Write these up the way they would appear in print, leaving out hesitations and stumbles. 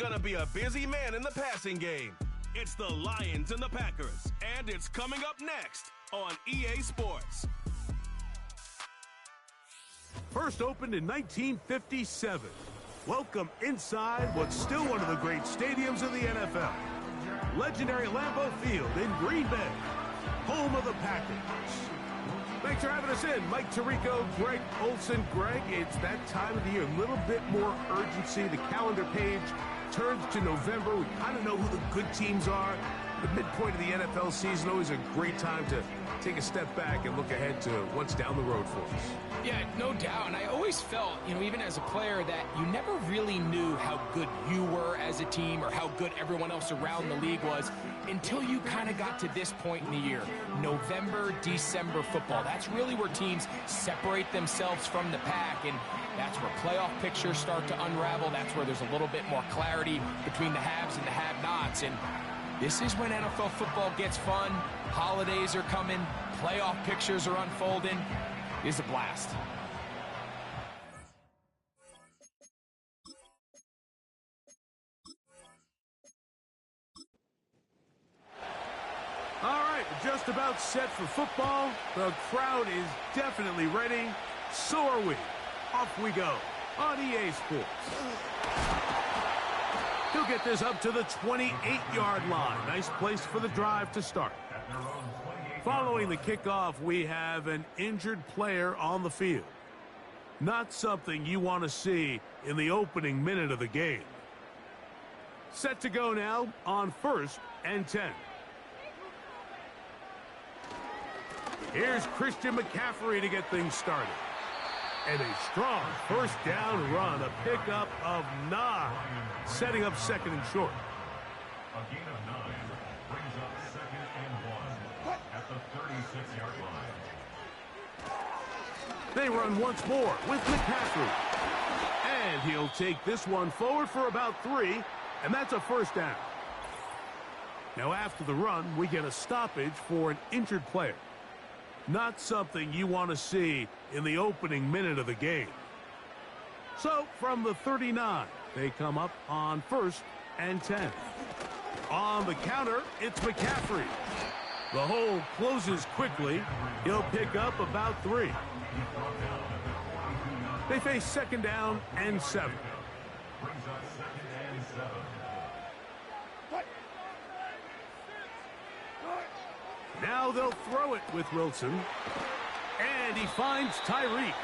gonna be a busy man in the passing game. It's the Lions and the Packers, and it's coming up next on EA Sports. First opened in 1957. Welcome inside what's still one of the great stadiums in the NFL. Legendary Lambeau Field in Green Bay, home of the Packers. Thanks for having us in. Mike Tirico, Greg Olsen. Greg, it's that time of the year. A little bit more urgency. The calendar page turns to November. We kind of know who the good teams are. The midpoint of the NFL season, always a great time to take a step back and look ahead to what's down the road for us. Yeah, no doubt. And I always felt, even as a player, that you never really knew how good you were as a team or how good everyone else around the league was until you kind of got to this point in the year. November, December football. That's really where teams separate themselves from the pack, and that's where playoff pictures start to unravel. That's where there's a little bit more clarity between the haves and the have-nots. And this is when NFL football gets fun. Holidays are coming. Playoff pictures are unfolding. It's a blast. All right, we're just about set for football. The crowd is definitely ready. So are we. Off we go on EA Sports. He'll get this up to the 28-yard line. Nice place for the drive to start. Following the kickoff, we have an injured player on the field. Not something you want to see in the opening minute of the game. Set to go now on 1st and 10. Here's Christian McCaffrey to get things started. And a strong first down run, a pickup of 9, setting up 2nd and short. A gain of 9 brings up 2nd and 1 at the 36-yard line. They run once more with McCaffrey. And he'll take this one forward for about 3, and that's a first down. Now after the run, we get a stoppage for an injured player. Not something you want to see in the opening minute of the game. So from the 39, they come up on 1st and 10. On the counter, it's McCaffrey. The hole closes quickly. He'll pick up about 3. They face 2nd down and 7. Brings up 2nd and 7. Now they'll throw it with Wilson. And he finds Tyreek.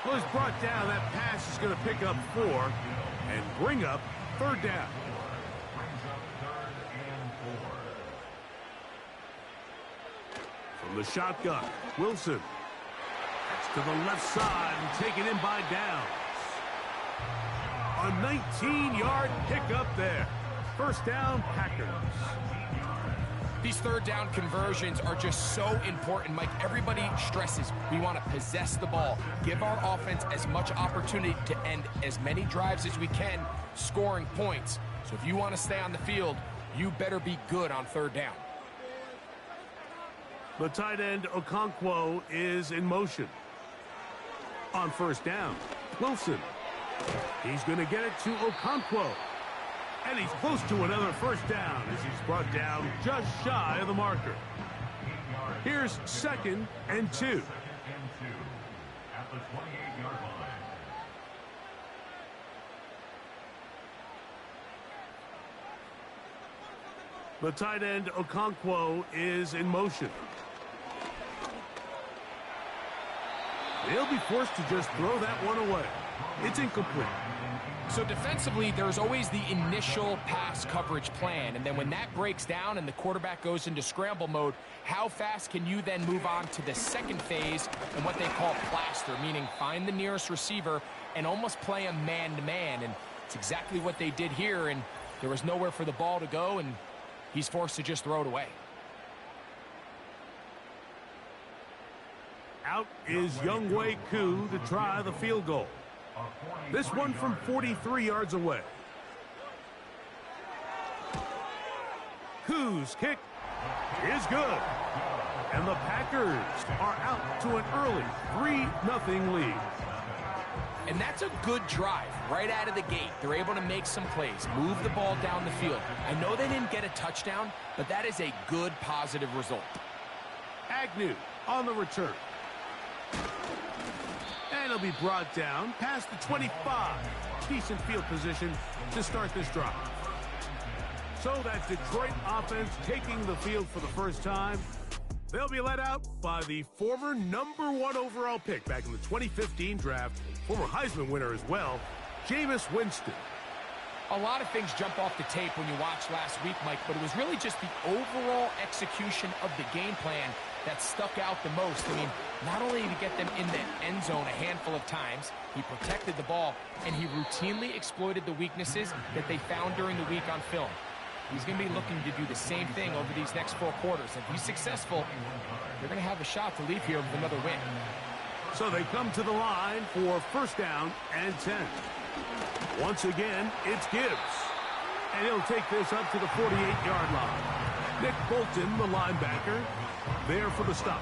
Was brought down. That pass is going to pick up 4 and bring up 3rd down. Brings up 3rd and 4. From the shotgun, Wilson. That's to the left side and taken in by Downs. A 19-yard pickup there. First down, Packers. These 3rd down conversions are just so important, Mike. Everybody stresses we want to possess the ball, give our offense as much opportunity to end as many drives as we can, scoring points. So if you want to stay on the field, you better be good on 3rd down. The tight end, Okonkwo, is in motion. On 1st down, Wilson. He's going to get it to Okonkwo. And he's close to another first down as he's brought down just shy of the marker. Here's 2nd and 2. 2nd and 2 at the 28-yard line. The tight end, Okonkwo, is in motion. They'll be forced to just throw that one away. It's incomplete. So defensively, there's always the initial pass coverage plan, and then when that breaks down and the quarterback goes into scramble mode, how fast can you then move on to the second phase and what they call plaster, meaning find the nearest receiver and almost play him man-to-man, and it's exactly what they did here, and there was nowhere for the ball to go, and he's forced to just throw it away. Out is Younghoe Koo to try the field goal. This one from 43 yards away. Koo's kick is good. And the Packers are out to an early 3-0 lead. And that's a good drive right out of the gate. They're able to make some plays, move the ball down the field. I know they didn't get a touchdown, but that is a good positive result. Agnew on the return. And he'll be brought down past the 25. Decent field position to start this drive. So that Detroit offense taking the field for the first time. They'll be led out by the former #1 overall pick back in the 2015 draft, former Heisman winner as well, Jameis Winston. A lot of things jump off the tape when you watched last week, Mike, but it was really just the overall execution of the game plan that stuck out the most. I mean, not only did he get them in the end zone a handful of times, he protected the ball, and he routinely exploited the weaknesses that they found during the week on film. He's going to be looking to do the same thing over these next 4 quarters. If he's successful, they're going to have a shot to leave here with another win. So they come to the line for first down and 10. Once again, it's Gibbs. And he'll take this up to the 48-yard line. Nick Bolton, the linebacker, there for the stop.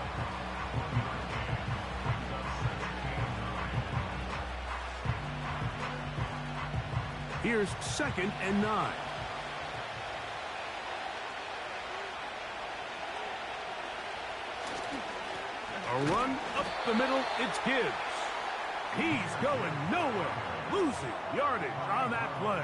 Here's 2nd and 9. A run up the middle, it's Gibbs. He's going nowhere, losing yardage on that play.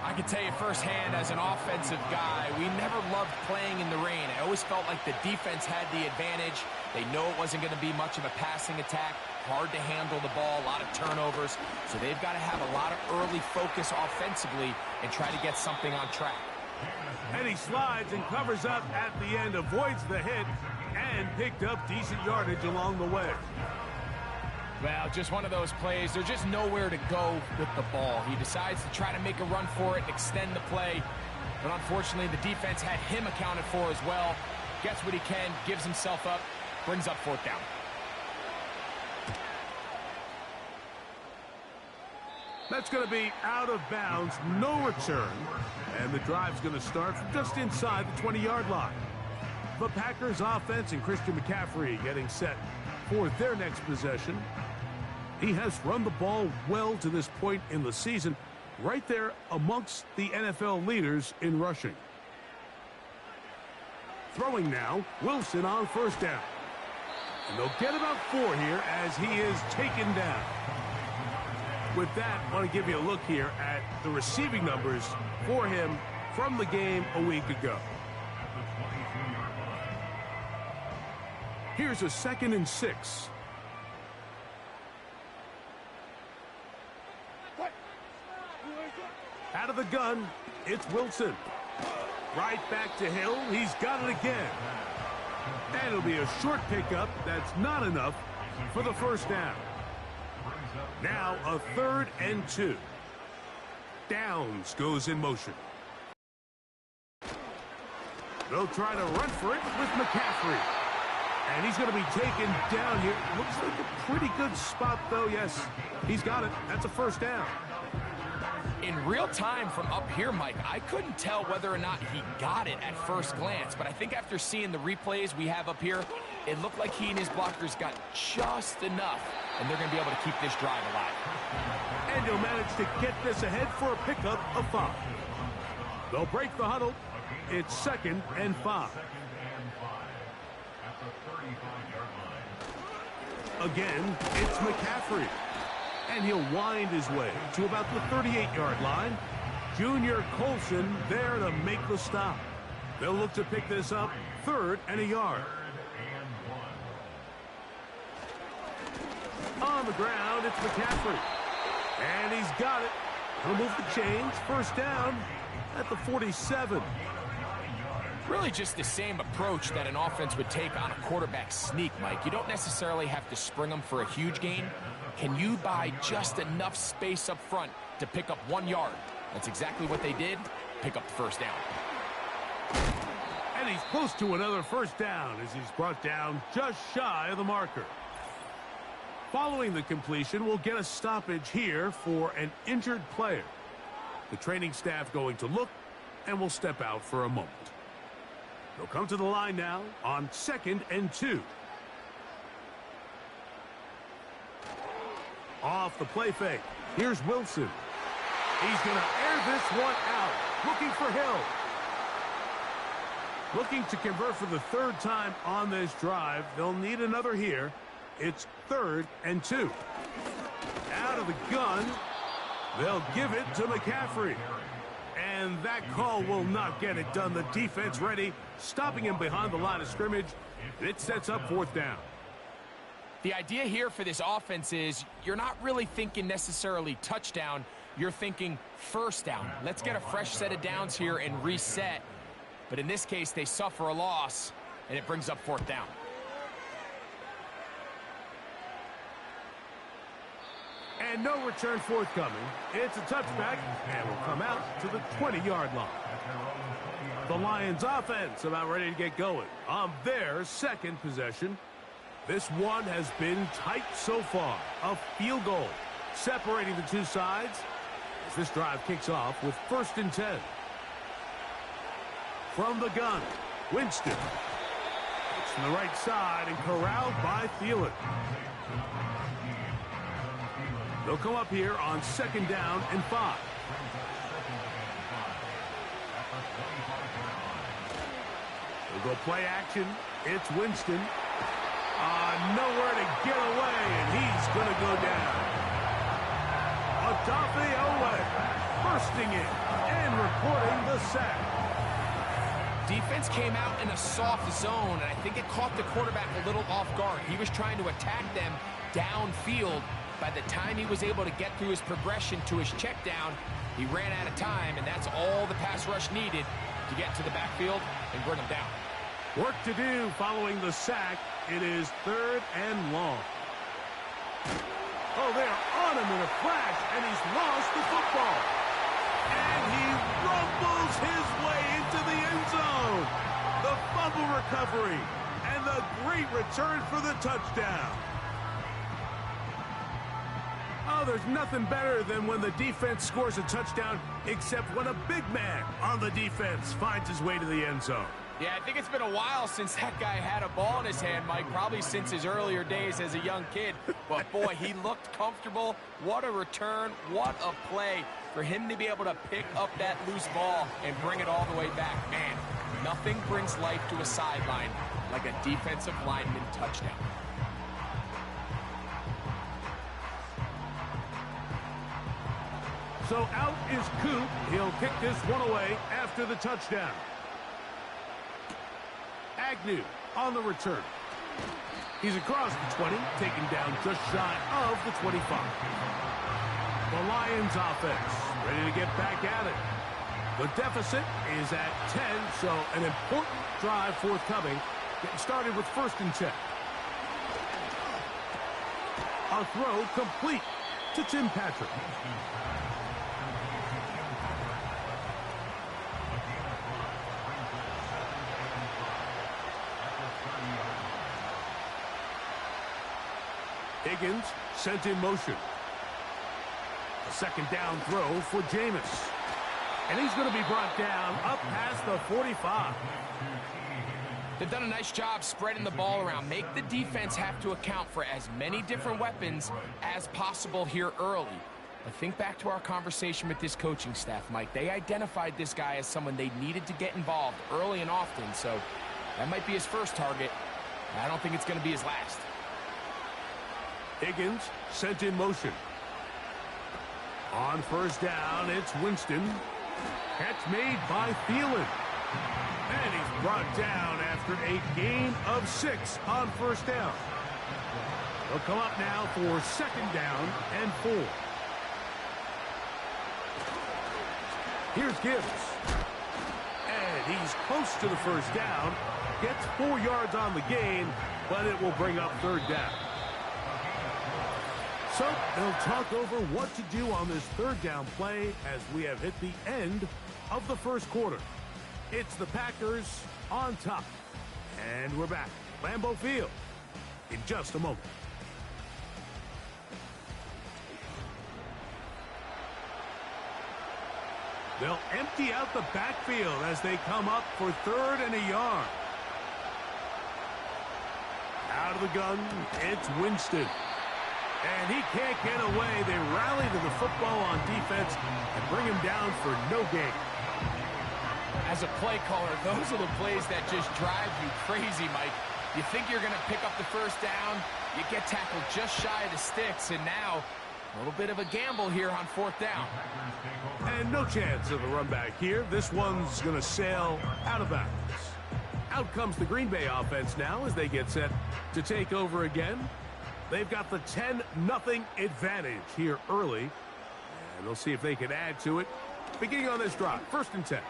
I can tell you firsthand as an offensive guy, we never loved playing in the rain. I always felt like the defense had the advantage. They know it wasn't going to be much of a passing attack, hard to handle the ball, a lot of turnovers. So they've got to have a lot of early focus offensively and try to get something on track. And he slides and covers up at the end, avoids the hit, and picked up decent yardage along the way. Well, just one of those plays. There's just nowhere to go with the ball. He decides to try to make a run for it, extend the play. But unfortunately, the defense had him accounted for as well. Gets what he can, gives himself up, brings up 4th down. That's going to be out of bounds, no return. And the drive's going to start from just inside the 20-yard line. The Packers offense and Christian McCaffrey getting set for their next possession. He has run the ball well to this point in the season, right there amongst the NFL leaders in rushing. Throwing now, Wilson on first down. And they'll get about 4 here as he is taken down. With that, I want to give you a look here at the receiving numbers for him from the game a week ago. Here's a 2nd and 6. Out of the gun, it's Wilson. Right back to Hill. He's got it again. And it'll be a short pickup. That's not enough for the first down. Now a 3rd and 2. Downs goes in motion. They'll try to run for it with McCaffrey. And he's going to be taken down here. Looks like a pretty good spot, though. Yes, he's got it. That's a first down. In real time from up here, Mike, I couldn't tell whether or not he got it at first glance. But I think after seeing the replays we have up here, it looked like he and his blockers got just enough. And they're going to be able to keep this drive alive. And he'll manage to get this ahead for a pickup of 5. They'll break the huddle. It's 2nd and 5. Again, it's McCaffrey. And he'll wind his way to about the 38-yard line. Junior Colson there to make the stop. They'll look to pick this up 3rd and a yard. On the ground, it's McCaffrey. And he's got it. He'll move the chains. First down at the 47. Really just the same approach that an offense would take on a quarterback sneak, Mike. You don't necessarily have to spring them for a huge gain. Can you buy just enough space up front to pick up 1 yard? That's exactly what they did. Pick up the first down. And he's close to another first down as he's brought down just shy of the marker. Following the completion, we'll get a stoppage here for an injured player. The training staff going to look and will step out for a moment. They'll come to the line now on 2nd and 2. Off the play fake. Here's Wilson. He's going to air this one out. Looking for Hill. Looking to convert for the third time on this drive. They'll need another here. It's 3rd and 2. Out of the gun. They'll give it to McCaffrey. And that call will not get it done. The defense ready, stopping him behind the line of scrimmage. It sets up 4th down. The idea here for this offense is you're not really thinking necessarily touchdown. You're thinking 1st down. Let's get a fresh set of downs here and reset. But in this case, they suffer a loss, and it brings up 4th down. And no return forthcoming. It's a touchback, and will come out to the 20-yard line. The Lions offense about ready to get going on their 2nd possession. This one has been tight so far. A field goal separating the two sides as this drive kicks off with 1st and 10. From the gun, Winston. It's from the right side and corralled by Thielen. They'll come up here on 2nd down and 5. They'll go play action. It's Winston. Nowhere to get away, and he's going to go down. Odafe Oweh bursting in and recording the sack. Defense came out in a soft zone, and I think it caught the quarterback a little off guard. He was trying to attack them downfield. By the time he was able to get through his progression to his check down, he ran out of time, and that's all the pass rush needed to get to the backfield and bring him down. Work to do following the sack. It is 3rd and long. Oh, they're on him in a flash, and he's lost the football. And he rumbles his way into the end zone. The fumble recovery and the great return for the touchdown. Oh, there's nothing better than when the defense scores a touchdown, except when a big man on the defense finds his way to the end zone. Yeah, I think it's been a while since that guy had a ball in his hand, Mike, probably since his earlier days as a young kid. But, boy, he looked comfortable. What a return. What a play for him to be able to pick up that loose ball and bring it all the way back. Man, nothing brings life to a sideline like a defensive lineman touchdown. So out is Coop. He'll kick this one away after the touchdown. Agnew on the return. He's across the 20, taken down just shy of the 25. The Lions offense ready to get back at it. The deficit is at 10, so an important drive forthcoming. Getting started with 1st and 10. A throw complete to Tim Patrick. Higgins sent in motion. A 2nd down throw for Jameis. And he's going to be brought down up past the 45. They've done a nice job spreading the ball around. Make the defense have to account for as many different weapons as possible here early. But think back to our conversation with this coaching staff, Mike. They identified this guy as someone they needed to get involved early and often. So that might be his first target. I don't think it's going to be his last. Higgins sent in motion. On 1st down, it's Winston. Catch made by Thielen. And he's brought down after a gain of 6 on 1st down. They'll come up now for 2nd down and 4. Here's Gibbs. And he's close to the 1st down. Gets 4 yards on the gain, but it will bring up 3rd down. So they'll talk over what to do on this 3rd down play as we have hit the end of the 1st quarter. It's the Packers on top. And we're back. Lambeau Field in just a moment. They'll empty out the backfield as they come up for 3rd and a yard. Out of the gun, it's Winston. And he can't get away. They rally to the football on defense and bring him down for no gain. As a play caller, those are the plays that just drive you crazy, Mike. You think you're going to pick up the first down, you get tackled just shy of the sticks, and now a little bit of a gamble here on fourth down. And no chance of a run back here. This one's going to sail out of bounds. Out comes the Green Bay offense now as they get set to take over again. They've got the 10-0 advantage here early. And they'll see if they can add to it. Beginning on this drive, 1st and 10.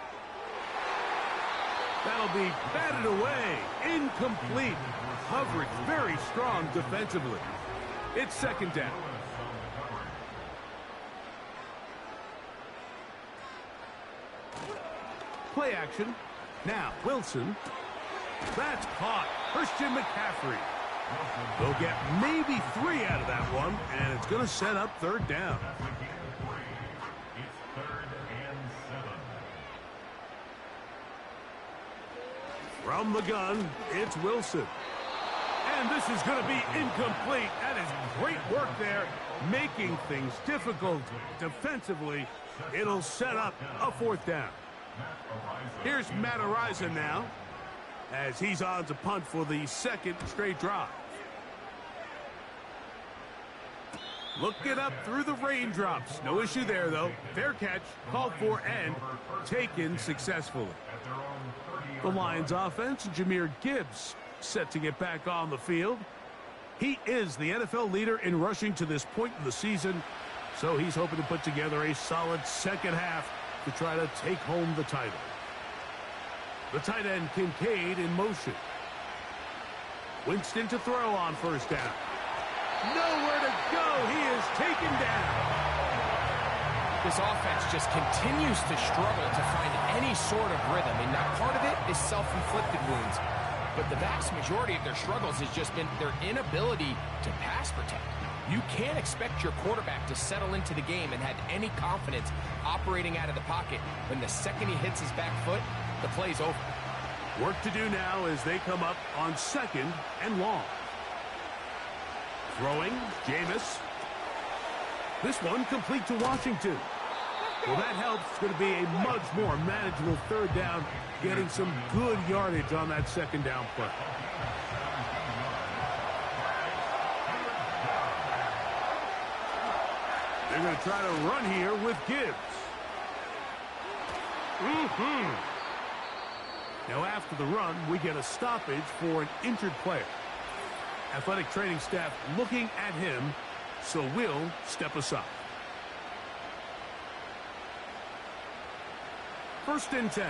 That'll be batted away. Incomplete. Coverage very strong defensively. It's 2nd down. Play action. Now, Wilson. That's caught. Christian McCaffrey. They'll get maybe 3 out of that one, and it's going to set up 3rd down. It's 3rd and 7. From the gun, it's Wilson. And this is going to be incomplete. That is great work there, making things difficult defensively. It'll set up a 4th down. Here's Matt Araiza now, as he's on to punt for the 2nd straight drive. Looking up through the raindrops. No issue there, though. Fair catch, called for, and taken successfully. The Lions offense, Jahmyr Gibbs, set to get back on the field. He is the NFL leader in rushing to this point in the season, so he's hoping to put together a solid second half to try to take home the title. The tight end, Kincaid, in motion. Winston to throw on 1st down. Nowhere to go. He is taken down. This offense just continues to struggle to find any sort of rhythm. And now part of it is self-inflicted wounds. But the vast majority of their struggles has just been their inability to pass protect. You can't expect your quarterback to settle into the game and have any confidence operating out of the pocket when the second he hits his back foot, the play's over. Work to do now as they come up on 2nd and long. Throwing, Jameis. This one complete to Washington. Well, that helps. It's going to be a much more manageable 3rd down, getting some good yardage on that 2nd down play. They're going to try to run here with Gibbs. Now, after the run, we get a stoppage for an injured player. Athletic training staff looking at him, so we'll step aside. 1st and 10.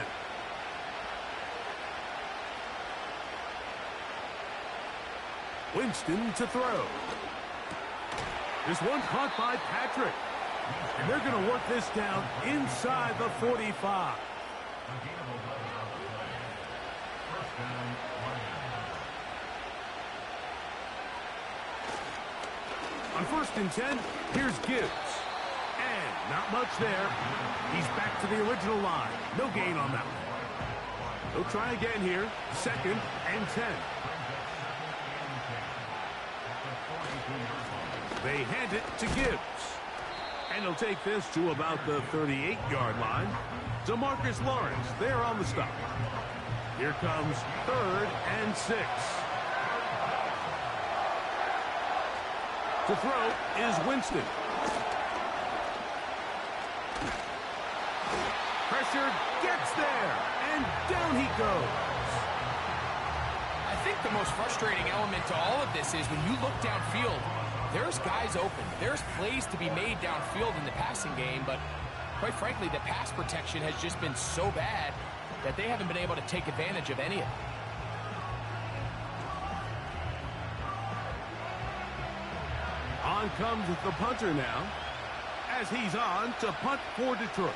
Winston to throw. This one caught by Patrick. And they're going to work this down inside the 45. On 1st and 10, here's Gibbs. And not much there. He's back to the original line. No gain on that one. They'll try again here. 2nd and 10. They hand it to Gibbs. And he'll take this to about the 38-yard line. DeMarcus Lawrence there on the stop. Here comes 3rd and 6. To throw is Winston. Pressure gets there, and down he goes. I think the most frustrating element to all of this is when you look downfield, there's guys open. There's plays to be made downfield in the passing game, but quite frankly, the pass protection has just been so bad that they haven't been able to take advantage of any of it. On comes the punter now, as he's on to punt for Detroit.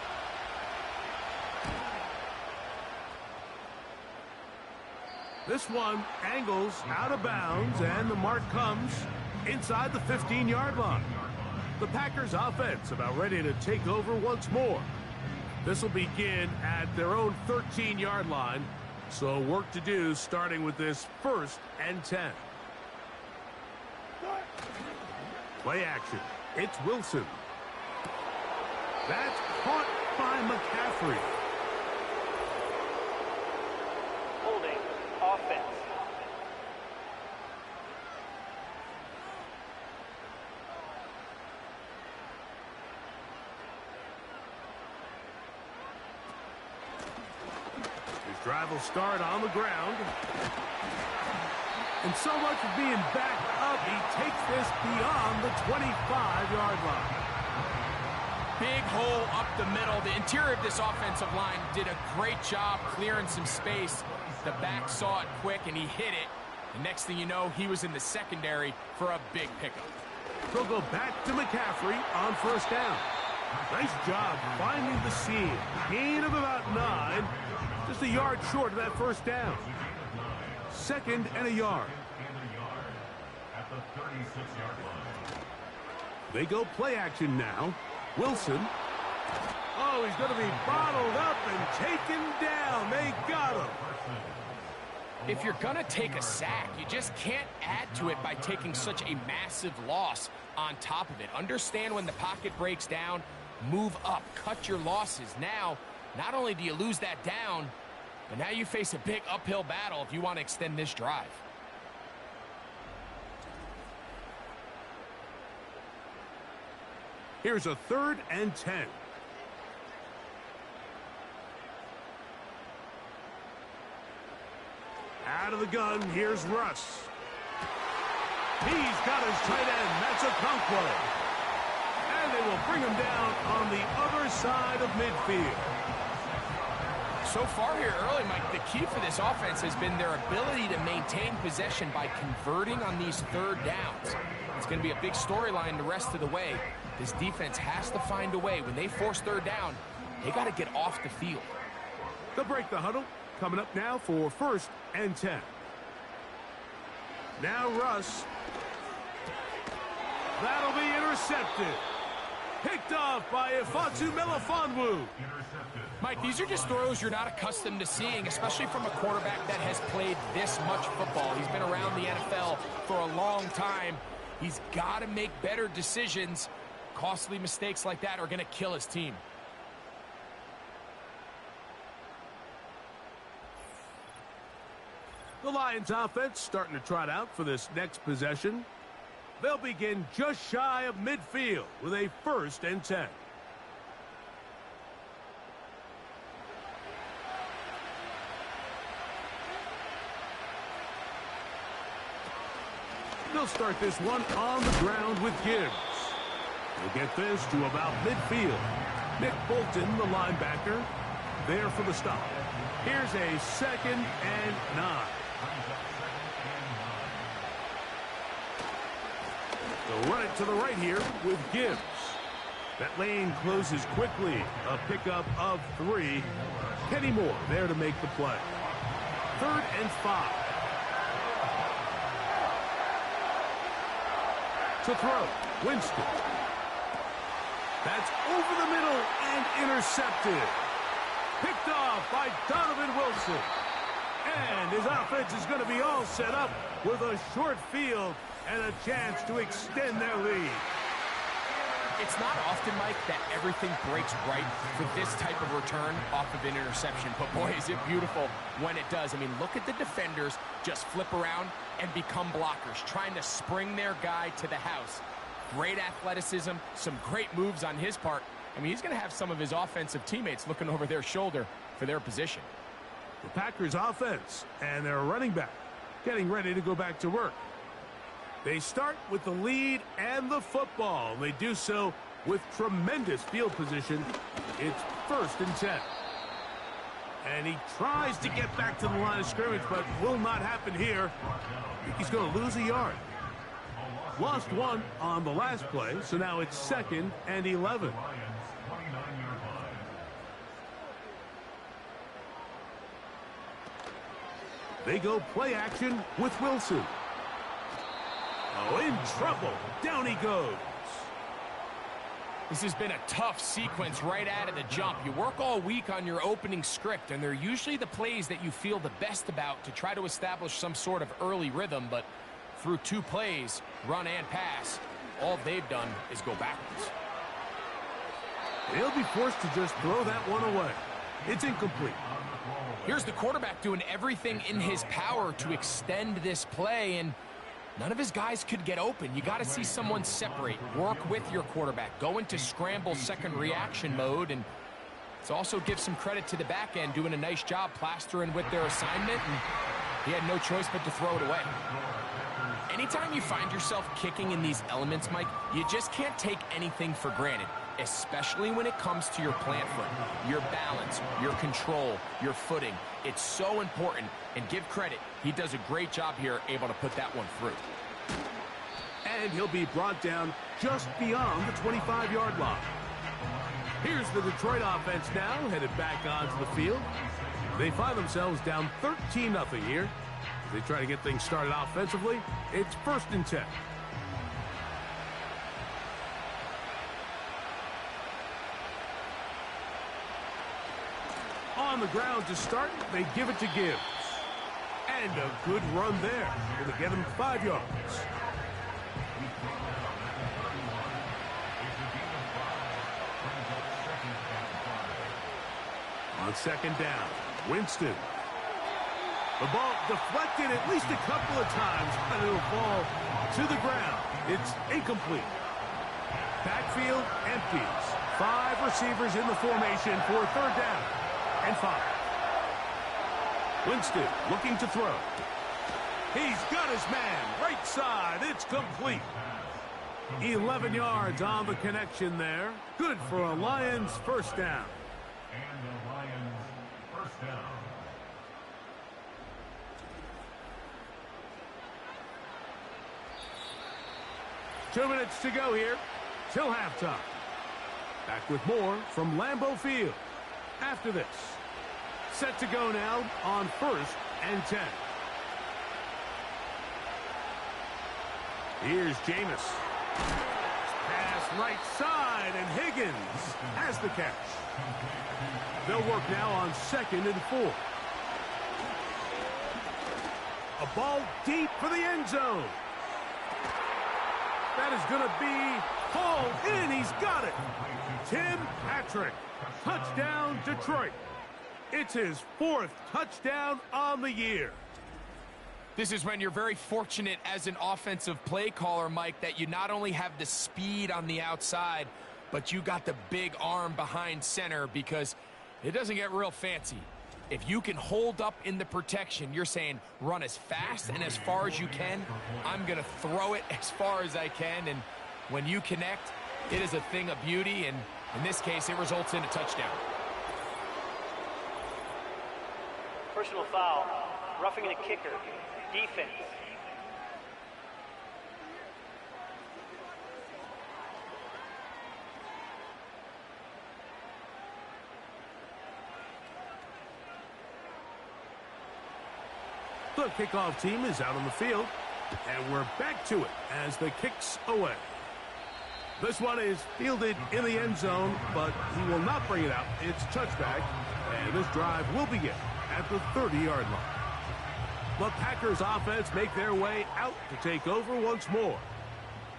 This one angles out of bounds, and the mark comes inside the 15-yard line. The Packers offense about ready to take over once more. This will begin at their own 13-yard line, so work to do starting with this 1st and 10. Play action. It's Wilson. That's caught by McCaffrey. Holding offense. His drive will start on the ground. And so much for being backed up, he takes this beyond the 25-yard line. Big hole up the middle. The interior of this offensive line did a great job clearing some space. The back saw it quick, and he hit it. The next thing you know, he was in the secondary for a big pickup. They'll go back to McCaffrey on first down. Nice job finding the seam. Gain of about 9. Just a yard short of that first down. 2nd and a yard. At the 36-yard line. They go play action now. Wilson. Oh, he's going to be bottled up and taken down. They got him. If you're going to take a sack, you just can't add to it by taking such a massive loss on top of it. Understand when the pocket breaks down, move up, cut your losses. Now, not only do you lose that down, but now you face a big uphill battle if you want to extend this drive. Here's a 3rd and 10. Out of the gun, here's Russ. He's got his tight end. That's Okonkwo. And they will bring him down on the other side of midfield. So far here early, Mike, the key for this offense has been their ability to maintain possession by converting on these 3rd downs. It's going to be a big storyline the rest of the way. This defense has to find a way. When they force 3rd down, they got to get off the field. They'll break the huddle. Coming up now for 1st and 10. Now Russ. That'll be intercepted. Picked off by Ifeatu Melifonwu. Mike, these are just throws you're not accustomed to seeing, especially from a quarterback that has played this much football. He's been around the NFL for a long time. He's got to make better decisions. Costly mistakes like that are going to kill his team. The Lions offense starting to trot out for this next possession. They'll begin just shy of midfield with a 1st and 10. They'll start this one on the ground with Gibbs. They'll get this to about midfield. Nick Bolton, the linebacker, there for the stop. Here's a 2nd and 9. They'll run it to the right here with Gibbs. That lane closes quickly. A pickup of 3. Kenny Moore there to make the play. 3rd and 5. To throw, Winston. That's over the middle and intercepted. Picked off by Donovan Wilson. And his offense is going to be all set up with a short field and a chance to extend their lead. It's not often, Mike, that everything breaks right for this type of return off of an interception. But, boy, is it beautiful when it does. I mean, look at the defenders just flip around and become blockers, trying to spring their guy to the house. Great athleticism, some great moves on his part. I mean, he's going to have some of his offensive teammates looking over their shoulder for their position. The Packers offense and their running back getting ready to go back to work. They start with the lead and the football. They do so with tremendous field position. It's 1st and 10. And he tries to get back to the line of scrimmage, but will not happen here. I think he's going to lose a yard. Lost 1 on the last play, so now it's 2nd and 11. They go play action with Wilson. Oh, in trouble. Down he goes. This has been a tough sequence right out of the jump. You work all week on your opening script, and they're usually the plays that you feel the best about to try to establish some sort of early rhythm, but through 2 plays, run and pass, all they've done is go backwards. He'll be forced to just throw that one away. It's incomplete. Here's the quarterback doing everything in his power to extend this play, and none of his guys could get open. You got to see someone separate, work with your quarterback, go into scramble second reaction mode, and let's also give some credit to the back end doing a nice job plastering with their assignment, and he had no choice but to throw it away. Anytime you find yourself kicking in these elements, Mike, you just can't take anything for granted, especially when it comes to your plant foot, your balance, your control, your footing. It's so important, and give credit. He does a great job here, able to put that one through. And he'll be brought down just beyond the 25-yard line. Here's the Detroit offense now, headed back onto the field. They find themselves down 13-0 here. As they try to get things started offensively, it's 1st and 10. On the ground to start, they give it to Gibbs. And a good run there. Going to get him 5 yards. On 2nd down, Winston. The ball deflected at least a couple of times, and it'll fall to the ground. It's incomplete. Backfield empties. 5 receivers in the formation for 3rd down and 5. Winston looking to throw. He's got his man right side. It's complete. 11 yards on the connection there. Good for a Lions 1st down. And the Lions 1st down. Two minutes to go here till halftime. Back with more from Lambeau Field after this. Set to go now on 1st and 10. Here's Jameis. Pass right side, and Higgins has the catch. They'll work now on 2nd and 4. A ball deep for the end zone. That is going to be hauled in. He's got it. Tim Patrick. Touchdown, Detroit. It's his 4th touchdown on the year. This is when you're very fortunate as an offensive play caller, Mike, that you not only have the speed on the outside, but you got the big arm behind center, because it doesn't get real fancy. If you can hold up in the protection, you're saying run as fast and as far as you can. I'm going to throw it as far as I can, and when you connect, it is a thing of beauty, and in this case, it results in a touchdown. Personal foul. Roughing the kicker. Defense. The kickoff team is out on the field, and we're back to it as the kick's away. This one is fielded in the end zone, but he will not bring it out. It's touchback, and this drive will begin at the 30-yard line. The Packers offense make their way out to take over once more.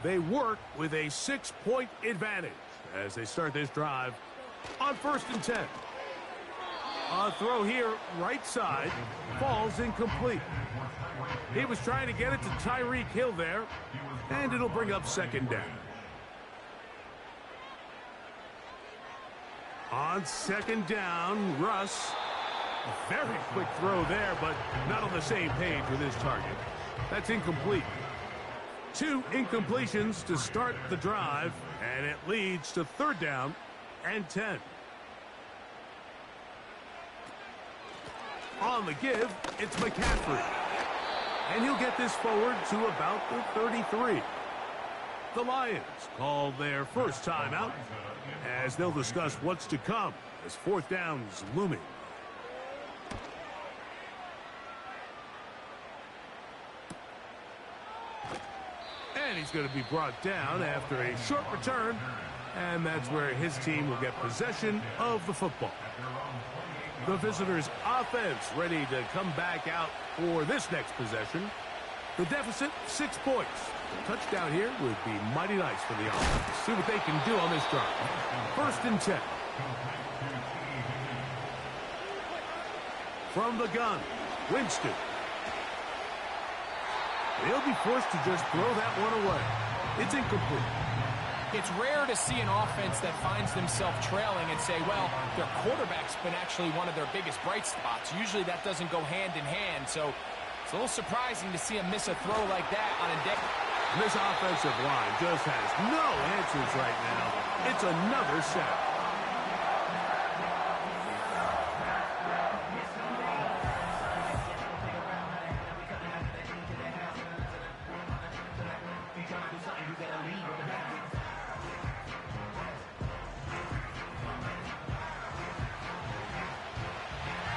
They work with a 6-point advantage as they start this drive on 1st and 10. A throw here, right side, falls incomplete. He was trying to get it to Tyreek Hill there, and it'll bring up 2nd down. On 2nd down, Russ. A very quick throw there, but not on the same page with his target. That's incomplete. 2 incompletions to start the drive, and it leads to 3rd down and 10. On the give, it's McCaffrey. And he'll get this forward to about the 33. The Lions call their first timeout as they'll discuss what's to come as 4th down's looming. And he's going to be brought down after a short return, and that's where his team will get possession of the football. The visitors' offense ready to come back out for this next possession. The deficit, 6 points. A touchdown here would be mighty nice for the offense. See what they can do on this drive. 1st and 10. From the gun, Winston. They'll be forced to just throw that one away. It's incomplete. It's rare to see an offense that finds themselves trailing and say, well, their quarterback's been actually one of their biggest bright spots. Usually that doesn't go hand in hand, so it's a little surprising to see him miss a throw like that on a deck. This offensive line just has no answers right now. It's another sack.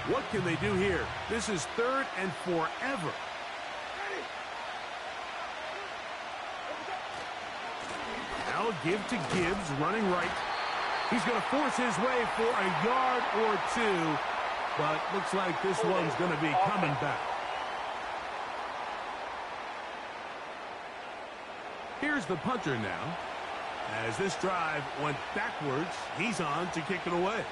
What can they do here? This is 3rd and forever. Now a give to Gibbs, running right. He's going to force his way for a yard or 2, but looks like this one's going to be coming back. Here's the punter now. As this drive went backwards, he's on to kick it away.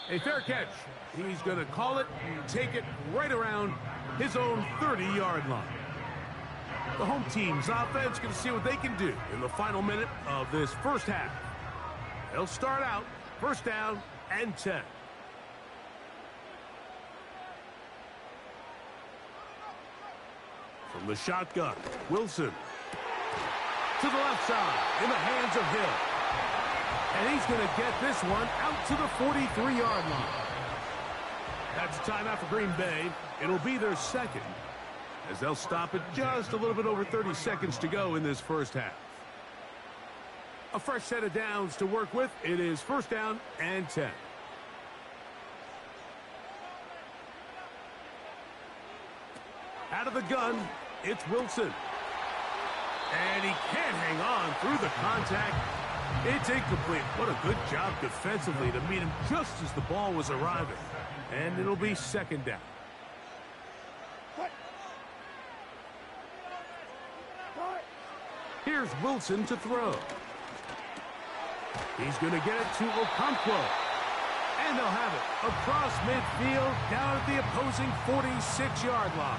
A fair catch. He's going to call it and take it right around his own 30-yard line. The home team's offense going to see what they can do in the final minute of this first half. They'll start out 1st down and 10. From the shotgun, Wilson. To the left side, in the hands of Hill. And he's going to get this one out to the 43-yard line. That's a timeout for Green Bay. It'll be their 2nd, as they'll stop it just a little bit over 30 seconds to go in this first half. A fresh set of downs to work with. It is 1st down and 10. Out of the gun, it's Wilson. And he can't hang on through the contact. It's incomplete. What a good job defensively to meet him just as the ball was arriving. And it'll be 2nd down. Here's Wilson to throw. He's going to get it to Okonkwo. And they'll have it across midfield down at the opposing 46-yard line.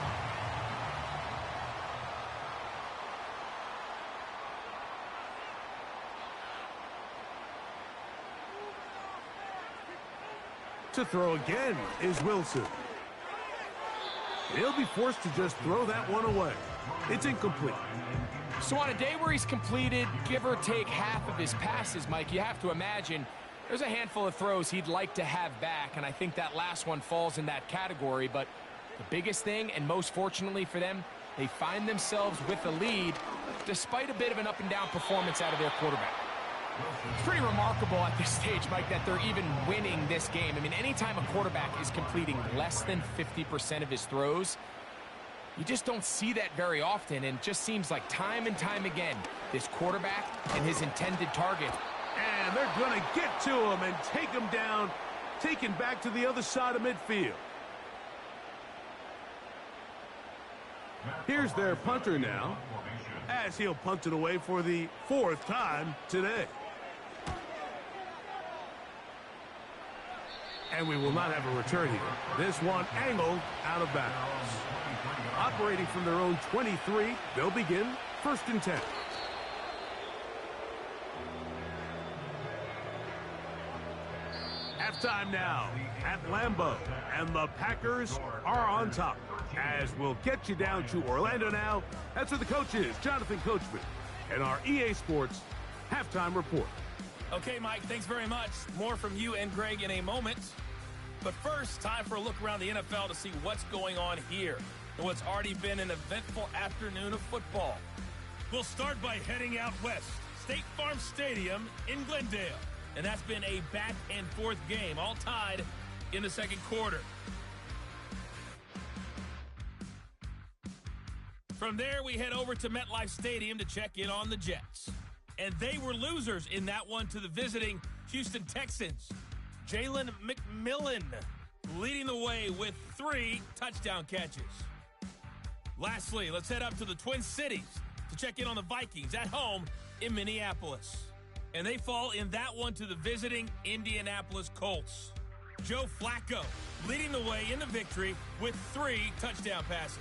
To throw again is Wilson. He'll be forced to just throw that one away. It's incomplete. So on a day where he's completed, give or take half of his passes, Mike, you have to imagine there's a handful of throws he'd like to have back, and I think that last one falls in that category. But the biggest thing, and most fortunately for them, they find themselves with a lead despite a bit of an up-and-down performance out of their quarterback. It's pretty remarkable at this stage, Mike, that they're even winning this game. I mean, anytime a quarterback is completing less than 50% of his throws, you just don't see that very often, and it just seems like time and time again, this quarterback and his intended target. And they're going to get to him and take him down, taken back to the other side of midfield. Here's their punter now, as he'll punt it away for the 4th time today. And we will not have a return here. This one angled out of bounds. Operating from their own 23, they'll begin 1st and 10. Halftime now at Lambeau, and the Packers are on top. As we'll get you down to Orlando now. That's where the coach is, Jonathan Coachman, and our EA Sports Halftime Report. Okay, Mike, thanks very much. More from you and Greg in a moment. But first, time for a look around the NFL to see what's going on here in what's already been an eventful afternoon of football. We'll start by heading out west. State Farm Stadium in Glendale. And that's been a back-and-forth game, all tied in the 2nd quarter. From there, we head over to MetLife Stadium to check in on the Jets. And they were losers in that one to the visiting Houston Texans. Jalen McMillan leading the way with 3 touchdown catches. Lastly, let's head up to the Twin Cities to check in on the Vikings at home in Minneapolis. And they fall in that one to the visiting Indianapolis Colts. Joe Flacco leading the way in the victory with 3 touchdown passes.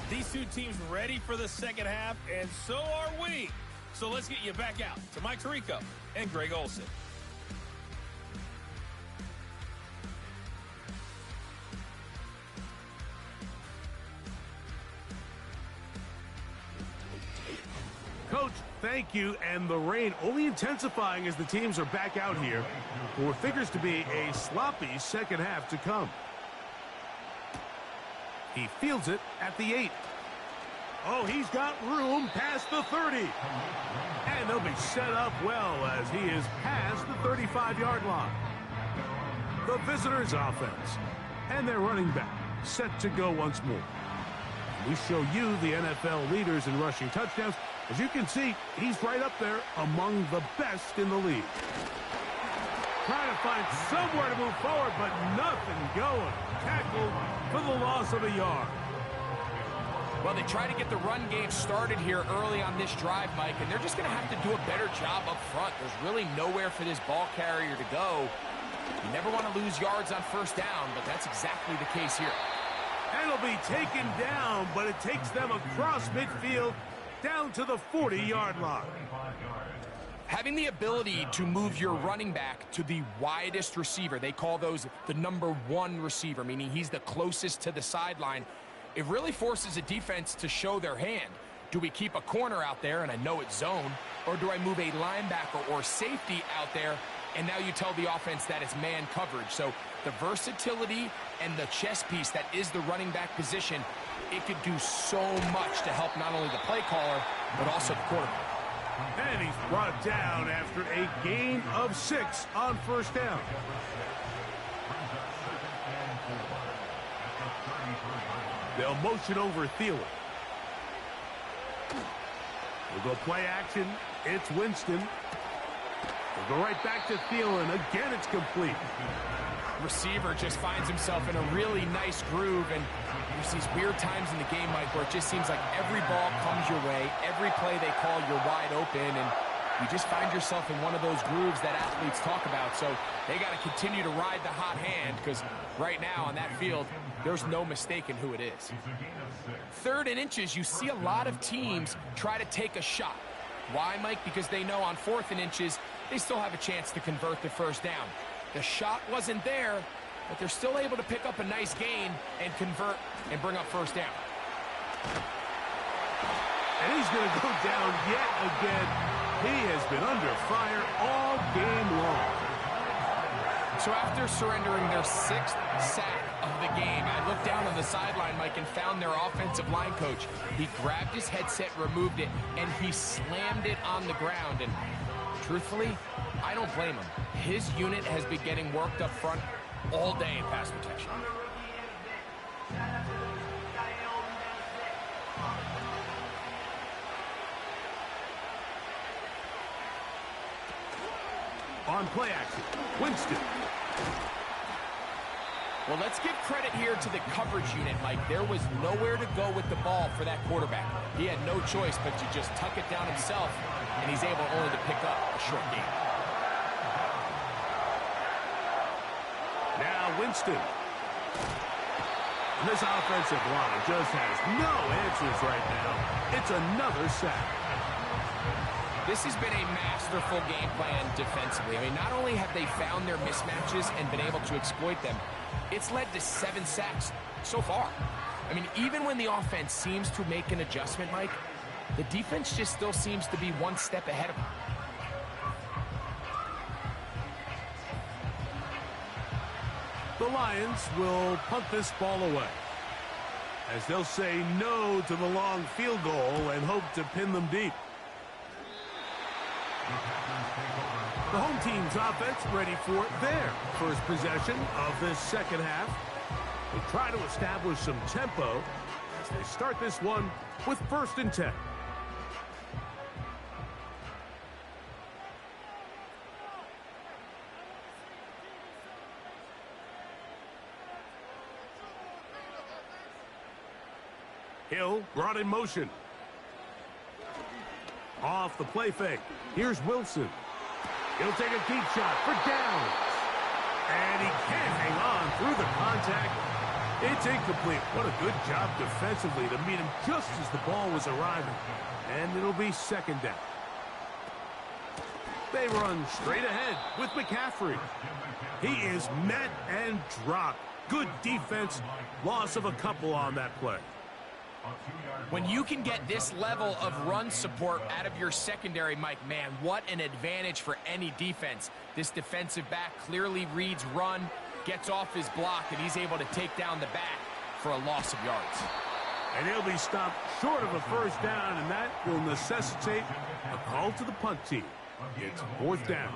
These two teams ready for the second half, and so are we. So let's get you back out to Mike Tirico and Greg Olsen. Coach, thank you. And the rain only intensifying as the teams are back out here for what figures to be a sloppy second half to come. He fields it at the 8. Oh, he's got room past the 30. And they'll be set up well as he is past the 35-yard line. The visitors' offense and their running back set to go once more. We show you the NFL leaders in rushing touchdowns. As you can see, he's right up there among the best in the league. Trying to find somewhere to move forward, but nothing going. Tackled for the loss of a yard. Well, they try to get the run game started here early on this drive, Mike, and they're just going to have to do a better job up front. There's really nowhere for this ball carrier to go. You never want to lose yards on first down, but that's exactly the case here. And it'll be taken down, but it takes them across midfield down to the 40-yard line. Having the ability to move your running back to the widest receiver, they call those the number 1 receiver, meaning he's the closest to the sideline. It really forces a defense to show their hand. Do we keep a corner out there, and I know it's zone, or do I move a linebacker or safety out there, and now you tell the offense that it's man coverage? So the versatility and the chess piece that is the running back position, it could do so much to help not only the play caller, but also the quarterback. And he's brought down after a gain of 6 on first down. They'll motion over Thielen. We'll go play action. It's Winston. We'll go right back to Thielen. Again, it's complete. Receiver just finds himself in a really nice groove, and there's these weird times in the game, Mike, where it just seems like every ball comes your way, every play they call, you're wide open, and you just find yourself in one of those grooves that athletes talk about. So they got to continue to ride the hot hand, because right now on that field, there's no mistaking who it is. 3rd and inches, you see a lot of teams try to take a shot. Why, Mike? Because they know on 4th and inches, they still have a chance to convert the first down. The shot wasn't there, but they're still able to pick up a nice gain and convert and bring up first down. And he's going to go down yet again. He has been under fire all game long. So after surrendering their 6th sack of the game, I looked down on the sideline, Mike, and found their offensive line coach. He grabbed his headset, removed it, and he slammed it on the ground. And truthfully, I don't blame him. His unit has been getting worked up front all day in pass protection. On play action, Winston. Well, let's give credit here to the coverage unit, Mike. There was nowhere to go with the ball for that quarterback. He had no choice but to just tuck it down himself, and he's able only to pick up a short gain. Now Winston. And this offensive line just has no answers right now. It's another sack. This has been a masterful game plan defensively. I mean, not only have they found their mismatches and been able to exploit them, it's led to 7 sacks so far. I mean, even when the offense seems to make an adjustment, Mike, the defense just still seems to be one step ahead of them. The Lions will punt this ball away, as they'll say no to the long field goal and hope to pin them deep. The home team's offense ready for their first possession of this second half. They try to establish some tempo as they start this one with 1st and 10. Hill brought in motion. Off the play fake. Here's Wilson. He'll take a deep shot for downs. And he can't hang on through the contact. It's incomplete. What a good job defensively to meet him just as the ball was arriving. And it'll be second down. They run straight ahead with McCaffrey. He is met and dropped. Good defense. Loss of a couple on that play. When you can get this level of run support out of your secondary, Mike, man, what an advantage for any defense. This defensive back clearly reads run, gets off his block, and he's able to take down the back for a loss of yards. And he'll be stopped short of a first down, and that will necessitate a call to the punt team. It's fourth down.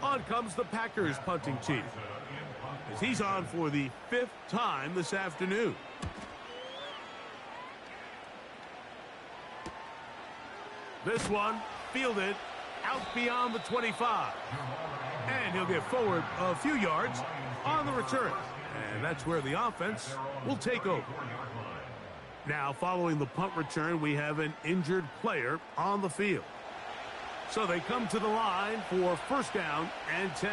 On comes the Packers punting team, as he's on for the 5th time this afternoon. This one fielded out beyond the 25. And he'll get forward a few yards on the return. And that's where the offense will take over. Now, following the punt return, we have an injured player on the field. So they come to the line for first down and 10.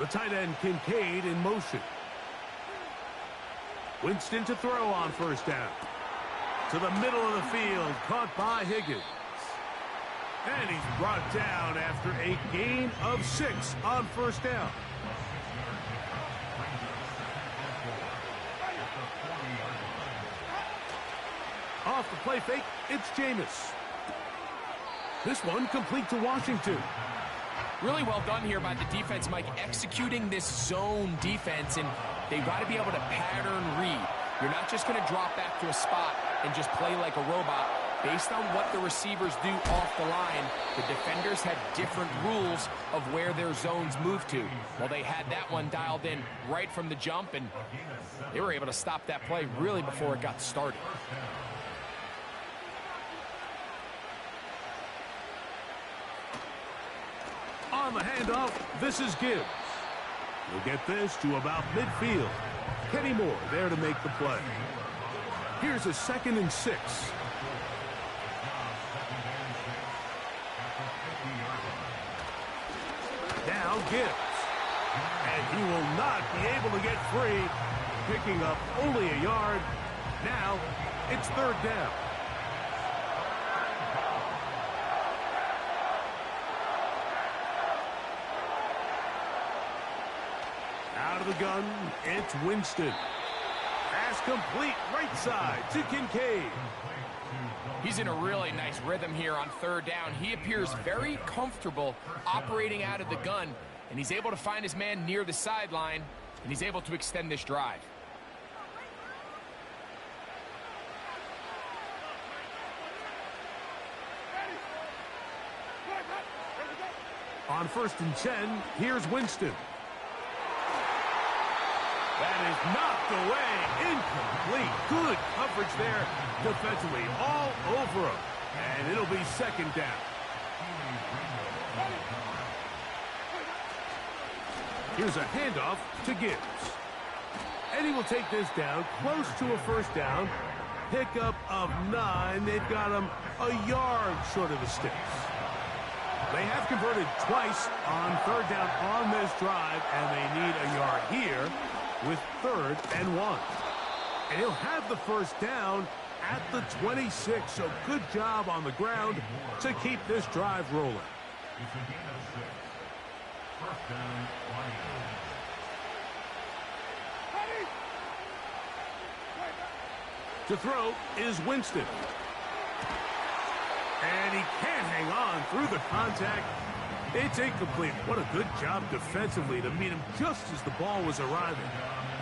The tight end Kincaid in motion. Winston to throw on first down. To the middle of the field, caught by Higgins. And he's brought down after a gain of 6 on first down. Off the play fake, it's Jameis. This one complete to Washington. Really well done here by the defense, Mike, executing this zone defense, and they've got to be able to pattern read. You're not just going to drop back to a spot and just play like a robot. Based on what the receivers do off the line, the defenders have different rules of where their zones move to. Well, they had that one dialed in right from the jump, and they were able to stop that play really before it got started. On the handoff, this is Gibbs. He'll get this to about midfield. Kenny Moore there to make the play. Here's a 2nd and 6. Now Gibbs. And he will not be able to get free, picking up only a yard. Now it's third down. Out of the gun, it's Winston. Pass complete right side to Kincaid. He's in a really nice rhythm here on third down. He appears very comfortable operating out of the gun, and he's able to find his man near the sideline, and he's able to extend this drive. On 1st and 10, here's Winston. That is knocked away. Incomplete. Good coverage there defensively. All over him. And it'll be second down. Here's a handoff to Gibbs. And he will take this down close to a first down. Pickup of 9. They've got him a yard short of the sticks. They have converted twice on third down on this drive, and they need a yard here with 3rd and 1. And he'll have the first down at the 26. So good job on the ground to keep this drive rolling. To throw is Winston. And he can't hang on through the contact. It's incomplete. What a good job defensively to meet him just as the ball was arriving.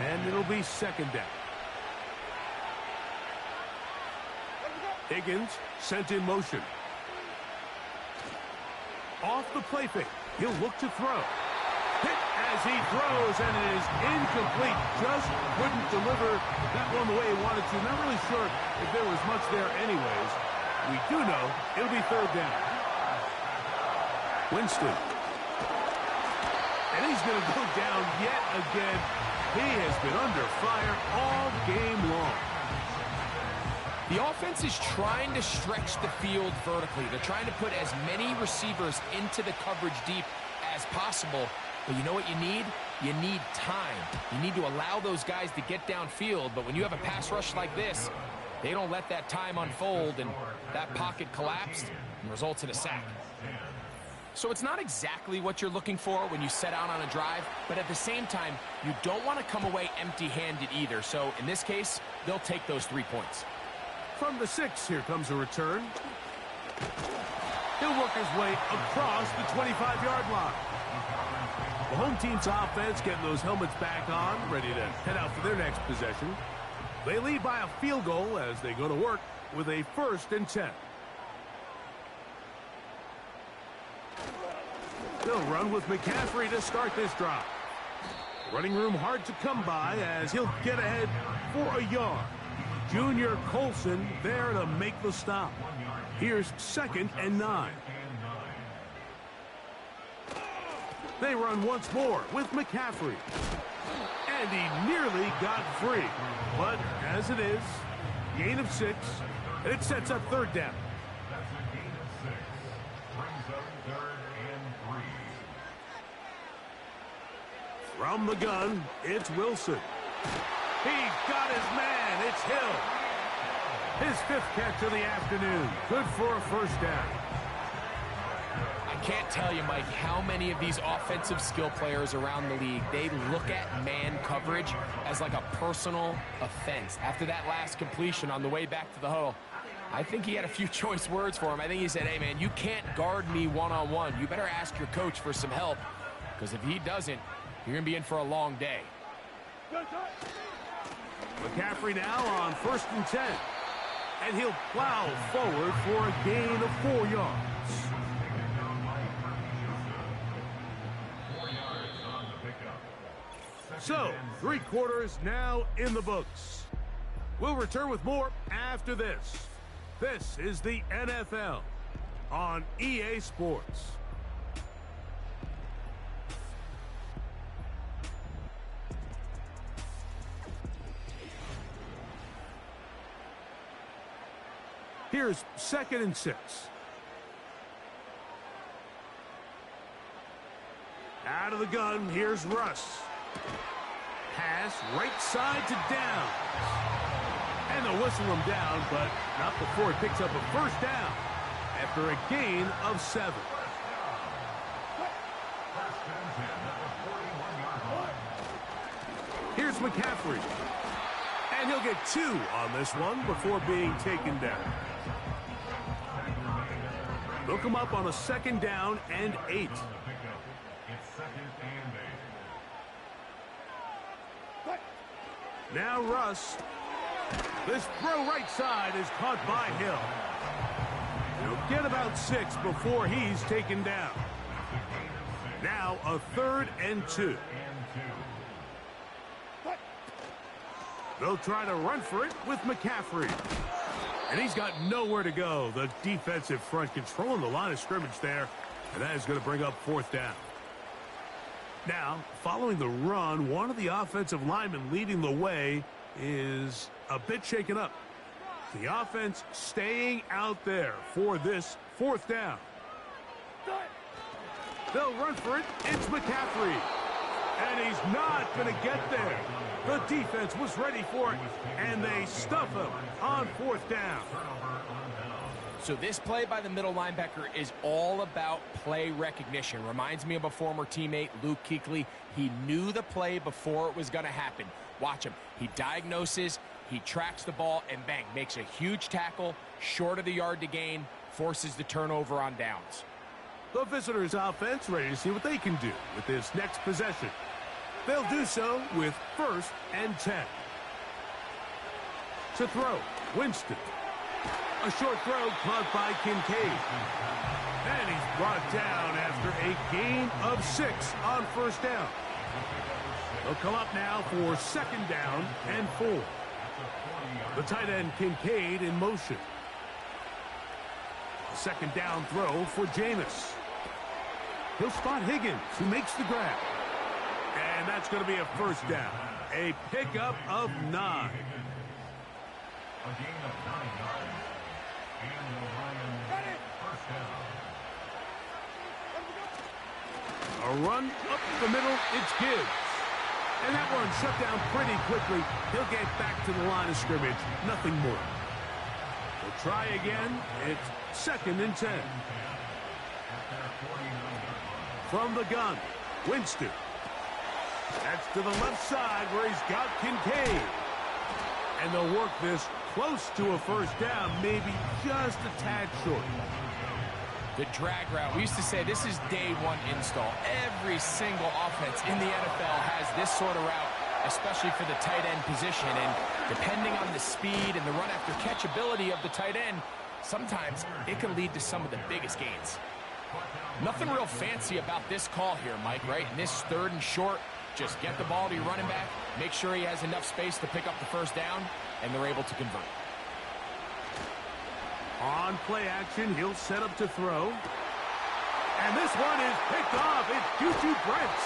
And it'll be second down. Higgins sent in motion. Off the play fake. He'll look to throw. Hit as he throws, and it is incomplete. Just couldn't deliver that one the way he wanted to. Not really sure if there was much there anyways. We do know it'll be third down. Winston. And he's going to go down yet again. He has been under fire all game long. The offense is trying to stretch the field vertically. They're trying to put as many receivers into the coverage deep as possible. But you know what you need? You need time. You need to allow those guys to get downfield. But when you have a pass rush like this, they don't let that time unfold, and that pocket collapsed and results in a sack. So it's not exactly what you're looking for when you set out on a drive, but at the same time, you don't want to come away empty-handed either. So in this case, they'll take those 3 points. From the 6, here comes a return. He'll work his way across the 25-yard line. The home team's offense getting those helmets back on, ready to head out for their next possession. They lead by a field goal as they go to work with a 1st and 10. They'll run with McCaffrey to start this drive. Running room hard to come by as he'll get ahead for a yard. Junior Colson there to make the stop. Here's 2nd and 9. They run once more with McCaffrey. And he nearly got free. But as it is, gain of 6, and it sets up 3rd down. That's a gain of 6. Brings up 3rd and 3. From the gun, it's Wilson. He got his man. It's Hill. His 5th catch of the afternoon. Good for a 1st down. I can't tell you, Mike, how many of these offensive skill players around the league, they look at man coverage as like a personal offense. After that last completion on the way back to the huddle, I think he had a few choice words for him. I think he said, hey, man, you can't guard me one-on-one. You better ask your coach for some help, because if he doesn't, you're going to be in for a long day. McCaffrey now on 1st and 10. And he'll plow forward for a gain of 4 yards. So, 3 quarters now in the books. We'll return with more after this. This is the NFL on EA Sports. Here's 2nd and 6. Out of the gun, here's Russ. Pass right side to Downs. And they'll whistle him down, but not before he picks up a 1st down after a gain of 7. Here's McCaffrey. And he'll get 2 on this one before being taken down. They'll come up on a 2nd down and 8. Now Russ. This throw right side is caught by Hill. He'll get about 6 before he's taken down. Now a 3rd and 2. They'll try to run for it with McCaffrey. And he's got nowhere to go. The defensive front controlling the line of scrimmage there. And that is going to bring up 4th down. Now, following the run, one of the offensive linemen leading the way is a bit shaken up. The offense staying out there for this 4th down. They'll run for it. It's McCaffrey. And he's not going to get there. The defense was ready for it, and they stuff him on 4th down. So this play by the middle linebacker is all about play recognition. Reminds me of a former teammate, Luke Kuechly. He knew the play before it was going to happen. Watch him. He diagnoses, he tracks the ball, and bang, makes a huge tackle, short of the yard to gain, forces the turnover on downs. The visitors' offense ready to see what they can do with this next possession. They'll do so with 1st and 10. To throw, Winston. A short throw caught by Kincaid. And he's brought down after a gain of 6 on 1st down. They'll come up now for 2nd down and 4. The tight end Kincaid in motion. A 2nd down throw for Jameis. He'll spot Higgins, who makes the grab. And that's going to be a 1st down. A pickup of 9. A gain of 9 yards. And the Lions first down. A run up the middle, it's Gibbs. And that one shut down pretty quickly. He'll get back to the line of scrimmage, nothing more. We'll try again. It's 2nd and 10. From the gun, Winston. That's to the left side where he's got Kincaid. And they'll work this close to a first down, maybe just a tad short. The drag route. We used to say this is day one install. Every single offense in the NFL has this sort of route, especially for the tight end position. And depending on the speed and the run after catch ability of the tight end, sometimes it can lead to some of the biggest gains. Nothing real fancy about this call here, Mike, right? In this 3rd and short, just get the ball to your running back, make sure he has enough space to pick up the first down, and they're able to convert. On play action, he'll set up to throw. And this one is picked off. It's Juju Brents.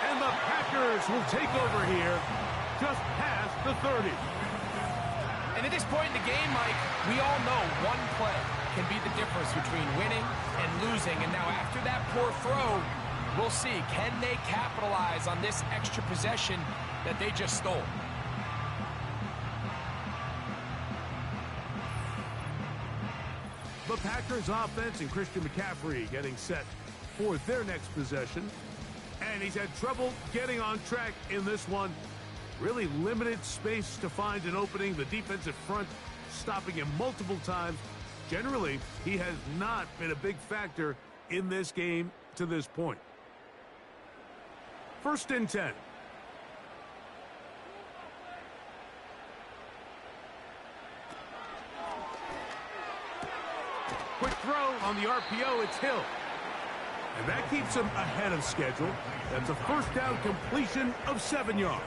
And the Packers will take over here just past the 30. And at this point in the game, Mike, we all know one play can be the difference between winning and losing. And now after that poor throw, we'll see, can they capitalize on this extra possession that they just stole? The Packers offense and Christian McCaffrey getting set for their next possession. And he's had trouble getting on track in this one. Really limited space to find an opening. The defensive front stopping him multiple times. Generally, he has not been a big factor in this game to this point. 1st and 10. Quick throw on the RPO, it's Hill. And that keeps him ahead of schedule. That's a first down completion of 7 yards.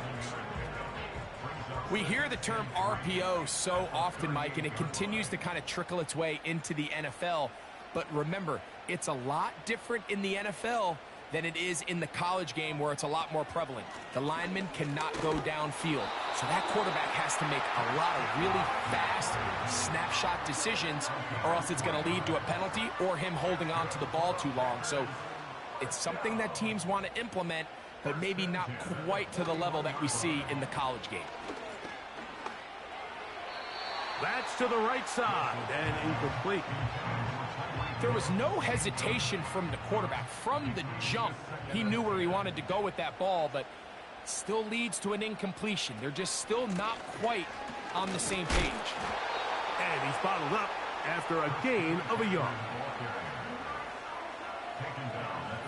We hear the term RPO so often, Mike, and it continues to kind of trickle its way into the NFL. But remember, it's a lot different in the NFL than it is in the college game where it's a lot more prevalent. The lineman cannot go downfield. So that quarterback has to make a lot of really fast snapshot decisions or else it's going to lead to a penalty or him holding on to the ball too long. So it's something that teams want to implement, but maybe not quite to the level that we see in the college game. That's to the right side and incomplete. There was no hesitation from the quarterback. From the jump, he knew where he wanted to go with that ball, but still leads to an incompletion. They're just still not quite on the same page. And he's bottled up after a gain of a yard.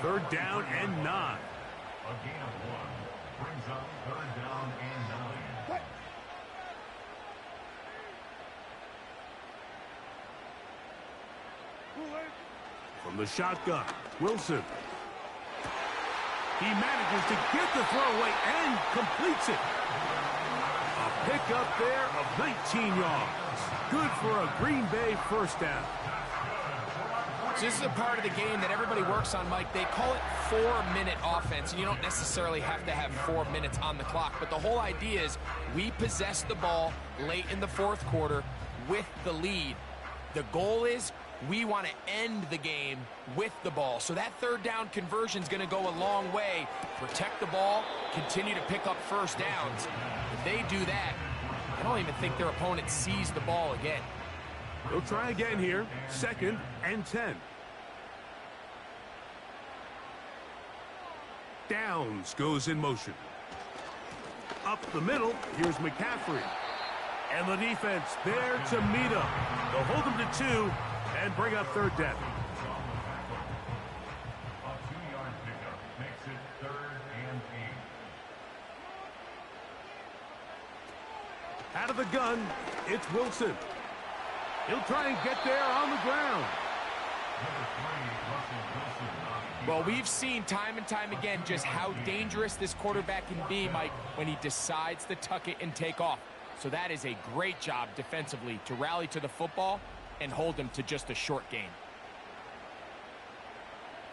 3rd down and 9. A gain of 1 brings up 3rd down and 9. From the shotgun, Wilson. He manages to get the throw away and completes it. A pickup there of 19 yards. Good for a Green Bay first down. So this is a part of the game that everybody works on, Mike. They call it 4-minute offense, and you don't necessarily have to have 4 minutes on the clock. But the whole idea is we possess the ball late in the 4th quarter with the lead. The goal is we want to end the game with the ball. So that 3rd down conversion is going to go a long way. Protect the ball, continue to pick up first downs. If they do that, I don't even think their opponent sees the ball again. They'll try again here. 2nd and 10. Downs goes in motion. Up the middle, here's McCaffrey. And the defense there to meet him. They'll hold him to 2 and bring up 3rd down. A 2-yard pickup makes it 3rd and 8. Out of the gun, it's Wilson. He'll try and get there on the ground. Number 3, Russell Wilson. Well, we've seen time and time again just how dangerous this quarterback can be, Mike, when he decides to tuck it and take off. So that is a great job defensively to rally to the football and hold him to just a short gain.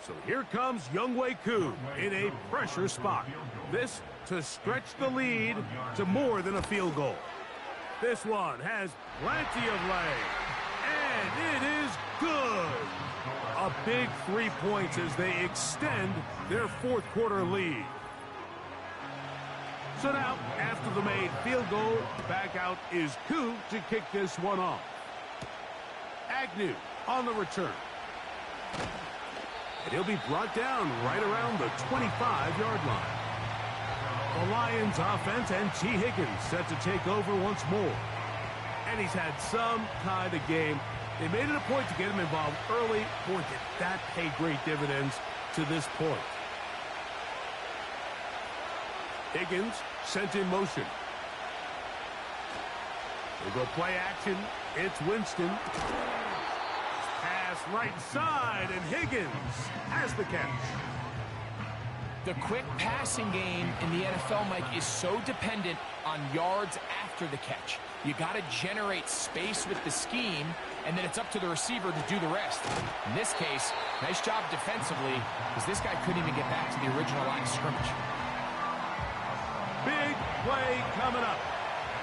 So here comes Younghoe Koo in a pressure spot. This to stretch the lead to more than a field goal. This one has plenty of leg, and it is good. A big 3 points as they extend their fourth quarter lead. So now, after the made field goal, back out is Koo to kick this one off. Agnew on the return. And he'll be brought down right around the 25-yard line. The Lions offense and T. Higgins set to take over once more. And he's had some kind of game. They made it a point to get him involved early. Boy, did that pay great dividends to this point. Higgins sent in motion. They go play action. It's Winston. Pass right side, and Higgins has the catch. The quick passing game in the NFL, Mike, is so dependent on yards after the catch. You got to generate space with the scheme, and then it's up to the receiver to do the rest. In this case, nice job defensively, because this guy couldn't even get back to the original line of scrimmage. Big play coming up.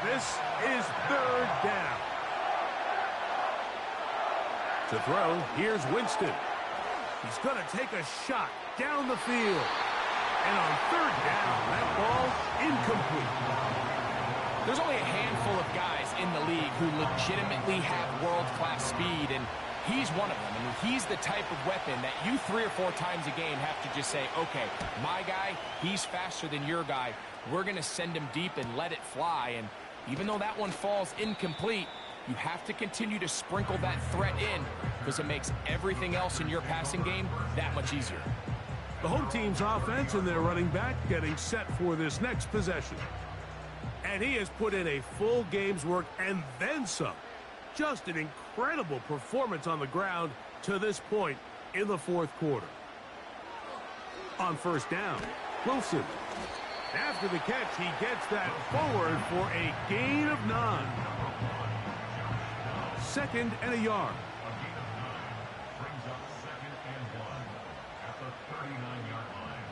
This is third down. To throw, here's Winston. He's going to take a shot down the field. And on third down, that ball incomplete. There's only a handful of guys in the league who legitimately have world-class speed, and he's one of them. I mean, he's the type of weapon that you 3 or 4 times a game have to just say, okay, my guy, he's faster than your guy. We're going to send him deep and let it fly. And even though that one falls incomplete, you have to continue to sprinkle that threat in because it makes everything else in your passing game that much easier. The home team's offense and their running back getting set for this next possession. And he has put in a full game's work and then some. Just an incredible performance on the ground to this point in the fourth quarter. On first down, Wilson. After the catch, he gets that forward for a gain of 9. Second and a yard. Brings up 2nd and 1 at the 39-yard line.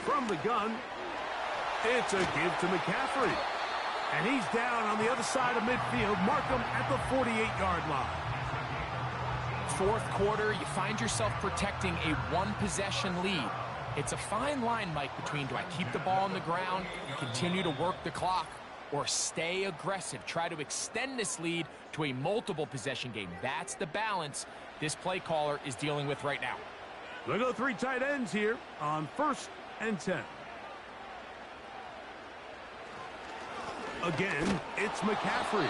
From the gun, it's a give to McCaffrey. And he's down on the other side of midfield. Markham at the 48-yard line. Fourth quarter, you find yourself protecting a one-possession lead. It's a fine line, Mike, between do I keep the ball on the ground and continue to work the clock or stay aggressive, try to extend this lead to a multiple possession game. That's the balance this play caller is dealing with right now. They'll go 3 tight ends here on 1st and 10. Again, it's McCaffrey.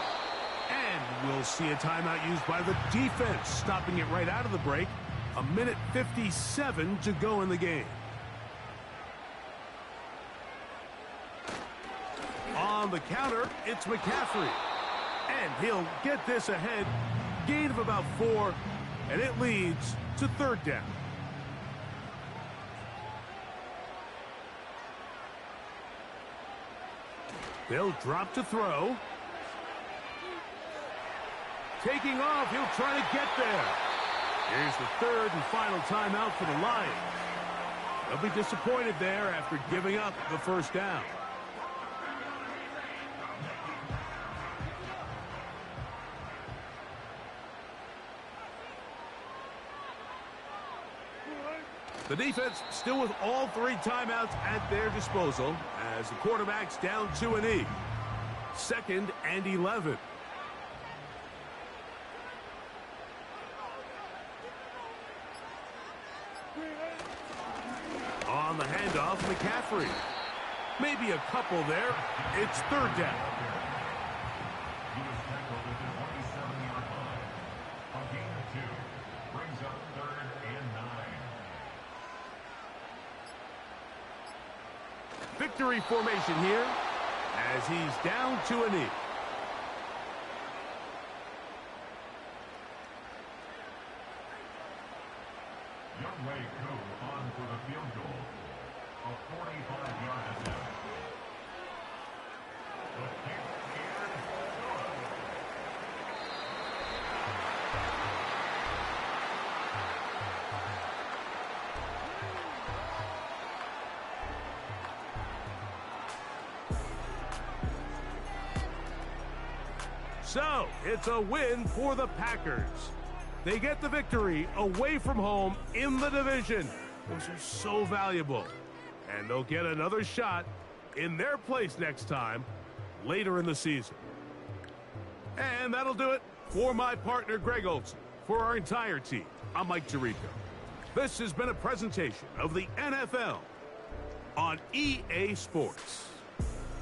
And we'll see a timeout used by the defense, stopping it right out of the break. 1:57 to go in the game. On the counter, it's McCaffrey. And he'll get this ahead. Gain of about 4, and it leads to third down. They'll drop to throw. Taking off, he'll try to get there. Here's the third and final timeout for the Lions. They'll be disappointed there after giving up the first down. The defense still with all 3 timeouts at their disposal as the quarterback's down to an E. 2nd and 11. On the handoff, McCaffrey. Maybe a couple there. It's third down. He was tackled at the 27-yard line. A gain of 2 brings up 3rd and 9. Victory formation here as he's down to a knee. Younghoe Koo on for the field goal. A 45-yard attempt. The kick is good. So, it's a win for the Packers. They get the victory away from home in the division, which is so valuable. And they'll get another shot in their place next time, later in the season. And that'll do it for my partner, Greg Olson. For our entire team, I'm Mike Tirico. This has been a presentation of the NFL on EA Sports.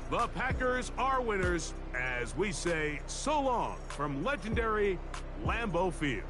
The Packers are winners as we say so long from legendary Lambeau Field.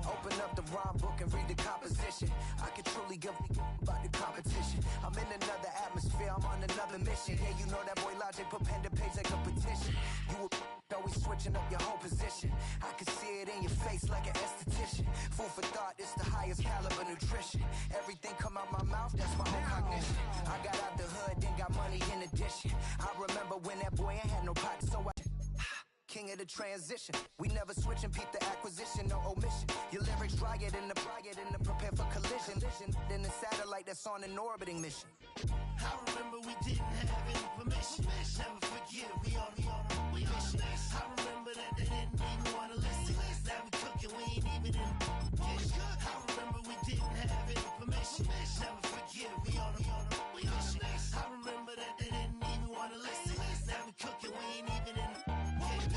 Open up the rhyme book and read the composition. I can truly give about the competition. I'm in another atmosphere, I'm on another mission. Yeah, you know that boy Logic put pen to page like a petition. You always switching up your whole position. I can see it in your face like an esthetician. Food for thought, it's the highest caliber nutrition. Everything come out my mouth, that's my own cognition. I got out the hood, then got money in addition. I remember when that boy ain't had no pot, so I king of the transition. We never switch and peep the acquisition, no omission. Your lyrics dry it in the prepare for collision. Then the satellite that's on an orbiting mission. I remember we didn't have any permission. Never forget we on a mission. I remember that they didn't even want to listen. Now we cooking, we ain't even in the kitchen. I remember we didn't have any permission. Never forget we on a mission. I remember that they didn't even want to listen. Now we cooking, we ain't even in the kitchen.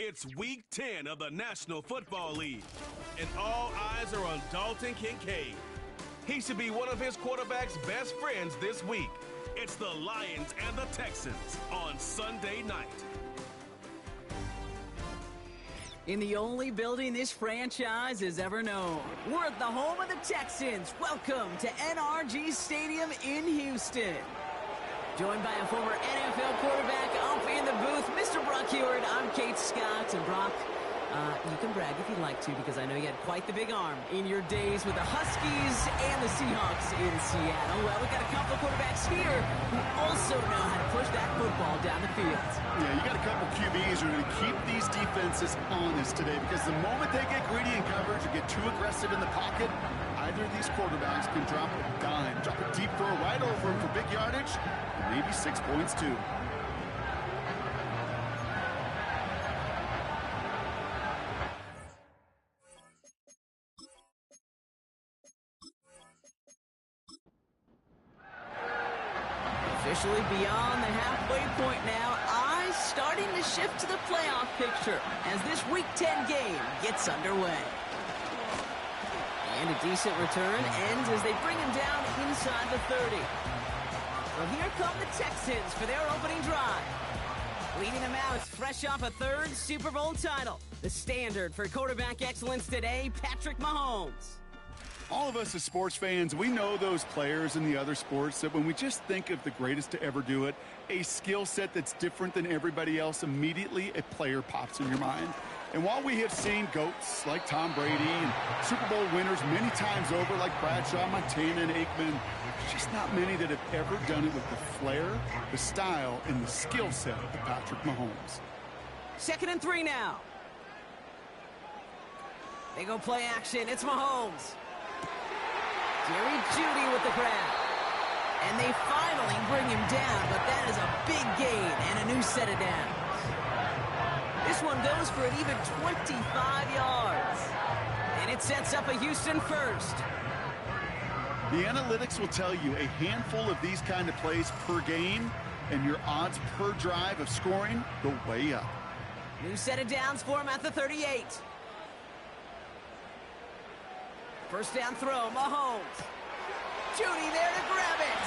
It's Week 10 of the National Football League, and all eyes are on Dalton Kincaid. He should be one of his quarterback's best friends this week. It's the Lions and the Texans on Sunday night. In the only building this franchise has ever known, we're at the home of the Texans. Welcome to NRG Stadium in Houston. Joined by a former NFL quarterback up in the booth, Mr. Brock Huard. I'm Kate Scott, and Brock, you can brag if you'd like to, because I know you had quite the big arm in your days with the Huskies and the Seahawks in Seattle. Well, we've got a couple of quarterbacks here who also know how to push that football down the field. Yeah, you got a couple QBs who are going to keep these defenses honest today, because the moment they get greedy in coverage or get too aggressive in the pocket, either of these quarterbacks can drop a dime, drop a deep throw right over them for big yardage, and maybe 6 points too. Officially beyond the halfway point now, eyes starting to shift to the playoff picture as this Week 10 game gets underway. And a decent return ends as they bring him down inside the 30. So here come the Texans for their opening drive. Leading them out, fresh off a third Super Bowl title. The standard for quarterback excellence today, Patrick Mahomes. All of us as sports fans, we know those players in the other sports that when we just think of the greatest to ever do it, a skill set that's different than everybody else, immediately a player pops in your mind. And while we have seen GOATs like Tom Brady and Super Bowl winners many times over like Bradshaw, Montana, and Aikman, there's just not many that have ever done it with the flair, the style, and the skill set of Patrick Mahomes. 2nd and 3 now. They go play action. It's Mahomes. Jerry Jeudy with the grab. And they finally bring him down, but that is a big gain and a new set of downs. This one goes for an even 25 yards. And it sets up a Houston first. The analytics will tell you a handful of these kind of plays per game, and your odds per drive of scoring go way up. New set of downs for him at the 38. First down throw, Mahomes. Jeudy there to grab it.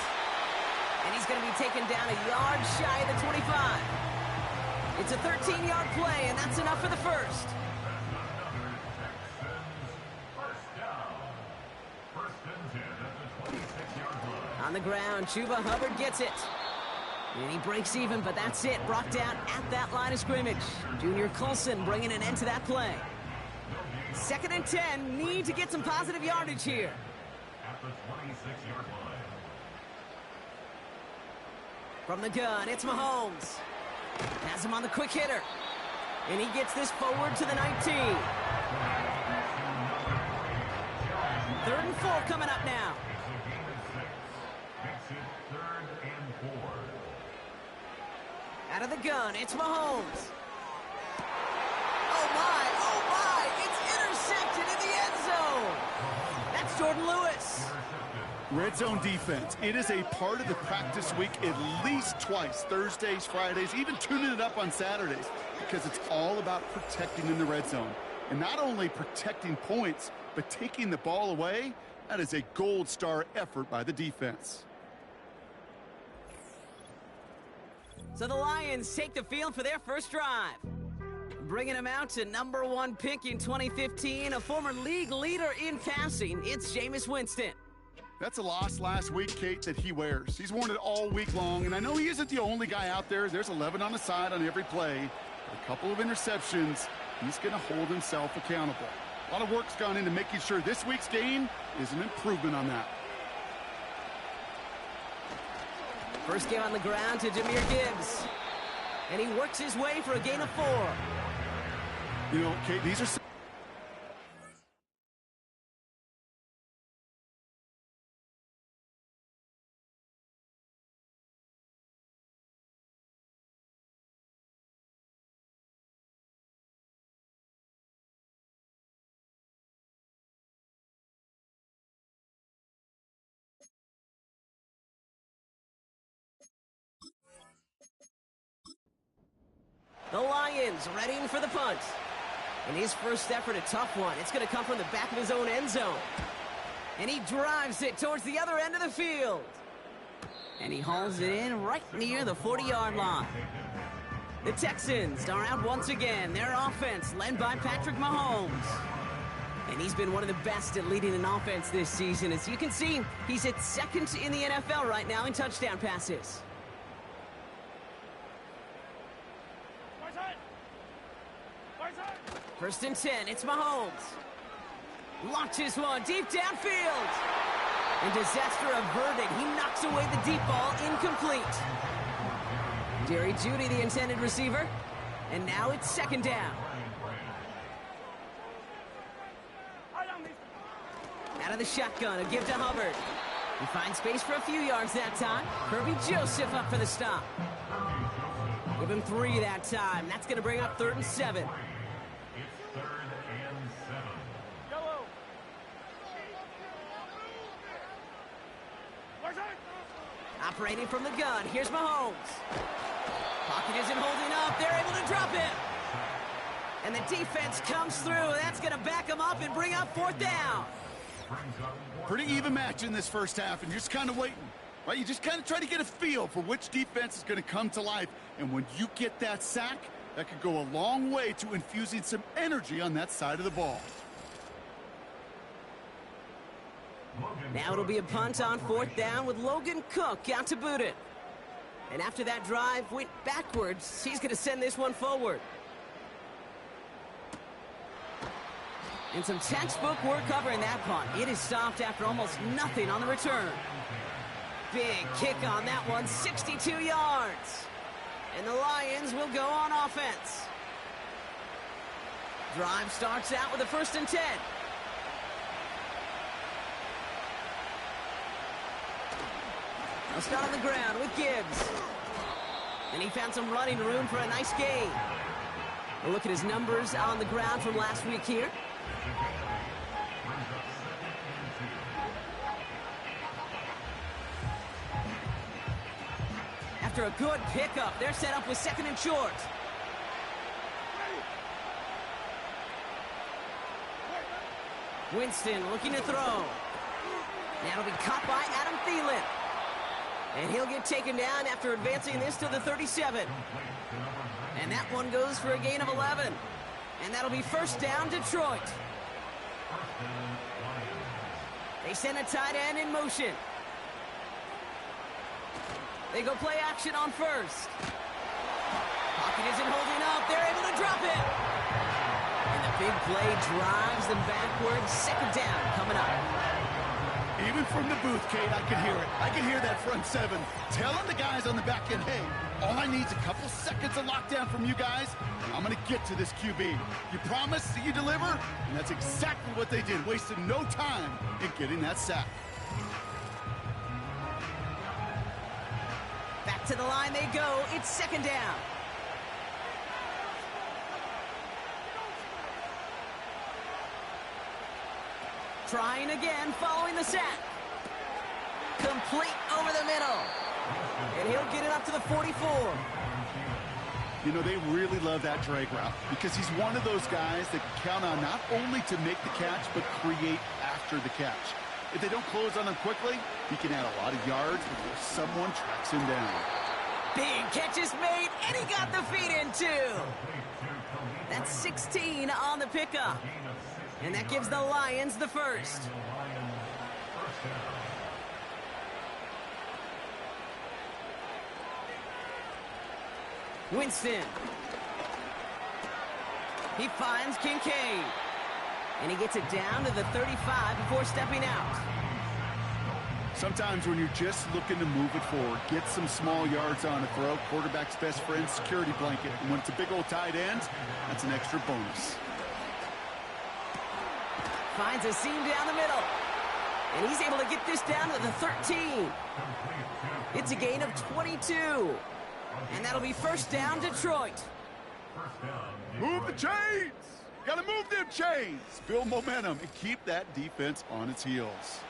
And he's going to be taken down a yard shy of the 25. It's a 13-yard play, and that's enough for the first. On the ground, Chuba Hubbard gets it. And he breaks even, but that's it. Brought down at that line of scrimmage. Junior Colson bringing an end to that play. 2nd and 10, need to get some positive yardage here. At the 26-yard line. From the gun, it's Mahomes. Has him on the quick hitter. And he gets this forward to the 19. 3rd and 4 coming up now. Makes it 3rd and 4. Out of the gun, it's Mahomes. Oh my, it's intercepted in the end zone. That's Jordan Lewis. Red zone defense. It is a part of the practice week at least twice, Thursdays, Fridays, even tuning it up on Saturdays, because it's all about protecting in the red zone. And not only protecting points, but taking the ball away. That is a gold star effort by the defense. So the Lions take the field for their first drive. Bringing him out to number 1 pick in 2015, a former league leader in passing, it's Jameis Winston. That's a loss last week, Kate, that he wears. He's worn it all week long, and I know he isn't the only guy out there. There's 11 on the side on every play. A couple of interceptions. He's going to hold himself accountable. A lot of work's gone into making sure this week's game is an improvement on that. First game on the ground to Jahmyr Gibbs. And he works his way for a gain of 4. You know, Kate, these are... The Lions readying for the punt. And his first effort, a tough one. It's going to come from the back of his own end zone. And he drives it towards the other end of the field. And he hauls it in right near the 40-yard line. The Texans are out once again. Their offense led by Patrick Mahomes. And he's been one of the best at leading an offense this season. As you can see, he's at second in the NFL right now in touchdown passes. First and 10, it's Mahomes. Launches one deep downfield. And disaster averted. He knocks away the deep ball, incomplete. Jerry Jeudy, the intended receiver. And now it's second down. Out of the shotgun, a give to Hubbard. He finds space for a few yards that time. Kirby Joseph up for the stop. Give him 3 that time. That's going to bring up 3rd and 7. It's 3rd and 7. Operating from the gun, here's Mahomes. Pocket isn't holding up. They're able to drop it. And the defense comes through. That's going to back them up and bring up 4th down. Pretty even match in this first half, and you're just kind of waiting. Right? You just kind of try to get a feel for which defense is going to come to life. And when you get that sack, that could go a long way to infusing some energy on that side of the ball. Now it'll be a punt on 4th down with Logan Cook out to boot it. And after that drive went backwards, he's going to send this one forward. And some textbook work covering that punt. It is stopped after almost nothing on the return. Big kick on that one, 62 yards. And the Lions will go on offense. Drive starts out with a 1st and 10. They'll start on the ground with Gibbs. And he found some running room for a nice gain. A look at his numbers on the ground from last week here. After a good pickup, they're set up with 2nd and short. Winston looking to throw. Now it'll be caught by Adam Thielen. And he'll get taken down after advancing this to the 37. And that one goes for a gain of 11. And that'll be 1st down, Detroit. They send a tight end in motion. They go play action on 1st. Pocket isn't holding up. They're able to drop it. And the big play drives them backwards. 2nd down coming up. Even from the booth, Kate, I can hear it. I can hear that front 7 telling the guys on the back end, hey, all I need is a couple seconds of lockdown from you guys, and I'm going to get to this QB. You promise that you deliver? And that's exactly what they did, wasted no time in getting that sack. Back to the line they go. It's 2nd down. Trying again, following the sack. Complete over the middle. And he'll get it up to the 44. You know, they really love that drag route because he's one of those guys that can count on not only to make the catch, but create after the catch. If they don't close on him quickly, he can add a lot of yards before someone tracks him down. Big catch is made, and he got the feet in too. That's 16 on the pickup. And that gives the Lions the 1st. Winston. He finds Kincaid. And he gets it down to the 35 before stepping out. Sometimes when you're just looking to move it forward, get some small yards on a throw, quarterback's best friend, security blanket. And when it's a big old tight end, that's an extra bonus. Finds a seam down the middle. And he's able to get this down to the 13. It's a gain of 22. And that'll be 1st down, Detroit. Move the chains! Gotta move them chains! Build momentum and keep that defense on its heels.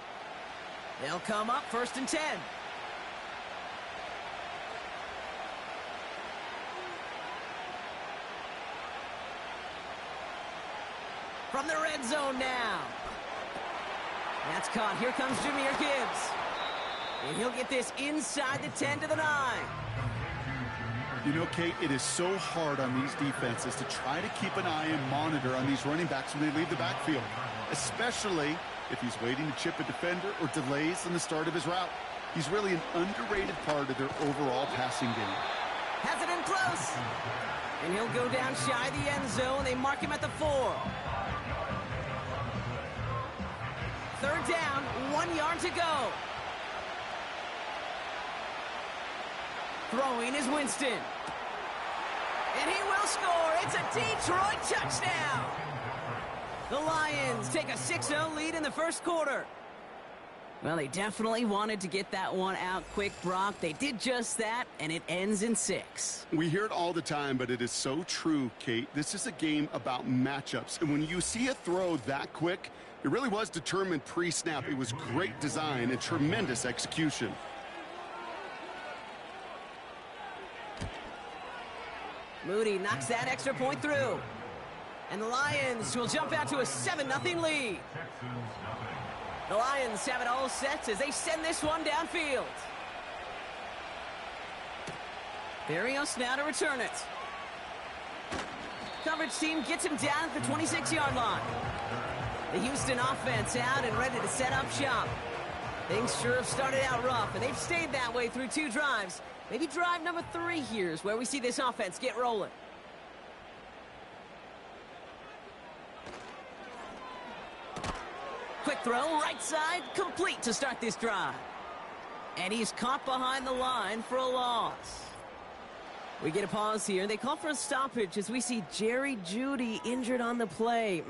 They'll come up 1st and 10. From the red zone now. That's caught. Here comes Jahmyr Gibbs. And he'll get this inside the 10 to the 9. You know, Kate, it is so hard on these defenses to try to keep an eye and monitor on these running backs when they leave the backfield, especially if he's waiting to chip a defender or delays in the start of his route. He's really an underrated part of their overall passing game. Has it in close. And he'll go down shy of the end zone. They mark him at the 4. 3rd down, 1 yard to go. Throwing is Winston. And he will score. It's a Detroit touchdown. The Lions take a 6-0 lead in the first quarter. Well, they definitely wanted to get that one out quick, Brock. They did just that, and it ends in 6. We hear it all the time, but it is so true, Kate. This is a game about matchups. And when you see a throw that quick, it really was determined pre-snap. It was great design and tremendous execution. Moody knocks that extra point through. And the Lions will jump out to a 7-0 lead. The Lions have it all set as they send this one downfield. Berrios now to return it. Coverage team gets him down at the 26-yard line. The Houston offense out and ready to set up shop. Things sure have started out rough, and they've stayed that way through 2 drives. Maybe drive number 3 here is where we see this offense get rolling. Quick throw, right side, complete to start this drive. And he's caught behind the line for a loss. We get a pause here. They call for a stoppage as we see Jerry Jeudy injured on the play.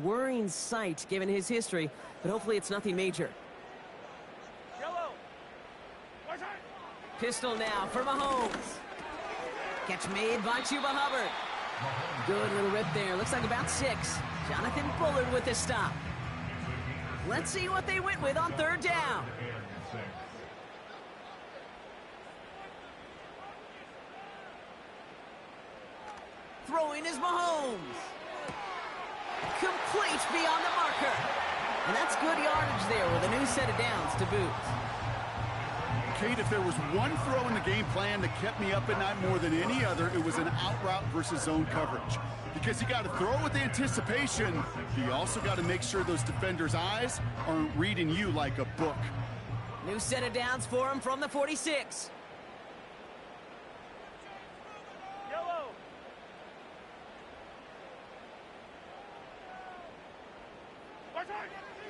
Worrying sight given his history, but hopefully it's nothing major. Pistol now for Mahomes. Catch made by Chuba Hubbard. Good little rip there. Looks like about 6. Jonathan Bullard with the stop. Let's see what they went with on 3rd down. Throwing is Mahomes. Complete beyond the marker. And that's good yardage there with a new set of downs to boot. Kate, if there was one throw in the game plan that kept me up at night more than any other, it was an out route versus zone coverage. Because you got to throw with anticipation, but you also got to make sure those defenders' eyes aren't reading you like a book. New set of downs for him from the 46. Yellow.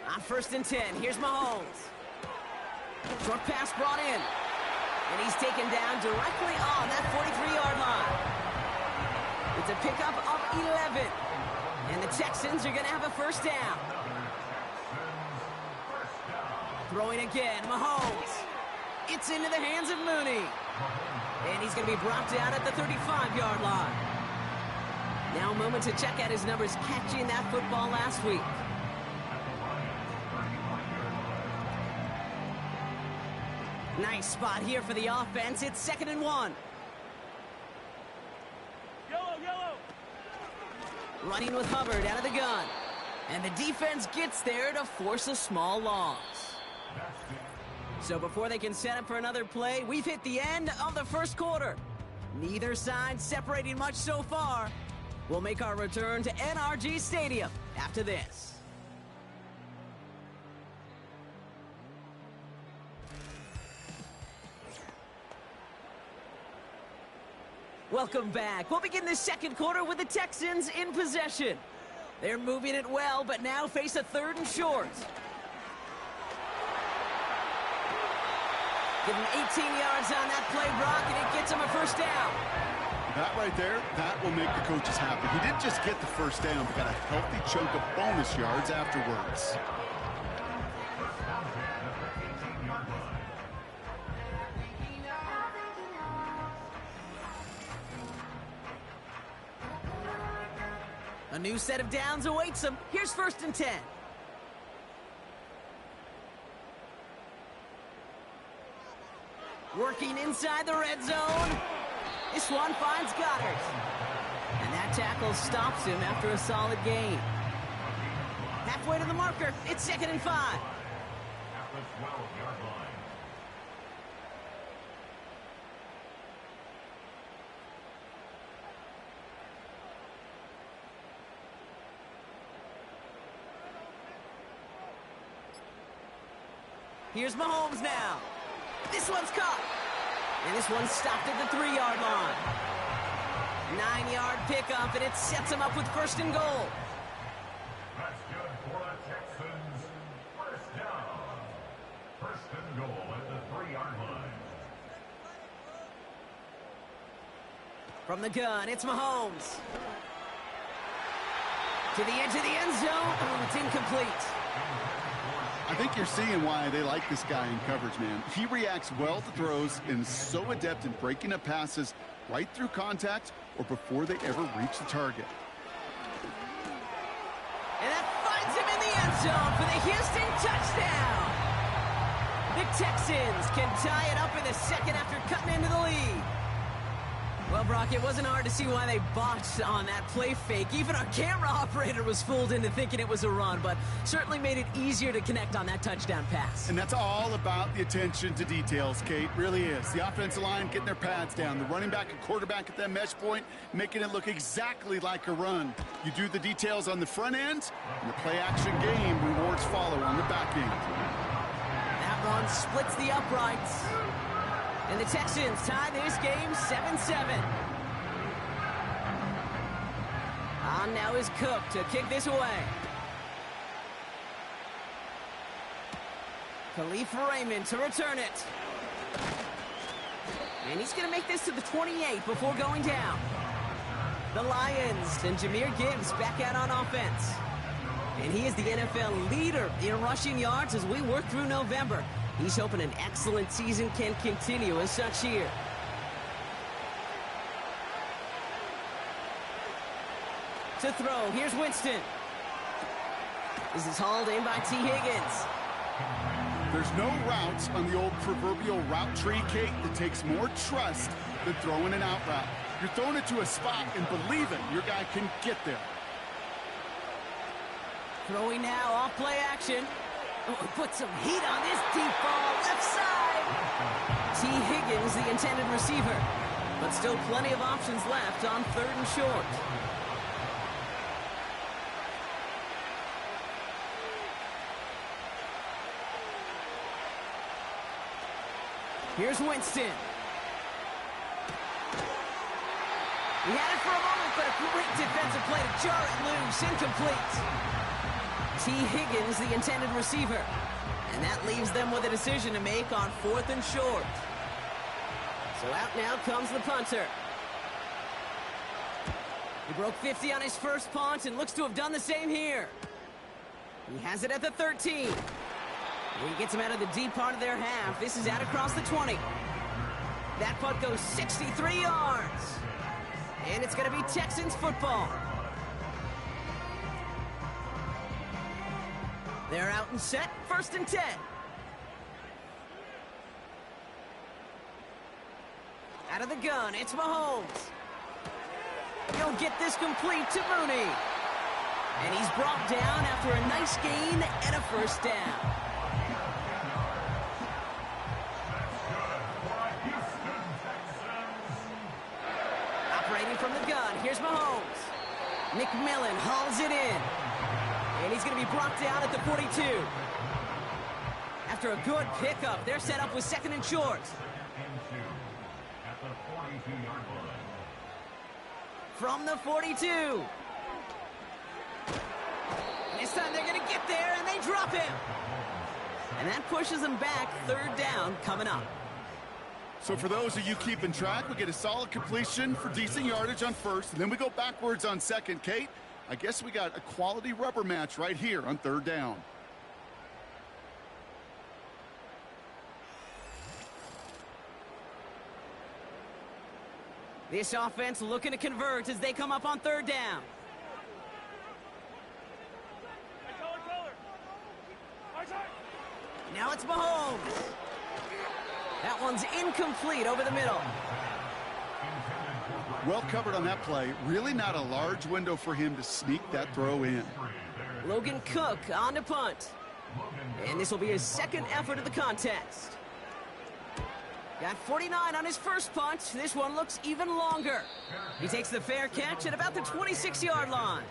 On 1st and 10, here's Mahomes. Short pass brought in. And he's taken down directly on that 43-yard line. It's a pickup of 11. And the Texans are going to have a 1st down. Throwing again, Mahomes. It's into the hands of Mooney. And he's going to be brought down at the 35-yard line. Now a moment to check out his numbers catching that football last week. Nice spot here for the offense. It's 2nd and 1. Yellow. Running with Hubbard out of the gun. And the defense gets there to force a small loss. So before they can set up for another play, we've hit the end of the first quarter. Neither side separating much so far. We'll make our return to NRG Stadium after this. Welcome back. We'll begin the second quarter with the Texans in possession. They're moving it well, but now face a 3rd and short. Give him 18 yards on that play, Brock, and it gets him a 1st down. That right there, that will make the coaches happy. He didn't just get the 1st down, but got a healthy chunk of bonus yards afterwards. A new set of downs awaits him. Here's 1st and 10. Working inside the red zone. This one finds Goddard. And that tackle stops him after a solid gain. Halfway to the marker. It's 2nd and 5. At the 12-yard line. Here's Mahomes now. This one's caught. And this one's stopped at the 3-yard line. 9-yard pickup, and it sets him up with 1st and goal. That's good for the Texans. First down. 1st and goal at the 3-yard line. From the gun, it's Mahomes. To the edge of the end zone. Oh, it's incomplete. I think you're seeing why they like this guy in coverage, man. He reacts well to throws and is so adept in breaking up passes right through contact or before they ever reach the target. And that finds him in the end zone for the Houston touchdown. The Texans can tie it up in the 2nd after cutting into the lead. Well, Brock, it wasn't hard to see why they botched on that play fake. Even our camera operator was fooled into thinking it was a run, but certainly made it easier to connect on that touchdown pass. And that's all about the attention to details, Kate. Really is. The offensive line getting their pads down. The running back and quarterback at that mesh point, making it look exactly like a run. You do the details on the front end, and the play-action game rewards follow on the back end. That one splits the uprights. And the Texans tie this game 7-7. On now is Cook to kick this away. Khalif Raymond to return it. And he's going to make this to the 28 before going down. The Lions and Jahmyr Gibbs back out on offense. And he is the NFL leader in rushing yards as we work through November. He's hoping an excellent season can continue as such here. To throw, here's Winston. This is hauled in by T. Higgins. There's no route on the old proverbial route tree, Kate, that takes more trust than throwing an out route. You're throwing it to a spot and believing your guy can get there. Throwing now off play action. Oh, put some heat on this deep ball, left side. T. Higgins, the intended receiver. But still plenty of options left on 3rd and short. Here's Winston. He had it for a moment, but a great defensive play to jar it loose. Incomplete. T. Higgins, the intended receiver. And that leaves them with a decision to make on 4th and short. So out now comes the punter. He broke 50 on his first punt and looks to have done the same here. He has it at the 13. He gets him out of the deep part of their half. This is out across the 20. That punt goes 63 yards. And it's going to be Texans football. They're out and set, 1st and 10. Out of the gun, it's Mahomes. He'll get this complete to Mooney. And he's brought down after a nice gain and a 1st down. Operating from the gun, here's Mahomes. McMillan hauls it in. And he's going to be brought down at the 42. After a good pickup, they're set up with 2nd and short. At the 42-yard line. From the 42. This time they're going to get there, and they drop him. And that pushes them back. 3rd down coming up. So for those of you keeping track, we get a solid completion for decent yardage on 1st, and then we go backwards on 2nd. Kate, I guess we got a quality rubber match right here on 3rd down. This offense looking to convert as they come up on 3rd down. Now it's Mahomes. That one's incomplete over the middle. Well covered on that play. Really not a large window for him to sneak that throw in. Logan Cook on to punt. And this will be his second effort of the contest. Got 49 on his first punt. This one looks even longer. He takes the fair catch at about the 26-yard line.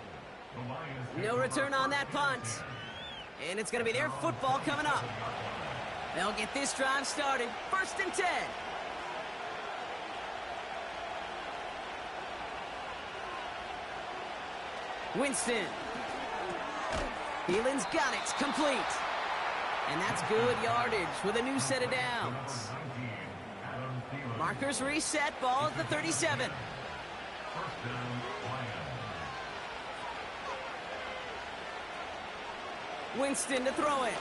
No return on that punt. And it's going to be their football coming up. They'll get this drive started. 1st and 10. Winston. Thielens got it. Complete. And that's good yardage with a new set of downs. Markers reset. Ball at the 37. Winston to throw it.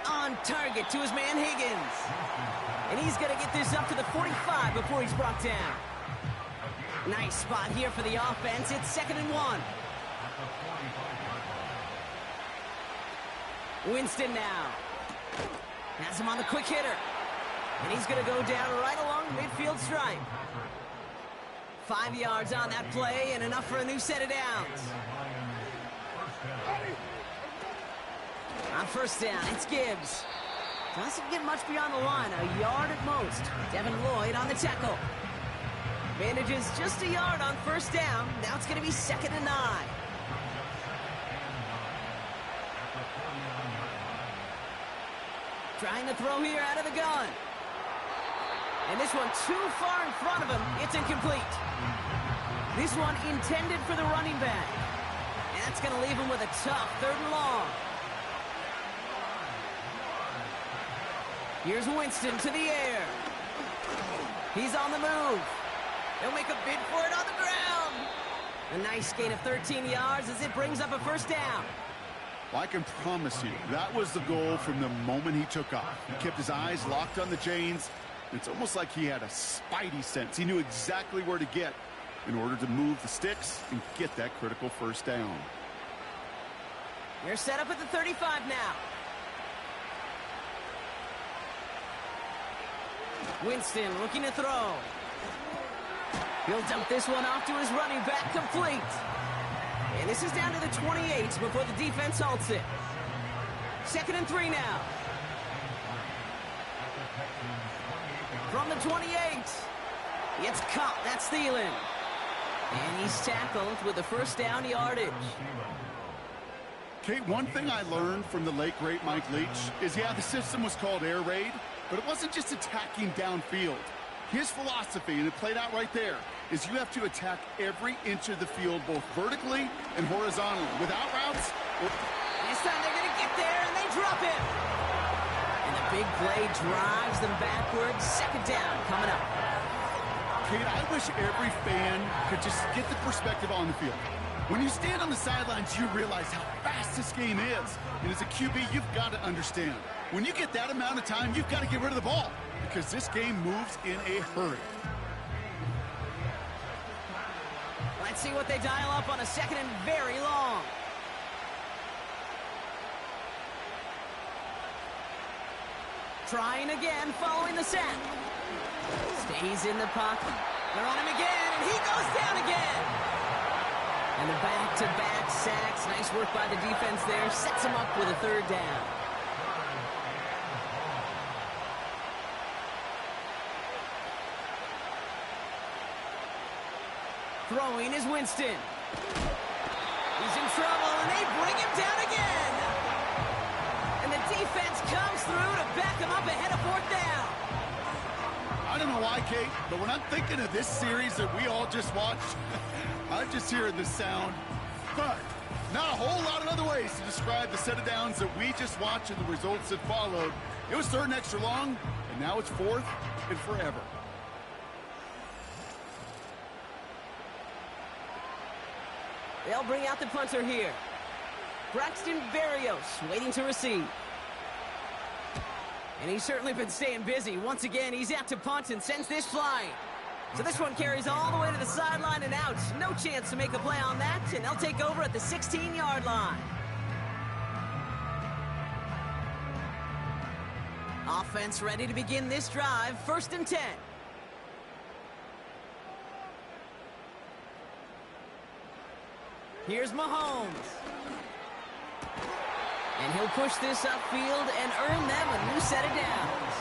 On target to his man Higgins. And he's going to get this up to the 45 before he's brought down. Nice spot here for the offense. It's 2nd and 1. Winston now. Has him on the quick hitter. And he's going to go down right along the midfield stripe. 5 yards on that play and enough for a new set of downs. On 1st down, it's Gibbs. Doesn't get much beyond the line, a yard at most. Devin Lloyd on the tackle. Manages just a yard on 1st down. Now it's going to be 2nd and 9. Trying to throw here out of the gun. And this one too far in front of him. It's incomplete. This one intended for the running back. And that's going to leave him with a tough 3rd and long. Here's Winston to the air. He's on the move. He'll make a bid for it on the ground. A nice gain of 13 yards as it brings up a 1st down. Well, I can promise you, that was the goal from the moment he took off. He kept his eyes locked on the chains. It's almost like he had a spidey sense. He knew exactly where to get in order to move the sticks and get that critical 1st down. They're set up at the 35 now. Winston looking to throw. He'll dump this one off to his running back, complete. And this is down to the 28 before the defense halts it. 2nd and 3 now. From the 28. It's caught. That's Thielen. And he's tackled with the 1st down yardage. Kate, one thing I learned from the late, great Mike Leach is, yeah, the system was called air raid, but it wasn't just attacking downfield. His philosophy, and it played out right there, is you have to attack every inch of the field, both vertically and horizontally. Without routes... This time they're going to get there, and they drop him. And the big play drives them backwards. 2nd down coming up. Kate, I wish every fan could just get the perspective on the field. When you stand on the sidelines, you realize how fast this game is. And as a QB, you've got to understand. When you get that amount of time, you've got to get rid of the ball, because this game moves in a hurry. Let's see what they dial up on a 2nd and very long. Trying again, following the sack. Stays in the pocket. They're on him again, and he goes down again. And the back-to-back sacks. Nice work by the defense there. Sets him up with a 3rd down. Throwing is Winston. He's in trouble, and they bring him down again. And the defense comes through to back him up ahead of 4th down. I don't know why, Kate, but when I'm thinking of this series that we all just watched, I'm just hearing the sound. But not a whole lot of other ways to describe the set of downs that we just watched and the results that followed. It was 3rd and extra long, and now it's 4th and forever. They'll bring out the punter here. Braxton Berrios waiting to receive. And he's certainly been staying busy. Once again, he's out to punt and sends this flying. So this one carries all the way to the sideline and out. No chance to make a play on that, and they'll take over at the 16-yard line. Offense ready to begin this drive. 1st and 10. Here's Mahomes. And he'll push this upfield and earn them a new set of downs.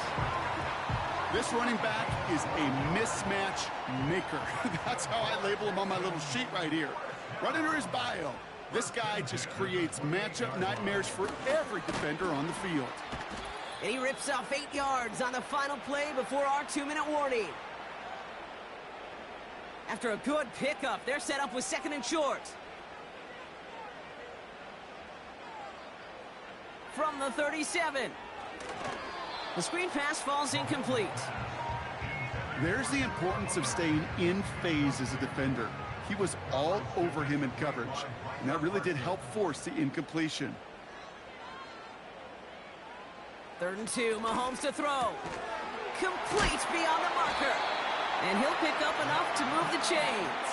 This running back is a mismatch maker. That's how I label him on my little sheet right here. Right under his bio, this guy just creates matchup nightmares for every defender on the field. And he rips off 8 yards on the final play before our 2-minute warning. After a good pickup, they're set up with 2nd and short. From the 37. The screen pass falls incomplete. There's the importance of staying in phase as a defender. He was all over him in coverage, and that really did help force the incompletion. 3rd and 2, Mahomes to throw. Complete beyond the marker. And he'll pick up enough to move the chains.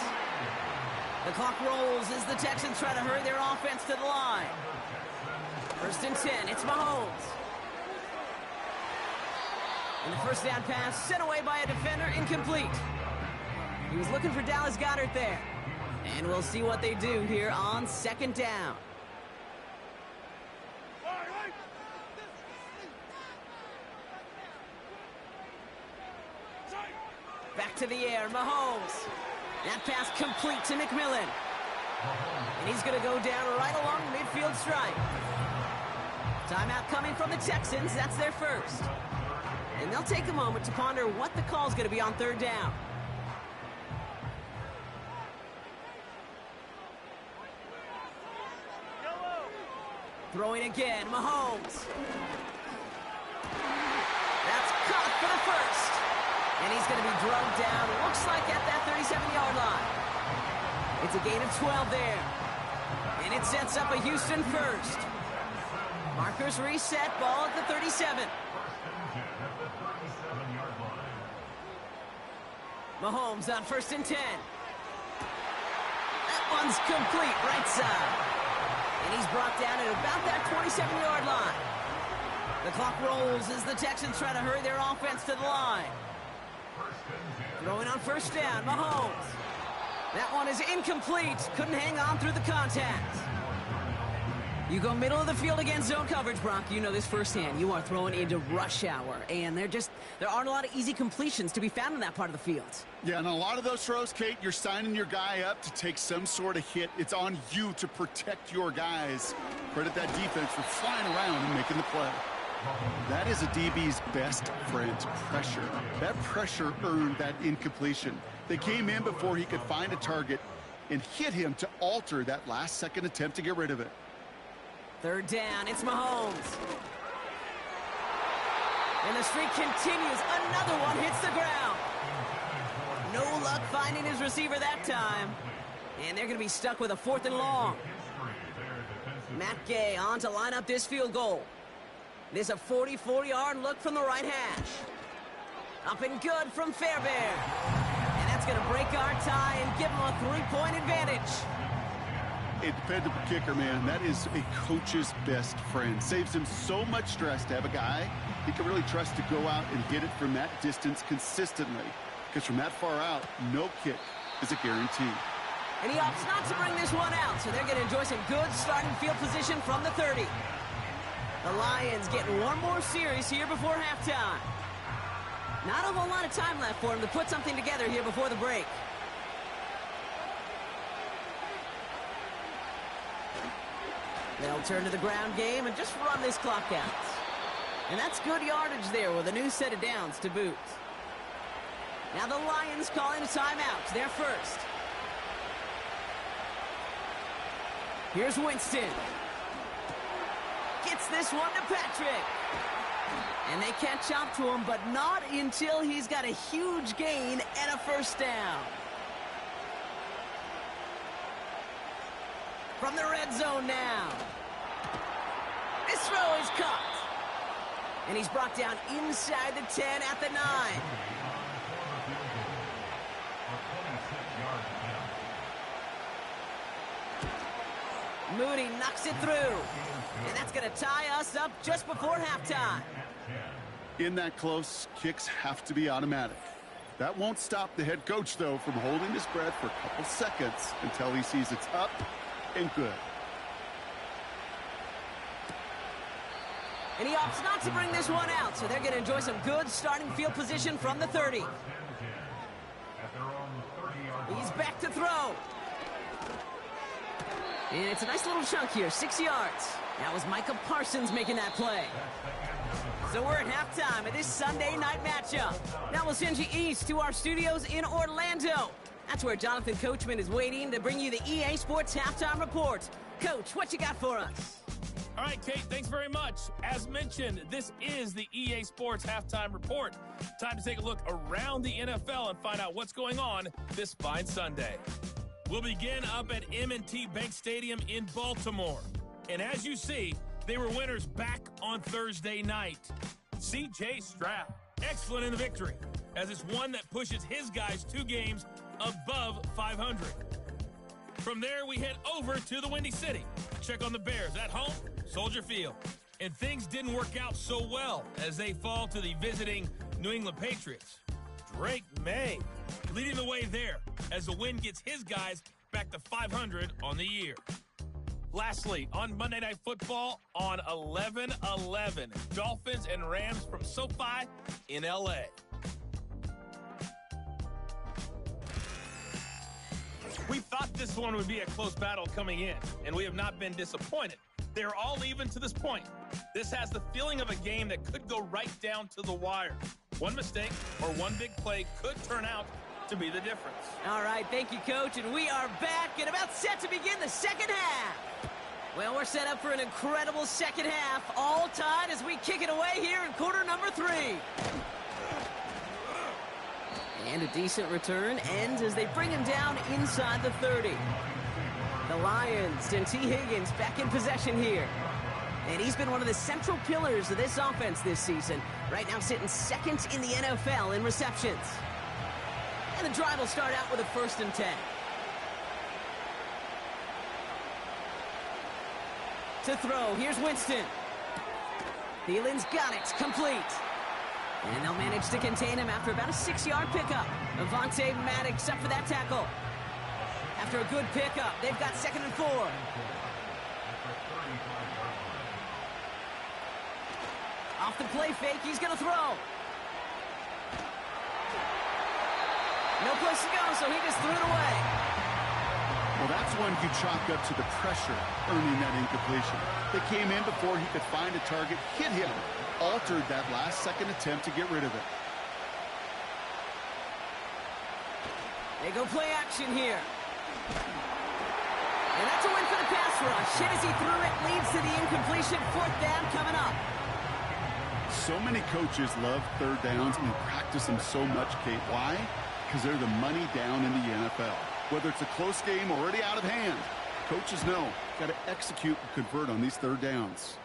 The clock rolls as the Texans try to hurry their offense to the line. 1st and 10, it's Mahomes. And the first down pass sent away by a defender, incomplete. He was looking for Dallas Goedert there. And we'll see what they do here on 2nd down. Back to the air, Mahomes. That pass complete to McMillan. And he's going to go down right along the midfield stripe. Timeout coming from the Texans. That's their first. And they'll take a moment to ponder what the call's going to be on 3rd down. Throwing again, Mahomes. That's caught for the first. And he's going to be drugged down, looks like at that 37-yard line. It's a gain of 12 there. And it sets up a Houston first. Markers reset, ball at the 37. Mahomes on 1st and 10. That one's complete, right side. And he's brought down at about that 27-yard line. The clock rolls as the Texans try to hurry their offense to the line. Throwing on 1st down, Mahomes. That one is incomplete. Couldn't hang on through the contact. You go middle of the field against zone coverage, Brock. You know this firsthand. You are throwing into rush hour, and there aren't a lot of easy completions to be found in that part of the field. Yeah, and a lot of those throws, Kate, you're signing your guy up to take some sort of hit. It's on you to protect your guys. Credit that defense for flying around and making the play. That is a DB's best friend, pressure. That pressure earned that incompletion. They came in before he could find a target and hit him to alter that last-second attempt to get rid of it. 3rd down, it's Mahomes. And the streak continues. Another one hits the ground. No luck finding his receiver that time. And they're going to be stuck with a 4th and long. Matt Gay on to line up this field goal. There's a 44-yard look from the right hash. Up and good from Fairbairn. And that's going to break our tie and give him a 3-point advantage. A dependable kicker, man. That is a coach's best friend. Saves him so much stress to have a guy he can really trust to go out and get it from that distance consistently. Because from that far out, no kick is a guarantee. And he opts not to bring this one out, so they're going to enjoy some good starting field position from the 30. The Lions getting one more series here before halftime. Not a whole lot of time left for him to put something together here before the break. They'll turn to the ground game and just run this clock out. And that's good yardage there with a new set of downs to boot. Now the Lions calling a timeout. They're first. Here's Winston. Gets this one to Patrick. And they catch up to him, but not until he's got a huge gain and a 1st down. From the red zone now. This throw is caught. And he's brought down inside the 10 at the 9. Moody knocks it through. And that's going to tie us up just before halftime. In that close, kicks have to be automatic. That won't stop the head coach, though, from holding his breath for a couple seconds until he sees it's up and good. And he opts not to bring this one out, so they're going to enjoy some good starting field position from the 30. He's back to throw. And it's a nice little chunk here, 6 yards. That was Micah Parsons making that play. So we're at halftime of this Sunday night matchup. Now we'll send you east to our studios in Orlando. That's where Jonathan Coachman is waiting to bring you the EA Sports Halftime Report. Coach, what you got for us? All right, Kate, thanks very much. As mentioned, this is the EA Sports Halftime Report. Time to take a look around the NFL and find out what's going on this fine Sunday. We'll begin up at M&T Bank Stadium in Baltimore. And as you see, they were winners back on Thursday night. C.J. Stroud, excellent in the victory, as it's one that pushes his guys 2 games above 500. From there, we head over to the Windy City. Check on the Bears at home, Soldier Field. And things didn't work out so well as they fall to the visiting New England Patriots. Drake May leading the way there as the win gets his guys back to 500 on the year. Lastly, on Monday Night Football on 11/11, Dolphins and Rams from SoFi in L.A. We thought this one would be a close battle coming in, and we have not been disappointed. They're all even to this point. This has the feeling of a game that could go right down to the wire. One mistake or one big play could turn out to be the difference. All right, thank you, Coach, and we are back and about set to begin the second half. Well, we're set up for an incredible second half, all tied as we kick it away here in quarter number 3. And a decent return ends as they bring him down inside the 30. The Lions and T. Higgins back in possession here. And he's been one of the central pillars of this offense this season. Right now sitting second in the NFL in receptions. And the drive will start out with a 1st and 10. To throw, here's Winston. Thielen's got it, complete. And they'll manage to contain him after about a 6-yard pickup. Avonte Maddox up for that tackle. After a good pickup, they've got 2nd and 4. Off the play fake, he's going to throw. No place to go, so he just threw it away. Well, that's one you chalk up to the pressure earning that incompletion. They came in before he could find a target, hit him, altered that last-second attempt to get rid of it. They go play action here. And that's a win for the pass rush. Hit as he threw it, leads to the incompletion. 4th down coming up. So many coaches love 3rd downs and practice them so much, Kate. Why? Because they're the money down in the NFL. Whether it's a close game already out of hand, coaches know, got to execute and convert on these 3rd downs.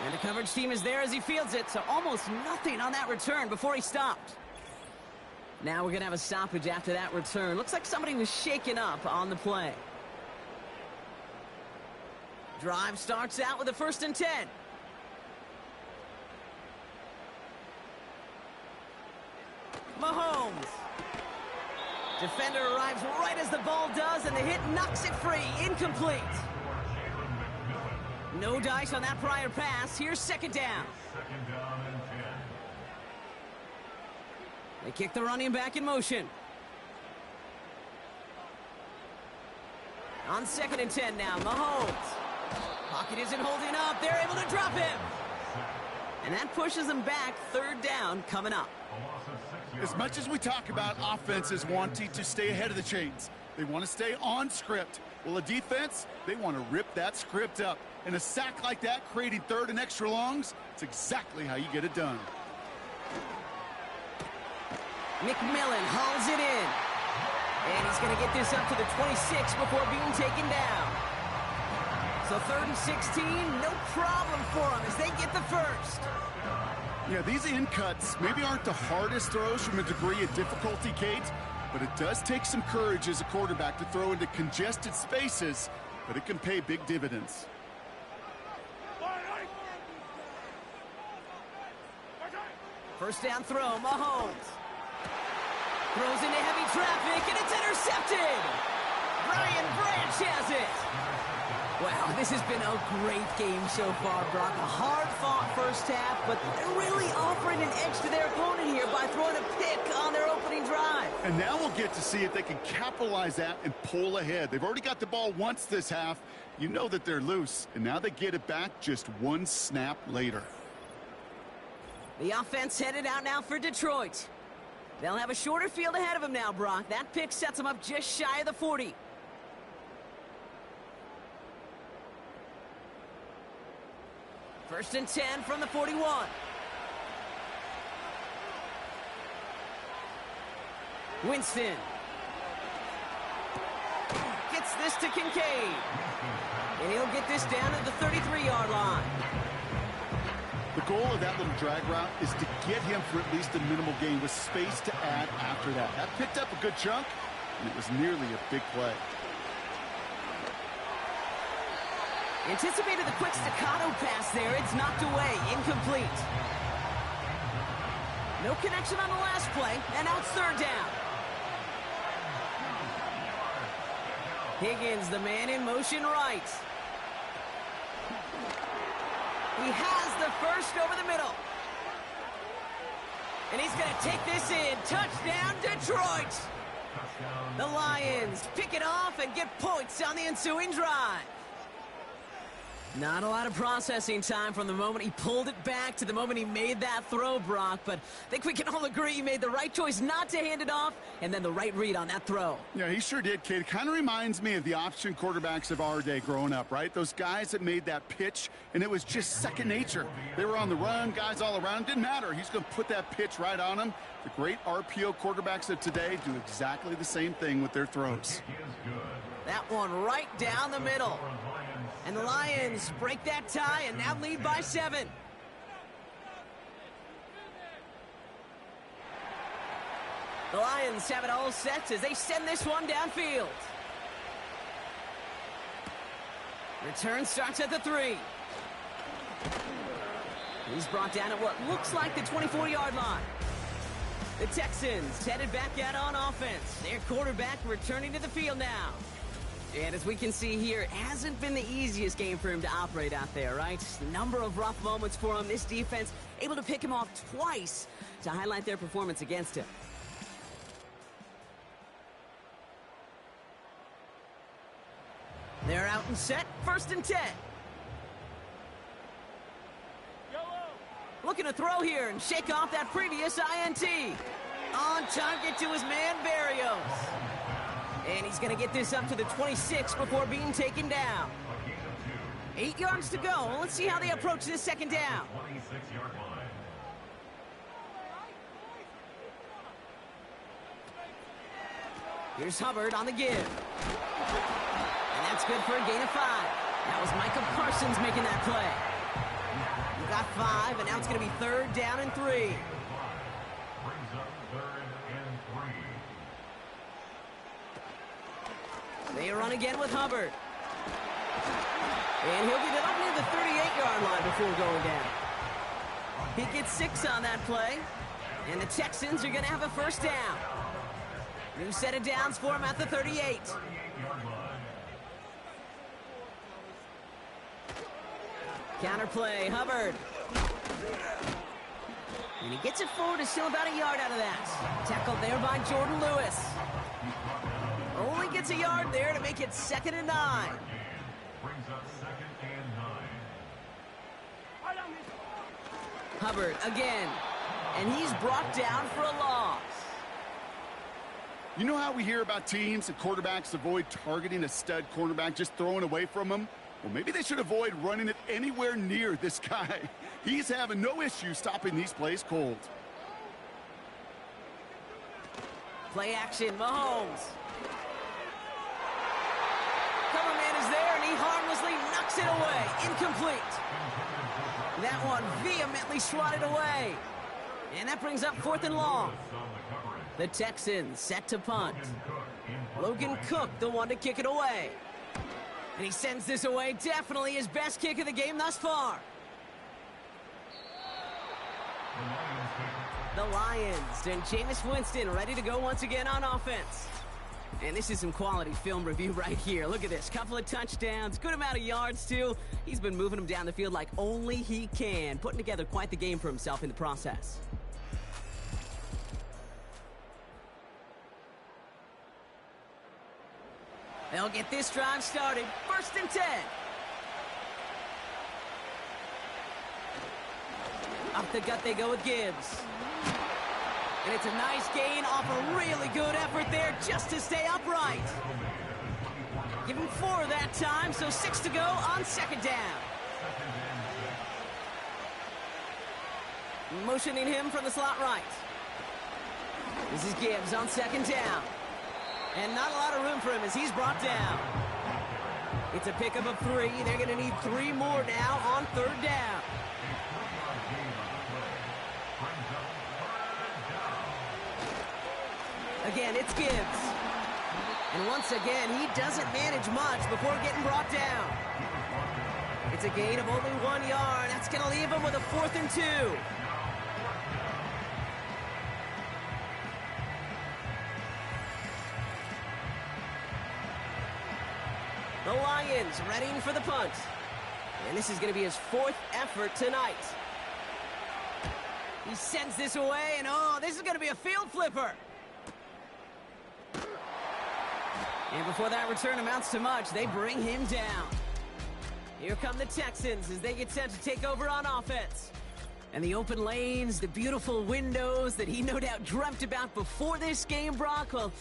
And the coverage team is there as he fields it, so almost nothing on that return before he stopped. Now we're going to have a stoppage after that return. Looks like somebody was shaken up on the play. Drive starts out with a 1st and 10. Mahomes. Defender arrives right as the ball does, and the hit knocks it free. Incomplete. No dice on that prior pass. Here's 2nd down. 2nd down and 10. They kick the running back in motion. On 2nd and 10 now, Mahomes. Pocket isn't holding up. They're able to drop him. And that pushes them back. 3rd down coming up. As much as we talk about offenses wanting to stay ahead of the chains, they want to stay on script. Well, a defense, they want to rip that script up. And a sack like that, creating 3rd and extra longs, it's exactly how you get it done. McMillan hauls it in. And he's going to get this up to the 26 before being taken down. So 3rd and 16, no problem for them as they get the 1st. Yeah, these in cuts maybe aren't the hardest throws from a degree of difficulty, Kate, but it does take some courage as a quarterback to throw into congested spaces, but it can pay big dividends. 1st down throw, Mahomes. Throws into heavy traffic, and it's intercepted. Brian Branch has it. Wow, this has been a great game so far, Brock. A hard-fought first half, but they're really offering an edge to their opponent here by throwing a pick on their opening drive. And now we'll get to see if they can capitalize that and pull ahead. They've already got the ball once this half. You know that they're loose, and now they get it back just one snap later. The offense headed out now for Detroit. They'll have a shorter field ahead of them now, Brock. That pick sets them up just shy of the 40. First and 10 from the 41. Winston. Gets this to Kincaid. And he'll get this down to the 33-yard line. The goal of that little drag route is to get him for at least a minimal gain with space to add after that. That picked up a good chunk, and it was nearly a big play. Anticipated the quick staccato pass there. It's knocked away. Incomplete. No connection on the last play, and now it's third down. Higgins, the man in motion right. He has the first over the middle. And he's going to take this in. Touchdown, Detroit. The Lions pick it off and get points on the ensuing drive. Not a lot of processing time from the moment he pulled it back to the moment he made that throw, Brock. But I think we can all agree he made the right choice not to hand it off, and then the right read on that throw. Yeah, he sure did, kid. It kind of reminds me of the option quarterbacks of our day growing up, right? Those guys that made that pitch, and it was just second nature. They were on the run, guys all around. Didn't matter. He's going to put that pitch right on him. The great RPO quarterbacks of today do exactly the same thing with their throws. That one right down the middle. And the Lions break that tie and now lead by 7. The Lions have it all set as they send this one downfield. Return starts at the 3. He's brought down at what looks like the 24-yard line. The Texans headed back out on offense. Their quarterback returning to the field now. And as we can see here, it hasn't been the easiest game for him to operate out there, right? A number of rough moments for him. This defense able to pick him off twice to highlight their performance against him. They're out and set. First and 10. Looking to throw here and shake off that previous INT. On target to his man, Berrios. And he's going to get this up to the 26 before being taken down. 8 yards to go. Let's see how they approach this second down. Here's Hubbard on the give. And that's good for a gain of 5. That was Micah Parsons making that play. You got 5, and now it's going to be third down and 3. They run again with Hubbard. And he'll get it up near the 38-yard line before going down. He gets 6 on that play. And the Texans are going to have a first down. New set of downs for him at the 38. Counter play, Hubbard. And he gets it forward, is still about a yard out of that. Tackled there by Jordan Lewis. Only gets a yard there to make it 2nd and 9. Brings up 2nd and 9. Hubbard again. And he's brought down for a loss. You know how we hear about teams and quarterbacks avoid targeting a stud cornerback, just throwing away from him? Well, maybe they should avoid running it anywhere near this guy. He's having no issue stopping these plays cold. Play action, Mahomes. Cover man is there, and he harmlessly knocks it away. Incomplete. That one vehemently swatted away. And that brings up 4th and long. The Texans set to punt. Logan Cook, the one to kick it away. And he sends this away. Definitely his best kick of the game thus far. The Lions and Jameis Winston ready to go once again on offense. And this is some quality film review right here. Look at this. Couple of touchdowns, good amount of yards, too. He's been moving them down the field like only he can, putting together quite the game for himself in the process. They'll get this drive started. 1st and 10. Up the gut they go with Gibbs. And it's a nice gain off a really good effort there just to stay upright. Give him 4 that time, so 6 to go on 2nd down. Motioning him from the slot right. This is Gibbs on 2nd down. And not a lot of room for him as he's brought down. It's a pickup of 3. They're going to need 3 more now on 3rd down. Again, it's Gibbs. And once again, he doesn't manage much before getting brought down. It's a gain of only 1 yard. That's going to leave him with a 4th and 2. The Lions readying for the punt. And this is going to be his 4th effort tonight. He sends this away, and oh, this is going to be a field flipper. And before that return amounts to much, they bring him down. Here come the Texans as they get set to take over on offense. And the open lanes, the beautiful windows that he no doubt dreamt about before this game, Brock, well,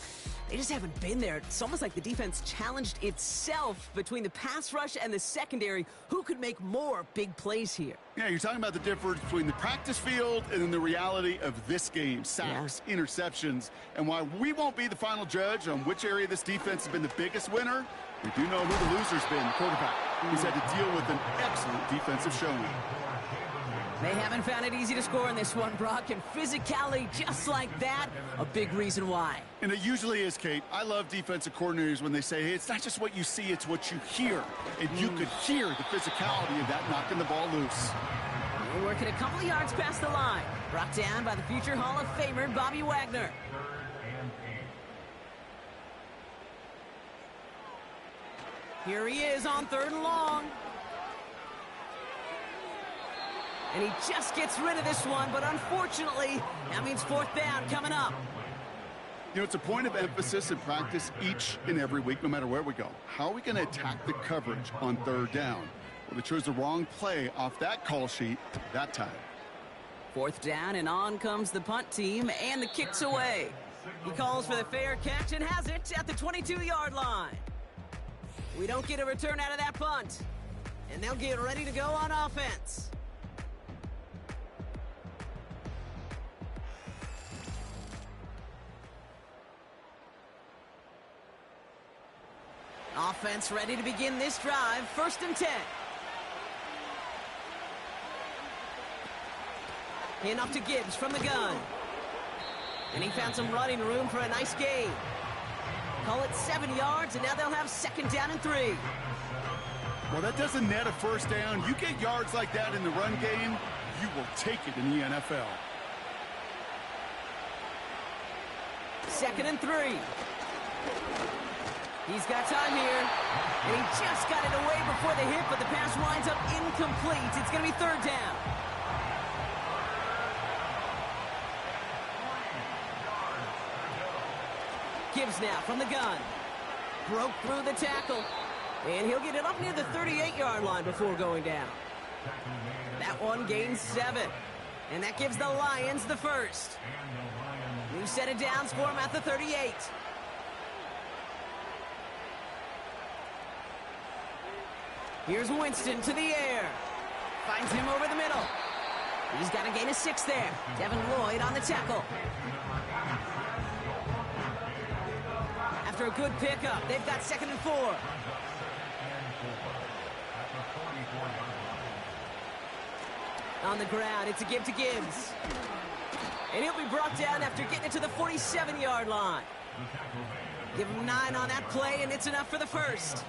they just haven't been there. It's almost like the defense challenged itself between the pass rush and the secondary. Who could make more big plays here? Yeah, you're talking about the difference between the practice field and then the reality of this game. Sacks, interceptions, and while we won't be the final judge on which area this defense has been the biggest winner, we do know who the loser's been, the quarterback. He's had to deal with an excellent defensive showing. They haven't found it easy to score in this one, Brock, and physicality just like that, a big reason why. And it usually is, Kate. I love defensive coordinators when they say, hey, it's not just what you see, it's what you hear. And you could hear the physicality of that knocking the ball loose. We're working a couple of yards past the line. Brought down by the future Hall of Famer, Bobby Wagner. Here he is on 3rd and long. And he just gets rid of this one, but unfortunately, that means 4th down coming up. You know, it's a point of emphasis in practice each and every week, no matter where we go. How are we going to attack the coverage on 3rd down? Well, they chose the wrong play off that call sheet that time. 4th down, and on comes the punt team, and the kick's away. He calls for the fair catch and has it at the 22-yard line. We don't get a return out of that punt, and they'll get ready to go on offense. Offense ready to begin this drive. 1st and 10. In up to Gibbs from the gun. And he found some running room for a nice gain. Call it 7 yards, and now they'll have 2nd down and 3. Well, that doesn't net a 1st down. You get yards like that in the run game, you will take it in the NFL. 2nd and 3. He's got time here, and he just got it away before the hit, but the pass winds up incomplete. It's going to be 3rd down. Gibbs now from the gun. Broke through the tackle, and he'll get it up near the 38-yard line before going down. That one gains 7, and that gives the Lions the 1st. New set of downs for him at the 38. Here's Winston to the air. Finds him over the middle. He's got a gain of 6 there. Devin Lloyd on the tackle. After a good pickup, they've got 2nd and 4. On the ground, it's a give to Gibbs. And he'll be brought down after getting it to the 47-yard line. Give him 9 on that play, and it's enough for the 1st.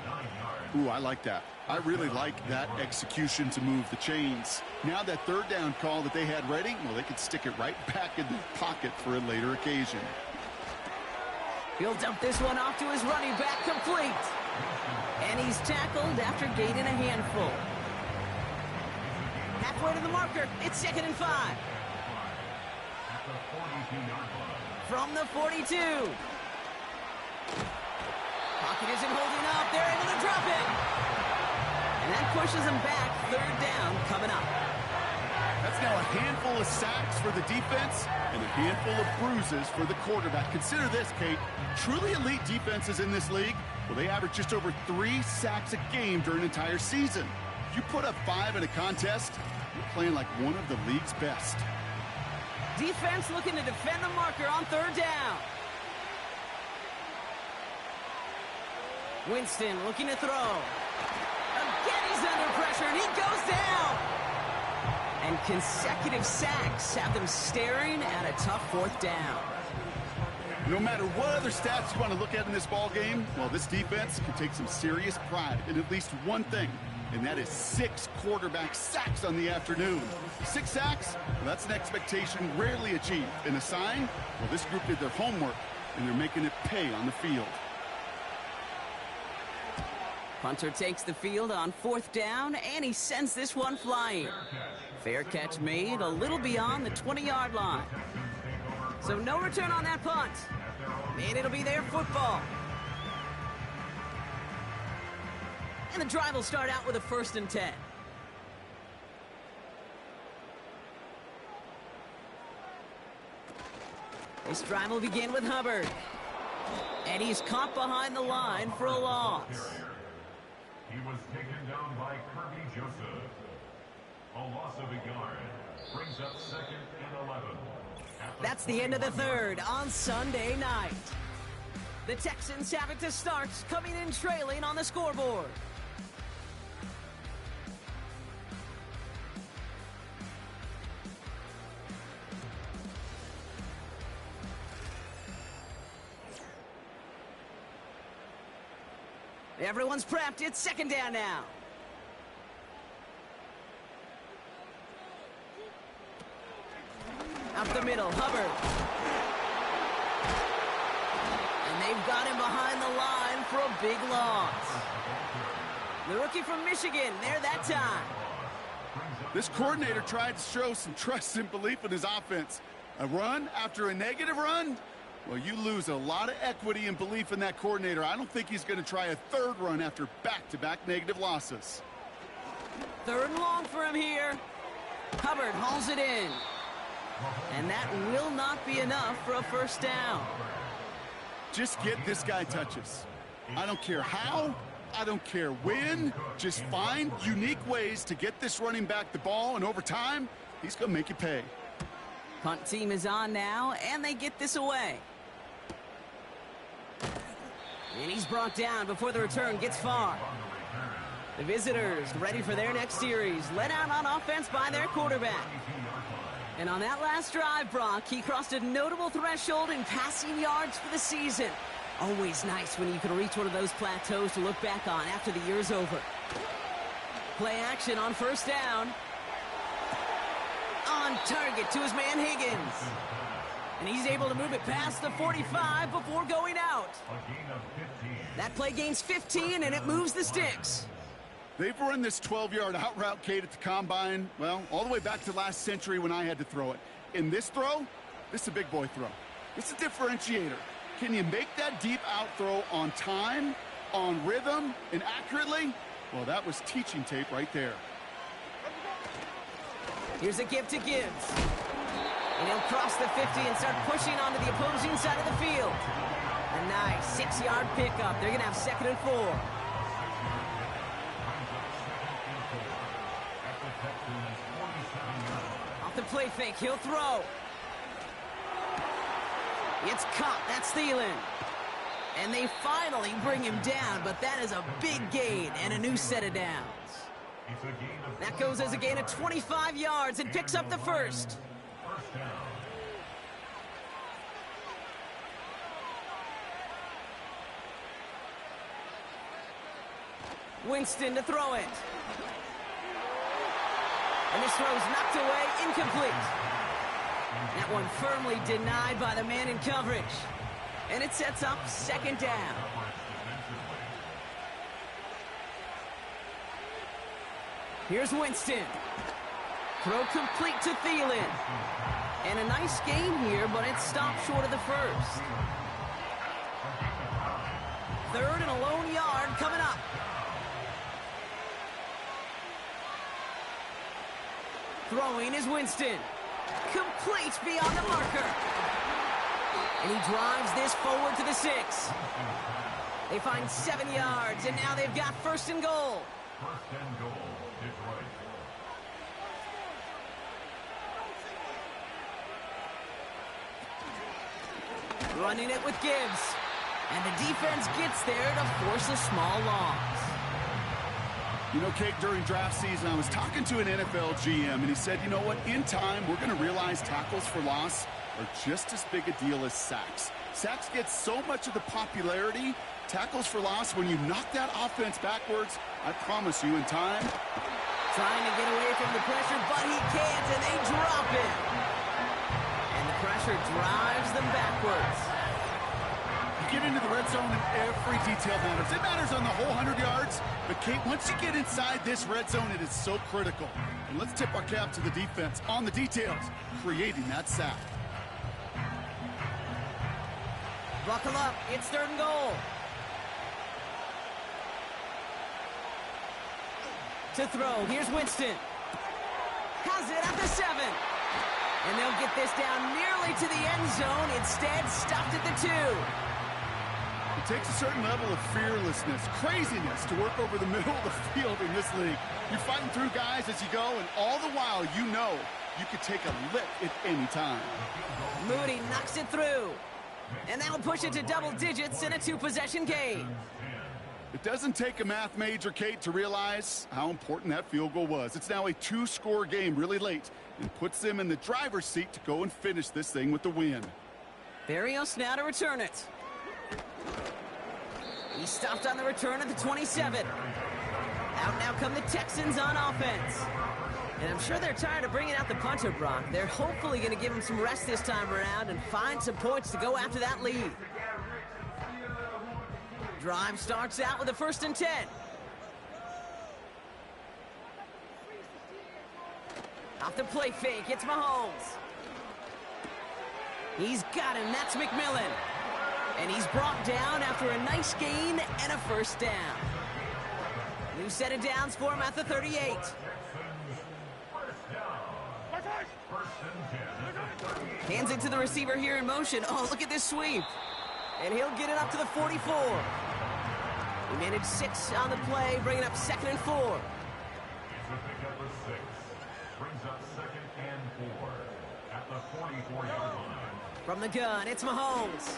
Ooh, I like that. I really like that execution to move the chains. Now that third down call that they had ready, well, they could stick it right back in the pocket for a later occasion. He'll dump this one off to his running back, complete. And he's tackled after gaining a handful. Halfway to the marker, it's 2nd and 5. From the 42. Pocket isn't holding up. They're able to drop it. And that pushes them back. 3rd down coming up. That's now a handful of sacks for the defense and a handful of bruises for the quarterback. Consider this, Kate. Truly elite defenses in this league, well, they average just over 3 sacks a game during an entire season. If you put up 5 in a contest, you're playing like one of the league's best. Defense looking to defend the marker on 3rd down. Winston looking to throw. Again, he's under pressure, and he goes down. And consecutive sacks have them staring at a tough 4th down. No matter what other stats you want to look at in this ball game, well, this defense can take some serious pride in at least one thing, and that is 6 quarterback sacks on the afternoon. 6 sacks, well, that's an expectation rarely achieved. And a sign, well, this group did their homework, and they're making it pay on the field. Punter takes the field on 4th down, and he sends this one flying. Fair catch made a little beyond the 20-yard line. So no return on that punt. And it'll be their football. And the drive will start out with a 1st and 10. This drive will begin with Hubbard. And he's caught behind the line for a loss. He was taken down by Kirby Joseph. A loss of a yard brings up 2nd and 11. That's the end of the 3rd on Sunday night. The Texans have it to start, coming in trailing on the scoreboard. Everyone's prepped. It's 2nd down now. Up the middle, Hubbard. And they've got him behind the line for a big loss. The rookie from Michigan, there that time. This coordinator tried to show some trust and belief in his offense. A run after a negative run? Well, you lose a lot of equity and belief in that coordinator. I don't think he's going to try a 3rd run after back-to-back negative losses. 3rd and long for him here. Hubbard hauls it in. And that will not be enough for a 1st down. Just get this guy touches. I don't care how, I don't care when. Just find unique ways to get this running back the ball, and over time, he's going to make you pay. Punt team is on now, and they get this away. And he's brought down before the return gets far. The visitors ready for their next series, led out on offense by their quarterback. And on that last drive, Brock, he crossed a notable threshold in passing yards for the season. Always nice when you can reach one of those plateaus to look back on after the year's over. Play action on 1st down. On target to his man Higgins. And he's able to move it past the 45 before going out. That play gains 15, and it moves the sticks. They've run this 12-yard out route, Kate, at the combine, well, all the way back to last century when I had to throw it. In this throw, this is a big boy throw. It's a differentiator. Can you make that deep out throw on time, on rhythm, and accurately? Well, that was teaching tape right there. Here's a give to Gibbs. And he'll cross the 50 and start pushing onto the opposing side of the field. A nice 6-yard pickup. They're going to have 2nd and 4. Off the play fake, he'll throw. It's caught. That's Thielen. And they finally bring him down, but that is a big gain and a new set of downs. That goes as a gain of 25 yards and picks up the 1st. Winston to throw it. And this throw is knocked away, incomplete. That one firmly denied by the man in coverage. And it sets up second down. Here's Winston. Throw complete to Thielen. And a nice gain here, but it stopped short of the first. Third and a lone yard coming up. Throwing is Winston. Complete beyond the marker. And he drives this forward to the 6. They find 7 yards, and now they've got first and goal. First and goal, Detroit. Running it with Gibbs. And the defense gets there to force a small loss. You know, Kate, during draft season, I was talking to an NFL GM, and he said, you know what, in time, we're going to realize tackles for loss are just as big a deal as sacks. Sacks get so much of the popularity. Tackles for loss, when you knock that offense backwards, I promise you, in time. Trying to get away from the pressure, but he can't, and they drop it. And the pressure drives them backwards. You get into the red zone, and every detail matters. It matters on the whole 100 yards, but Kate, once you get inside this red zone, it is so critical. And let's tip our cap to the defense on the details, creating that sack. Buckle up, it's third and goal. To throw, here's Winston. Has it at the 7. And they'll get this down nearly to the end zone. Instead, stopped at the 2. It takes a certain level of fearlessness, craziness to work over the middle of the field in this league. You're fighting through guys as you go, and all the while you know you could take a lick at any time. Moody knocks it through. And that'll push it to double digits in a 2-possession game. It doesn't take a math major, Kate, to realize how important that field goal was. It's now a 2-score game really late and puts them in the driver's seat to go and finish this thing with the win. Barrios now to return it. He stopped on the return at the 27. Out now come the Texans on offense. And I'm sure they're tired of bringing out the punter, Brock. They're hopefully going to give him some rest this time around and find some points to go after that lead. Drive starts out with a 1st and 10. Off the play fake, it's Mahomes. He's got him, that's McMillan. And he's brought down after a nice gain and a 1st down. New set of downs for him at the 38. Hands it to the receiver here in motion. Oh, look at this sweep. And he'll get it up to the 44. He managed 6 on the play, bringing up 2nd and 4. It's a pickup of 6. Brings up 2nd and 4 at the 44-yard line. From the gun, it's Mahomes.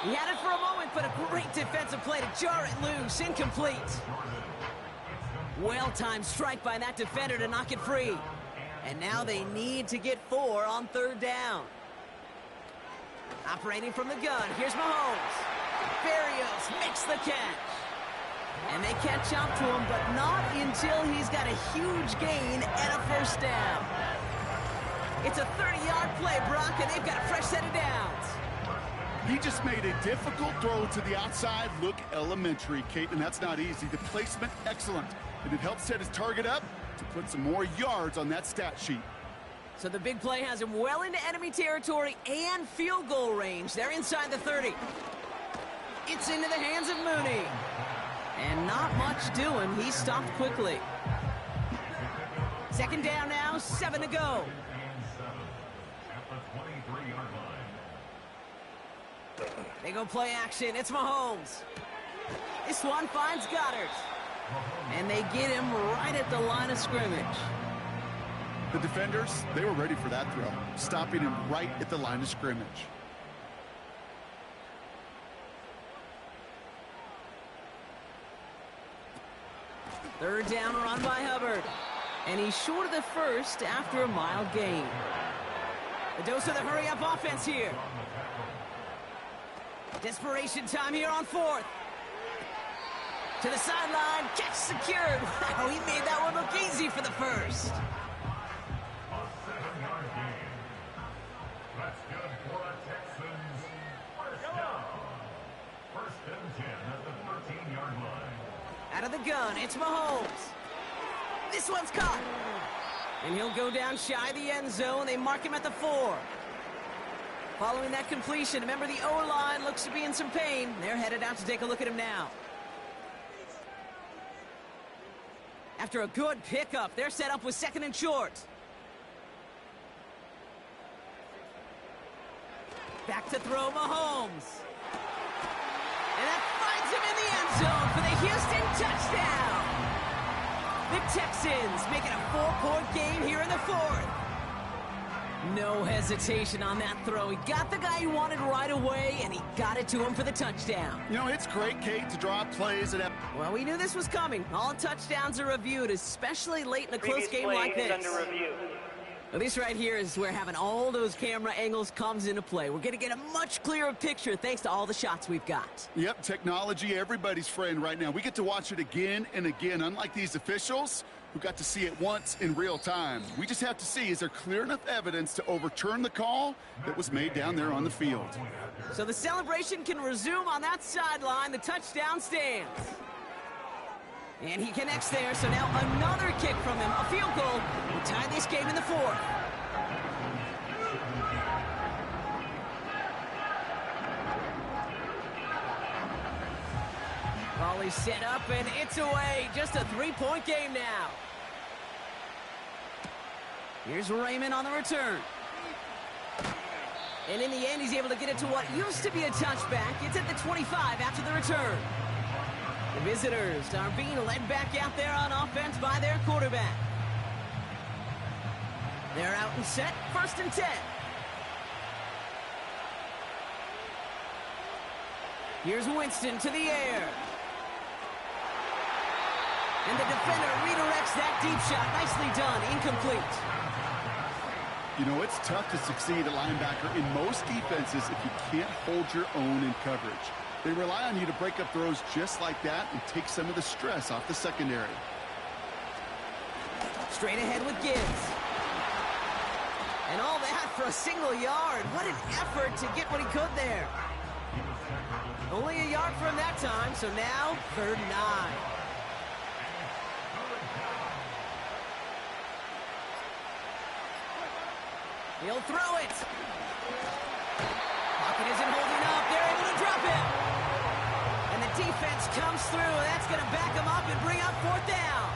He had it for a moment, but a great defensive play to jar it loose. Incomplete. Well-timed strike by that defender to knock it free. And now they need to get 4 on 3rd down. Operating from the gun, here's Mahomes. Barrios makes the catch. And they catch up to him, but not until he's got a huge gain and a 1st down. It's a 30-yard play, Brock, and they've got a fresh set of downs. He just made a difficult throw to the outside look elementary, Kate, and that's not easy. The placement, excellent. And it helps set his target up to put some more yards on that stat sheet. So the big play has him well into enemy territory and field goal range. They're inside the 30. It's into the hands of Mooney. And not much doing. He stopped quickly. 2nd down now, 7 to go. They go play action. It's Mahomes. This one finds Goddard. And they get him right at the line of scrimmage. The defenders, they were ready for that throw, stopping him right at the line of scrimmage. Third down run by Hubbard. And he's short of the 1st after a mild gain. The dose of the hurry-up offense here. Desperation time here on 4th. To the sideline, catch secured. Wow, he made that one look easy for the first. A 7-yard gain. That's good for the Texans. First down. First and 10 at the 13-yard line. Out of the gun, it's Mahomes. This one's caught. And he'll go down shy of the end zone. They mark him at the 4. Following that completion, remember the O-line looks to be in some pain. They're headed out to take a look at him now. After a good pickup, they're set up with 2nd and short. Back to throw Mahomes. And that finds him in the end zone for the Houston touchdown. The Texans make it a 4-point game here in the 4th. No hesitation on that throw. He got the guy he wanted right away, and he got it to him for the touchdown. You know, it's great, Kate, to draw plays. Well, we knew this was coming. All touchdowns are reviewed, especially late in a close game like this. Under review. Well, this right here is where having all those camera angles comes into play. We're going to get a much clearer picture thanks to all the shots we've got. Yep, technology, everybody's friend right now. We get to watch it again and again, unlike these officials who got to see it once in real time. We just have to see, is there clear enough evidence to overturn the call that was made down there on the field? So the celebration can resume on that sideline. The touchdown stands. And he connects there, so now another kick from him, a field goal, will tie this game in the 4th. Volley set up, and it's away. Just a 3-point game now. Here's Raymond on the return. And in the end, he's able to get it to what used to be a touchback. It's at the 25 after the return. The visitors are being led back out there on offense by their quarterback. They're out and set, 1st and 10. Here's Winston to the air. And the defender redirects that deep shot. Nicely done, incomplete. You know, it's tough to succeed at linebacker in most defenses if you can't hold your own in coverage. They rely on you to break up throws just like that and take some of the stress off the secondary. Straight ahead with Gibbs. And all that for a single yard. What an effort to get what he could there. Only a yard for him that time, so now 3rd and 9. He'll throw it. Pocket isn't holding up. They're able to drop him. And the defense comes through. That's going to back him up and bring up 4th down.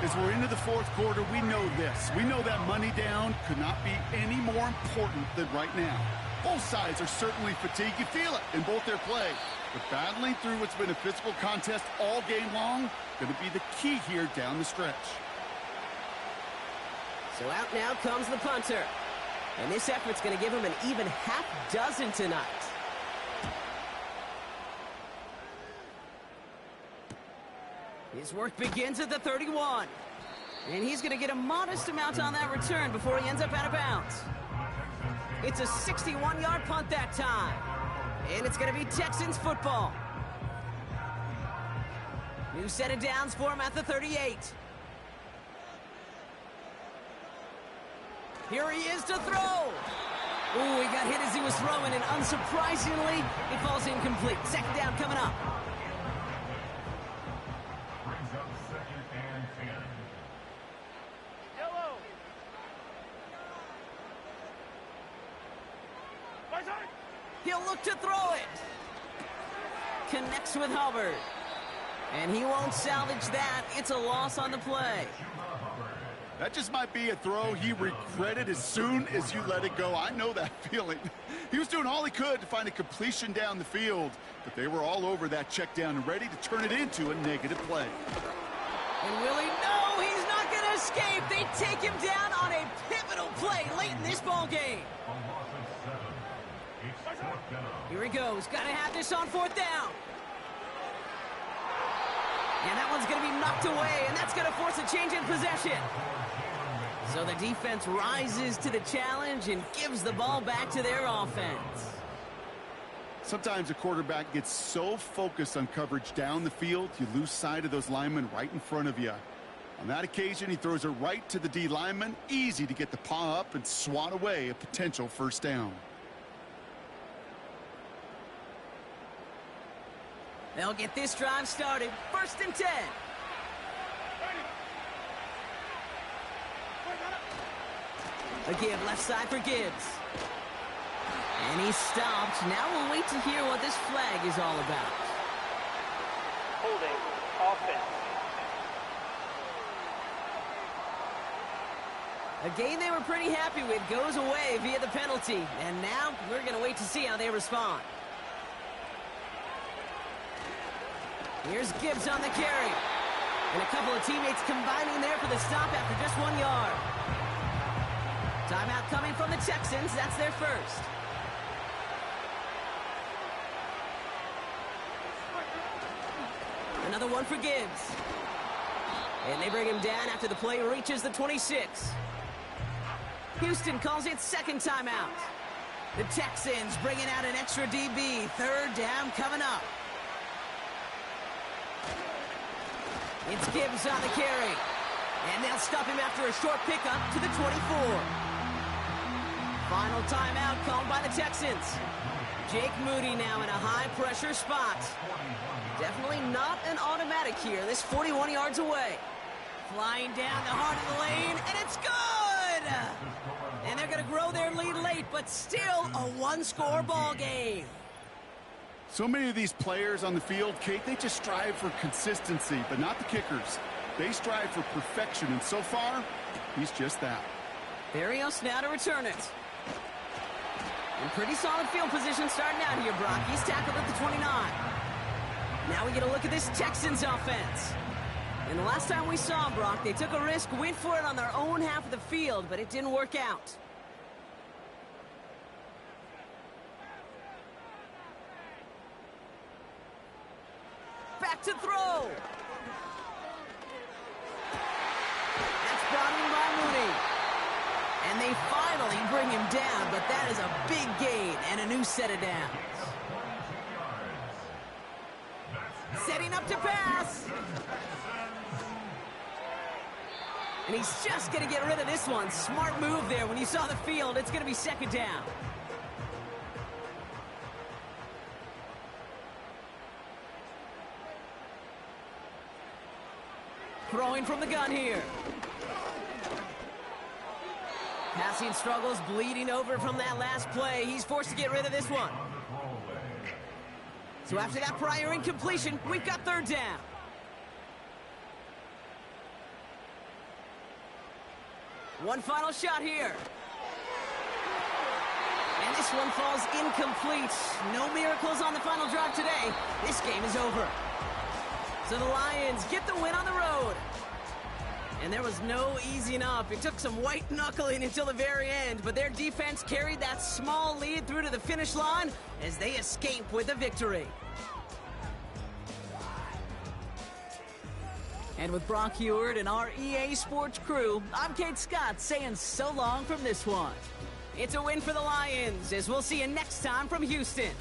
As we're into the 4th quarter, we know this. We know that money down could not be any more important than right now. Both sides are certainly fatigued. You feel it in both their play. But battling through what's been a physical contest all game long, going to be the key here down the stretch. So out now comes the punter. And this effort's going to give him an even half dozen tonight. His work begins at the 31. And he's going to get a modest amount on that return before he ends up out of bounds. It's a 61-yard punt that time. And it's going to be Texans football. New set of downs for him at the 38. Here he is to throw. Ooh, he got hit as he was throwing, and unsurprisingly, it falls incomplete. 2nd down coming up. Brings up 2nd and 10. Yellow. He'll look to throw it. Connects with Hubbard. And he won't salvage that. It's a loss on the play. That just might be a throw he regretted as soon as you let it go. I know that feeling. He was doing all he could to find a completion down the field, but they were all over that check down and ready to turn it into a negative play. And will he? No, he's not going to escape. They take him down on a pivotal play late in this ball game. A loss of 7. It's 4th down. Here he goes. Got to have this on 4th down. And that one's going to be knocked away, and that's going to force a change in possession. So the defense rises to the challenge and gives the ball back to their offense. Sometimes a quarterback gets so focused on coverage down the field, you lose sight of those linemen right in front of you. On that occasion, he throws it right to the D lineman. Easy to get the paw up and swat away a potential first down. They'll get this drive started. 1st and 10. A give left side for Gibbs. And he's stopped. Now we'll wait to hear what this flag is all about. Holding offense. A game they were pretty happy with goes away via the penalty. And now we're going to wait to see how they respond. Here's Gibbs on the carry. And a couple of teammates combining there for the stop after just 1 yard. Timeout coming from the Texans. That's their first. Another one for Gibbs. And they bring him down after the play reaches the 26. Houston calls it second timeout. The Texans bringing out an extra DB. 3rd down coming up. It's Gibbs on the carry. And they'll stop him after a short pickup to the 24. Final timeout called by the Texans. Jake Moody now in a high-pressure spot. Definitely not an automatic here. This 41 yards away. Flying down the heart of the lane, and it's good! And they're going to grow their lead late, but still a one-score ball game. So many of these players on the field, Kate, they just strive for consistency, but not the kickers. They strive for perfection, and so far, he's just that. Berrios now to return it. In pretty solid field position starting out here, Brock. He's tackled at the 29. Now we get a look at this Texans offense. And the last time we saw them, Brock, they took a risk, went for it on their own half of the field, but it didn't work out. Back to throw. That's brought in by Moody. And they finally bring him down, but that is a big gain and a new set of downs. Setting up to pass. And he's just going to get rid of this one. Smart move there. When you saw the field, it's going to be second down. Throwing from the gun here. Passing struggles, bleeding over from that last play. He's forced to get rid of this one. So after that prior incompletion, we've got 3rd down. One final shot here. And this one falls incomplete. No miracles on the final drive today. This game is over. So the Lions get the win on the road. And there was no easing up. It took some white knuckling until the very end, but their defense carried that small lead through to the finish line as they escape with a victory. And with Brock Huard and our EA Sports crew, I'm Kate Scott saying so long from this one. It's a win for the Lions, as we'll see you next time from Houston.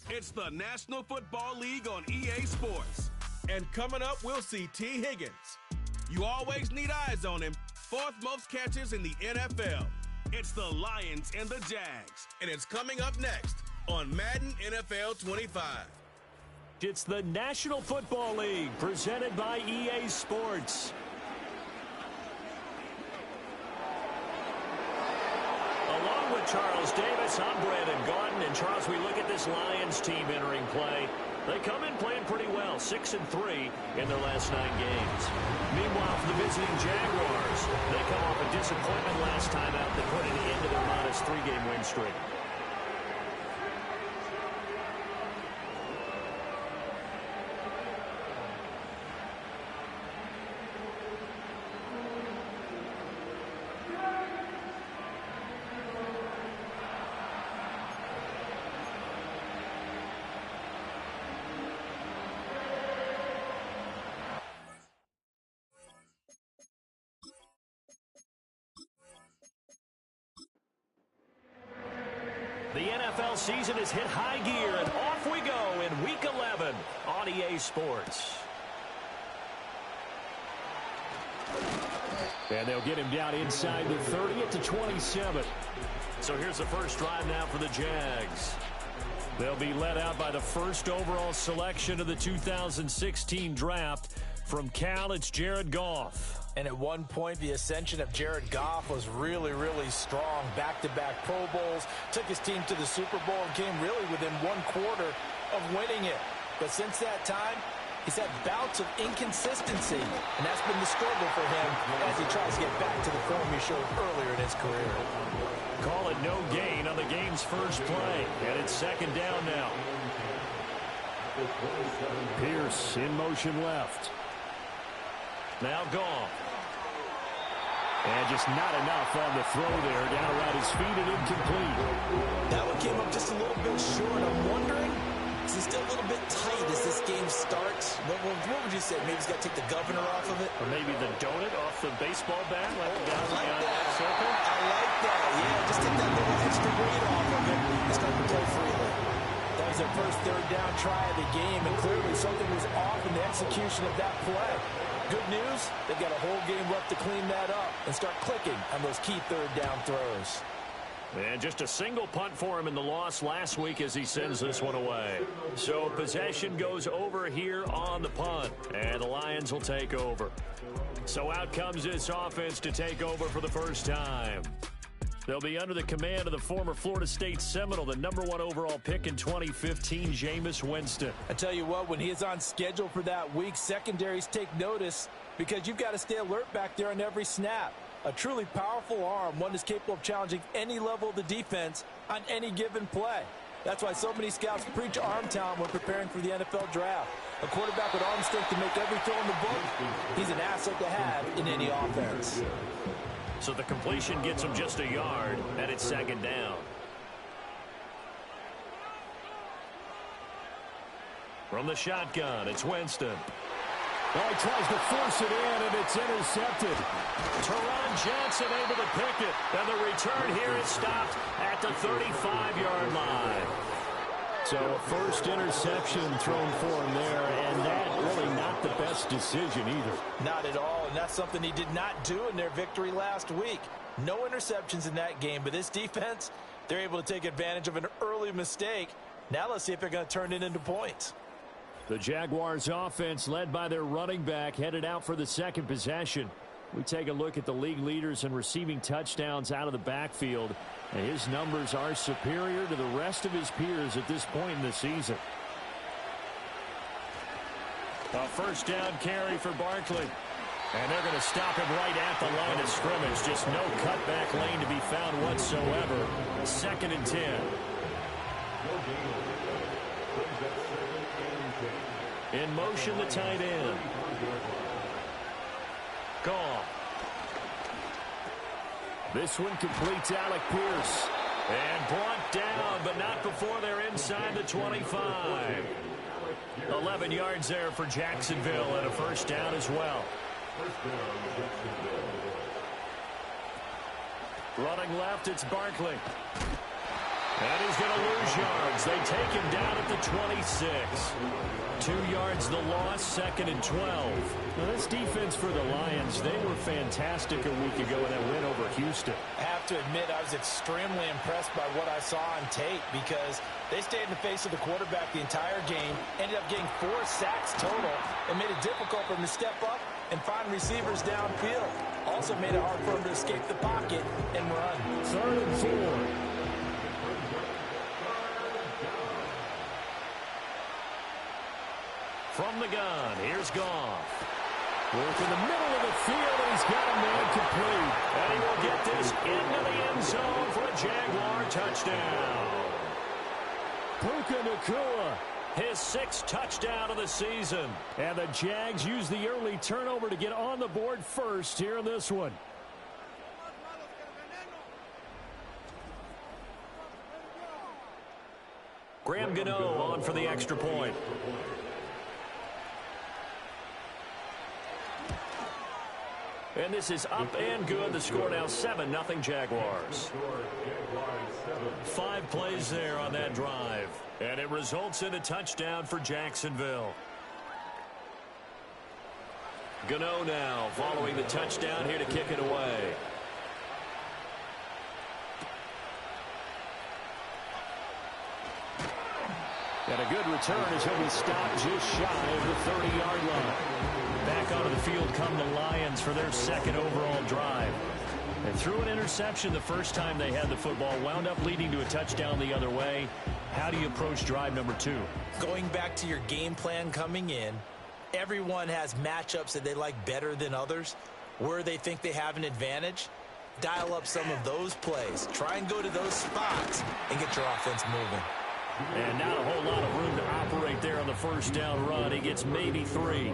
It's the National Football League on EA Sports. And coming up, we'll see T. Higgins. You always need eyes on him. 4th most catches in the NFL. It's the Lions and the Jags. And it's coming up next on Madden NFL 25. It's the National Football League presented by EA Sports. Along with Charles Davis, I'm Brandon Gaudin. And Charles, we look at this Lions team entering play. They come in playing pretty well, 6-3 in their last 9 games. Meanwhile, for the visiting Jaguars, they come off a disappointment last time out that put an end to their modest 3-game win streak. The NFL season has hit high gear, and off we go in Week 11 on EA Sports. And they'll get him down inside the 30 at the 27. So here's the first drive now for the Jags. They'll be led out by the first overall selection of the 2016 draft. From Cal, it's Jared Goff. And at one point, the ascension of Jared Goff was really, really strong. Back-to-back Pro Bowls, took his team to the Super Bowl, and came really within 1/4 of winning it. But since that time, he's had bouts of inconsistency, and that's been the struggle for him as he tries to get back to the form he showed earlier in his career. Call it no gain on the game's first play, and it's 2nd down now. Pierce in motion left. Now Goff. And just not enough on the throw there. Down around his feet and incomplete. That one came up just a little bit short. I'm wondering, is he still a little bit tight as this game starts? What would you say? Maybe he's got to take the governor off of it? Or maybe the donut off the baseball bat? Like the guys I like on the that. circle? I like that. Yeah, just take that little extra weight off of it and start to play freely. That was their first 3rd down try of the game, and clearly something was off in the execution of that play. Good news, they've got a whole game left to clean that up and start clicking on those key 3rd down throws. And just a single punt for him in the loss last week as he sends this one away. So possession goes over here on the punt, and the Lions will take over. So out comes this offense to take over for the first time. They'll be under the command of the former Florida State Seminole, the #1 overall pick in 2015, Jameis Winston. I tell you what, when he's on schedule for that week, secondaries take notice because you've got to stay alert back there on every snap. A truly powerful arm, one that's capable of challenging any level of the defense on any given play. That's why so many scouts preach arm talent when preparing for the NFL draft. A quarterback with arm strength to make every throw in the book, he's an asset to have in any offense. So the completion gets him just a yard, and it's 2nd down. From the shotgun, it's Winston. Well, he tries to force it in, and it's intercepted. Teron Johnson able to pick it, and the return here is stopped at the 35-yard line. So first interception thrown for him there, and that really not the best decision either. Not at all, and that's something he did not do in their victory last week. No interceptions in that game, but this defense, they're able to take advantage of an early mistake. Now let's see if they're going to turn it into points. The Jaguars offense, led by their running back, headed out for the 2nd possession. We take a look at the league leaders in receiving touchdowns out of the backfield. And his numbers are superior to the rest of his peers at this point in the season. A first down carry for Barkley. And they're going to stop him right at the line of scrimmage. Just no cutback lane to be found whatsoever. 2nd and 10. In motion, the tight end. Goff. This one completes Alec Pierce. And brought down, but not before they're inside the 25. 11 yards there for Jacksonville and a first down as well. Running left, it's Barkley. And he's going to lose yards. They take him down at the 26. 2 yards the loss, 2nd and 12. Now this defense for the Lions, they were fantastic a week ago in that win over Houston. I have to admit, I was extremely impressed by what I saw on tape because they stayed in the face of the quarterback the entire game, ended up getting 4 sacks total, and made it difficult for him to step up and find receivers downfield. Also made it hard for him to escape the pocket and run. 3rd and 4. From the gun, here's Goff. Work in the middle of the field, and he's got a man complete. And he will get this into the end zone for a Jaguar touchdown. Puka Nacua, his 6th touchdown of the season. And the Jags use the early turnover to get on the board first here in this one. Graham Gano on for the extra point. And this is up and good. The score now 7-0 Jaguars. 5 plays there on that drive. And it results in a touchdown for Jacksonville. Gano now following the touchdown here to kick it away. And a good return as he'll be stopped just shy of the 30-yard line. Back onto the field come the Lions for their 2nd overall drive. They threw an interception the first time they had the football, wound up leading to a touchdown the other way. How do you approach drive number 2? Going back to your game plan coming in, everyone has matchups that they like better than others. Where they think they have an advantage, dial up some of those plays. Try and go to those spots and get your offense moving. And not a whole lot of room to operate there on the first down run. He gets maybe 3.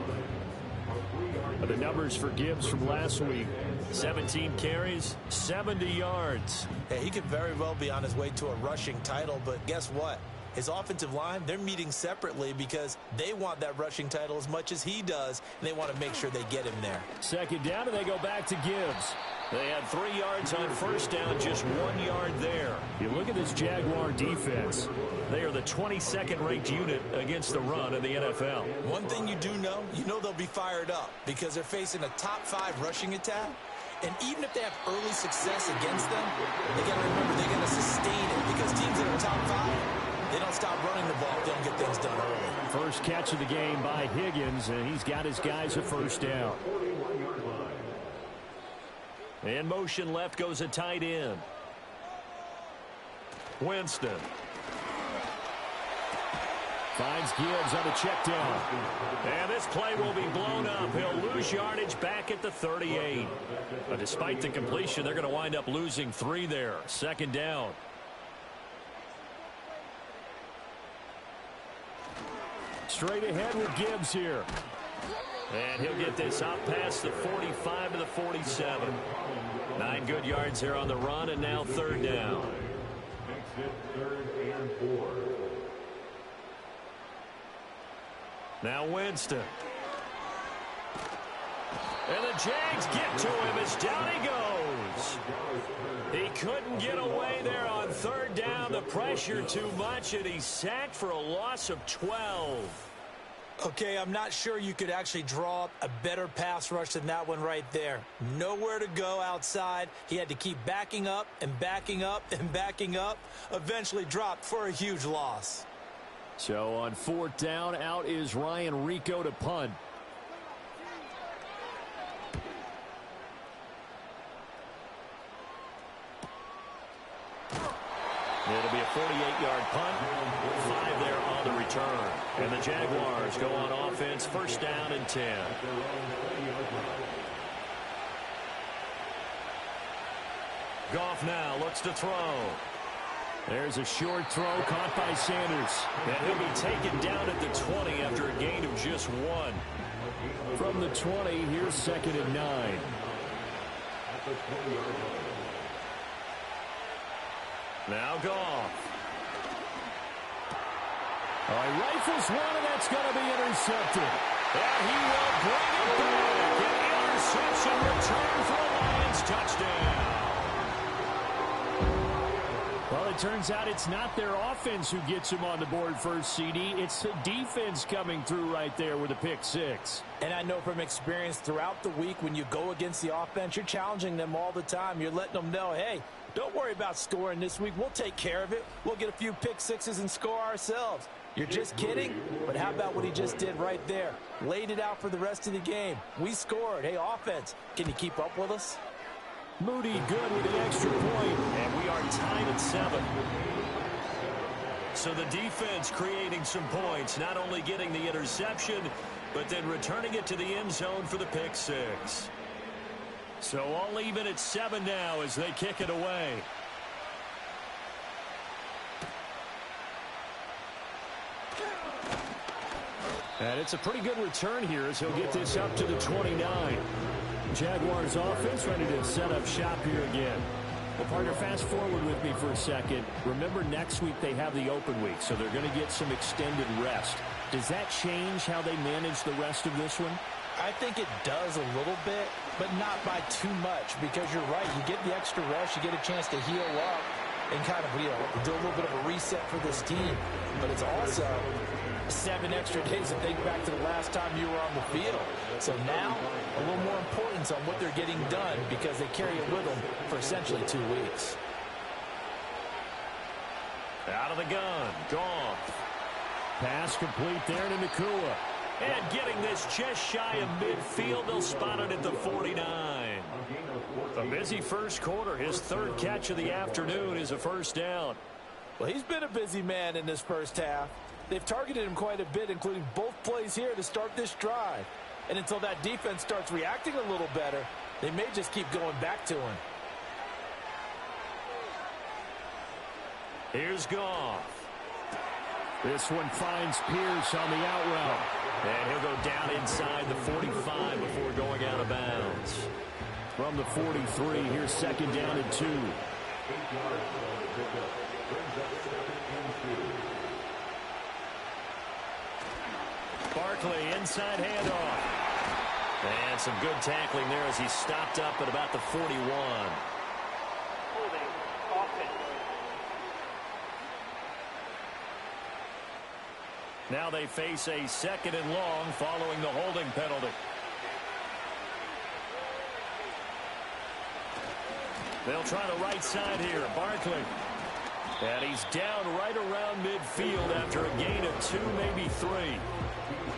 The numbers for Gibbs from last week. 17 carries, 70 yards. Yeah, he could very well be on his way to a rushing title, but guess what? His offensive line, they're meeting separately because they want that rushing title as much as he does, and they want to make sure they get him there. 2nd down, and they go back to Gibbs. They had 3 yards on first down, just 1 yard there. You look at this Jaguar defense. They are the 22nd ranked unit against the run in the NFL. One thing you do know, they'll be fired up because they're facing a top 5 rushing attack. And even if they have early success against them, they got to remember they're going to sustain it because teams that are top 5, they don't stop running the ball if they don't get things done early. First catch of the game by Higgins, and he's got his guys a first down. In motion left goes a tight end. Winston. Finds Gibbs on a check down. And this play will be blown up. He'll lose yardage back at the 38. But despite the completion, they're going to wind up losing 3 there. 2nd down. Straight ahead with Gibbs here. And he'll get this out past the 45 to the 47. 9 good yards here on the run, and now 3rd down. Makes it 3rd and 4. Now Winston. And the Jags get to him as down he goes. He couldn't get away there on 3rd down. The pressure too much, and he's sacked for a loss of 12. Okay, I'm not sure you could actually draw up a better pass rush than that one right there. Nowhere to go outside. He had to keep backing up and backing up and backing up. Eventually dropped for a huge loss. So on 4th down, out is Ryan Rico to punt. It'll be a 48-yard punt, 5 there on the return. And the Jaguars go on offense, first down and 10. Goff now looks to throw. There's a short throw caught by Sanders. And he'll be taken down at the 20 after a gain of just 1. From the 20, here's 2nd and 9. Now Goff. Rifles one, and that's going to be intercepted. And he will bring it back. An interception return for a Lions touchdown. Well, it turns out it's not their offense who gets him on the board first, CD. It's the defense coming through right there with a pick 6. And I know from experience throughout the week, when you go against the offense, you're challenging them all the time. You're letting them know, hey, don't worry about scoring this week. We'll take care of it. We'll get a few pick 6s and score ourselves. You're just kidding? But how about what he just did right there? Laid it out for the rest of the game. We scored. Hey, offense, can you keep up with us? Moody good with the extra point. And we are tied at 7. So the defense creating some points, not only getting the interception, but then returning it to the end zone for the pick 6. So all even at 7 now as they kick it away. And it's a pretty good return here as he'll get this up to the 29. Jaguars offense ready to set up shop here again. Well, partner, fast forward with me for a second. Remember, next week they have the open week, so they're going to get some extended rest. Does that change how they manage the rest of this one? I think it does a little bit, but not by too much, because you're right. You get the extra rest, you get a chance to heal up and kind of, do a little bit of a reset for this team. But it's also 7 extra days to think back to the last time you were on the field. So now, a little more importance on what they're getting done because they carry it with them for essentially 2 weeks. Out of the gun, Goff. Pass complete there to Nacua. And getting this just shy of midfield, they'll spot it at the 49. A busy first quarter. His 3rd catch of the afternoon is a first down. Well, he's been a busy man in this first half. They've targeted him quite a bit, including both plays here to start this drive. And until that defense starts reacting a little better, they may just keep going back to him. Here's Goff. This one finds Pierce on the out route. And he'll go down inside the 45 before going out of bounds. From the 43, here's 2nd down and 2. Barkley inside handoff. And some good tackling there as he stopped up at about the 41. Holding offense. Now they face a 2nd and long following the holding penalty. They'll try the right side here. Barkley. And he's down right around midfield after a gain of 2, maybe 3.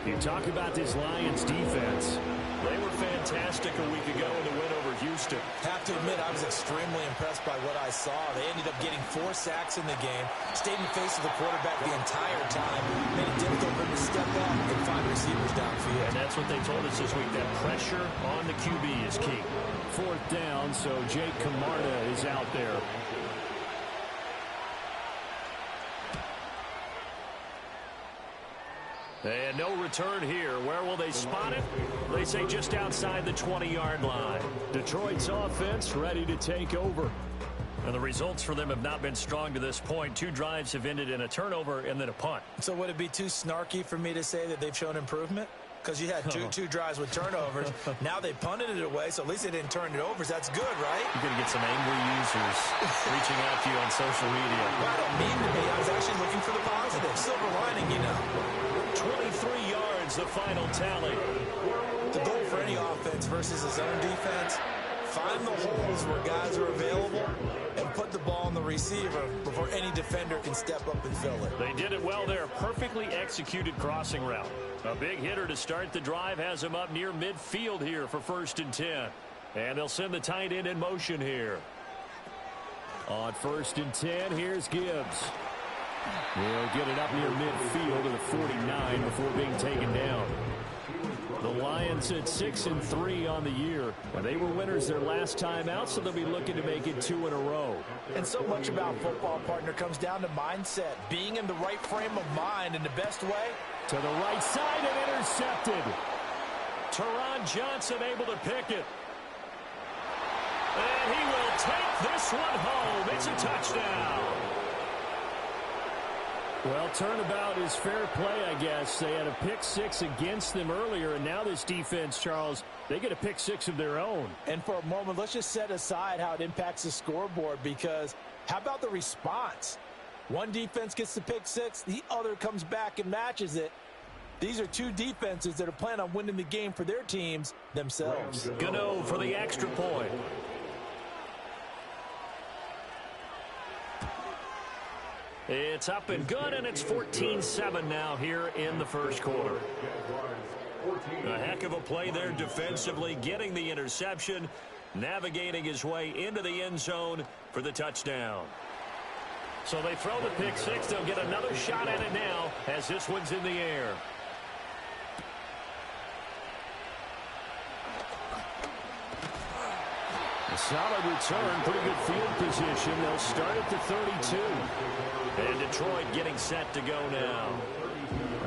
You talk about this Lions defense. They were fantastic a week ago in the win over Houston. Have to admit, I was extremely impressed by what I saw. They ended up getting 4 sacks in the game, stayed in the face of the quarterback the entire time, made it difficult for him to step up and find receivers downfield. And that's what they told us this week, that pressure on the QB is key. 4th down, so Jake Camarda is out there. And no return here. Where will they spot it? They say just outside the 20-yard line. Detroit's offense ready to take over. And the results for them have not been strong to this point. 2 drives have ended in a turnover and then a punt. So would it be too snarky for me to say that they've shown improvement? Because you had two drives with turnovers. Now they punted it away, so at least they didn't turn it over. That's good, right? You're going to get some angry users reaching out to you on social media. Well, I don't mean to be. I was actually looking for the positive. Silver lining, 23 yards, the final tally. The goal for any offense versus his own defense, find the holes where guys are available and put the ball on the receiver before any defender can step up and fill it. They did it well there. Perfectly executed crossing route. A big hitter to start the drive has him up near midfield here for 1st and 10. And they'll send the tight end in motion here. On 1st and 10, here's Gibbs. He'll get it up near midfield to the 49 before being taken down. The Lions at 6-3 on the year. They were winners their last time out, so they'll be looking to make it 2 in a row. And so much about football, partner, comes down to mindset. Being in the right frame of mind in the best way. To the right side and intercepted. Teron Johnson able to pick it. And he will take this one home. It's a touchdown. Well, turnabout is fair play, I guess. They had a pick six against them earlier, and now this defense, Charles, they get a pick six of their own. And for a moment, let's just set aside how it impacts the scoreboard, because how about the response? One defense gets the pick six, the other comes back and matches it. These are two defenses that are planning on winning the game for their teams themselves. Gano for the extra point. It's up and good, and it's 14-7 now here in the first quarter. A heck of a play there defensively, getting the interception, navigating his way into the end zone for the touchdown. So they throw the pick six. They'll get another shot at it now as this one's in the air. A solid return, pretty good field position. They'll start at the 32. And Detroit getting set to go now.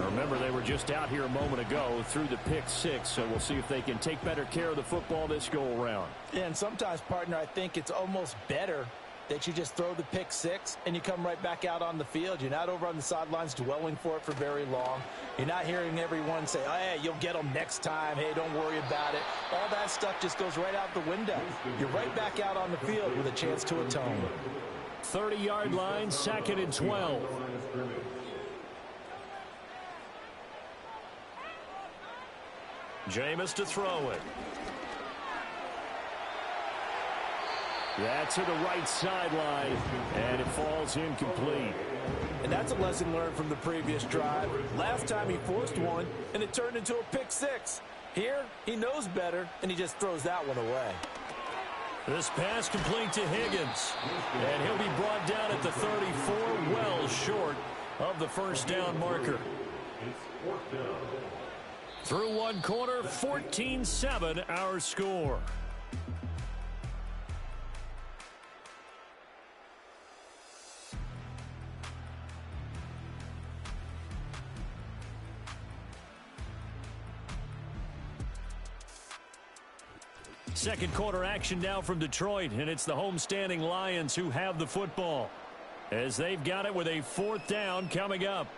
Remember, they were just out here a moment ago through the pick six, so we'll see if they can take better care of the football this go-around. Yeah, and sometimes, partner, I think it's almost better that you just throw the pick six and you come right back out on the field. You're not over on the sidelines dwelling for it for very long. You're not hearing everyone say, oh, hey, you'll get them next time. Hey, don't worry about it. All that stuff just goes right out the window. You're right back out on the field with a chance to atone. 30-yard line, 2nd and 12. Jameis to throw it. That's to the right sideline, and it falls incomplete. And that's a lesson learned from the previous drive. Last time he forced one, and it turned into a pick six. Here, he knows better, and he just throws that one away. This pass complete to Higgins. And he'll be brought down at the 34, well short of the first down marker. Through one quarter, 14-7 our score. Second quarter action now from Detroit, and it's the homestanding Lions who have the football as they've got it with a 4th down coming up.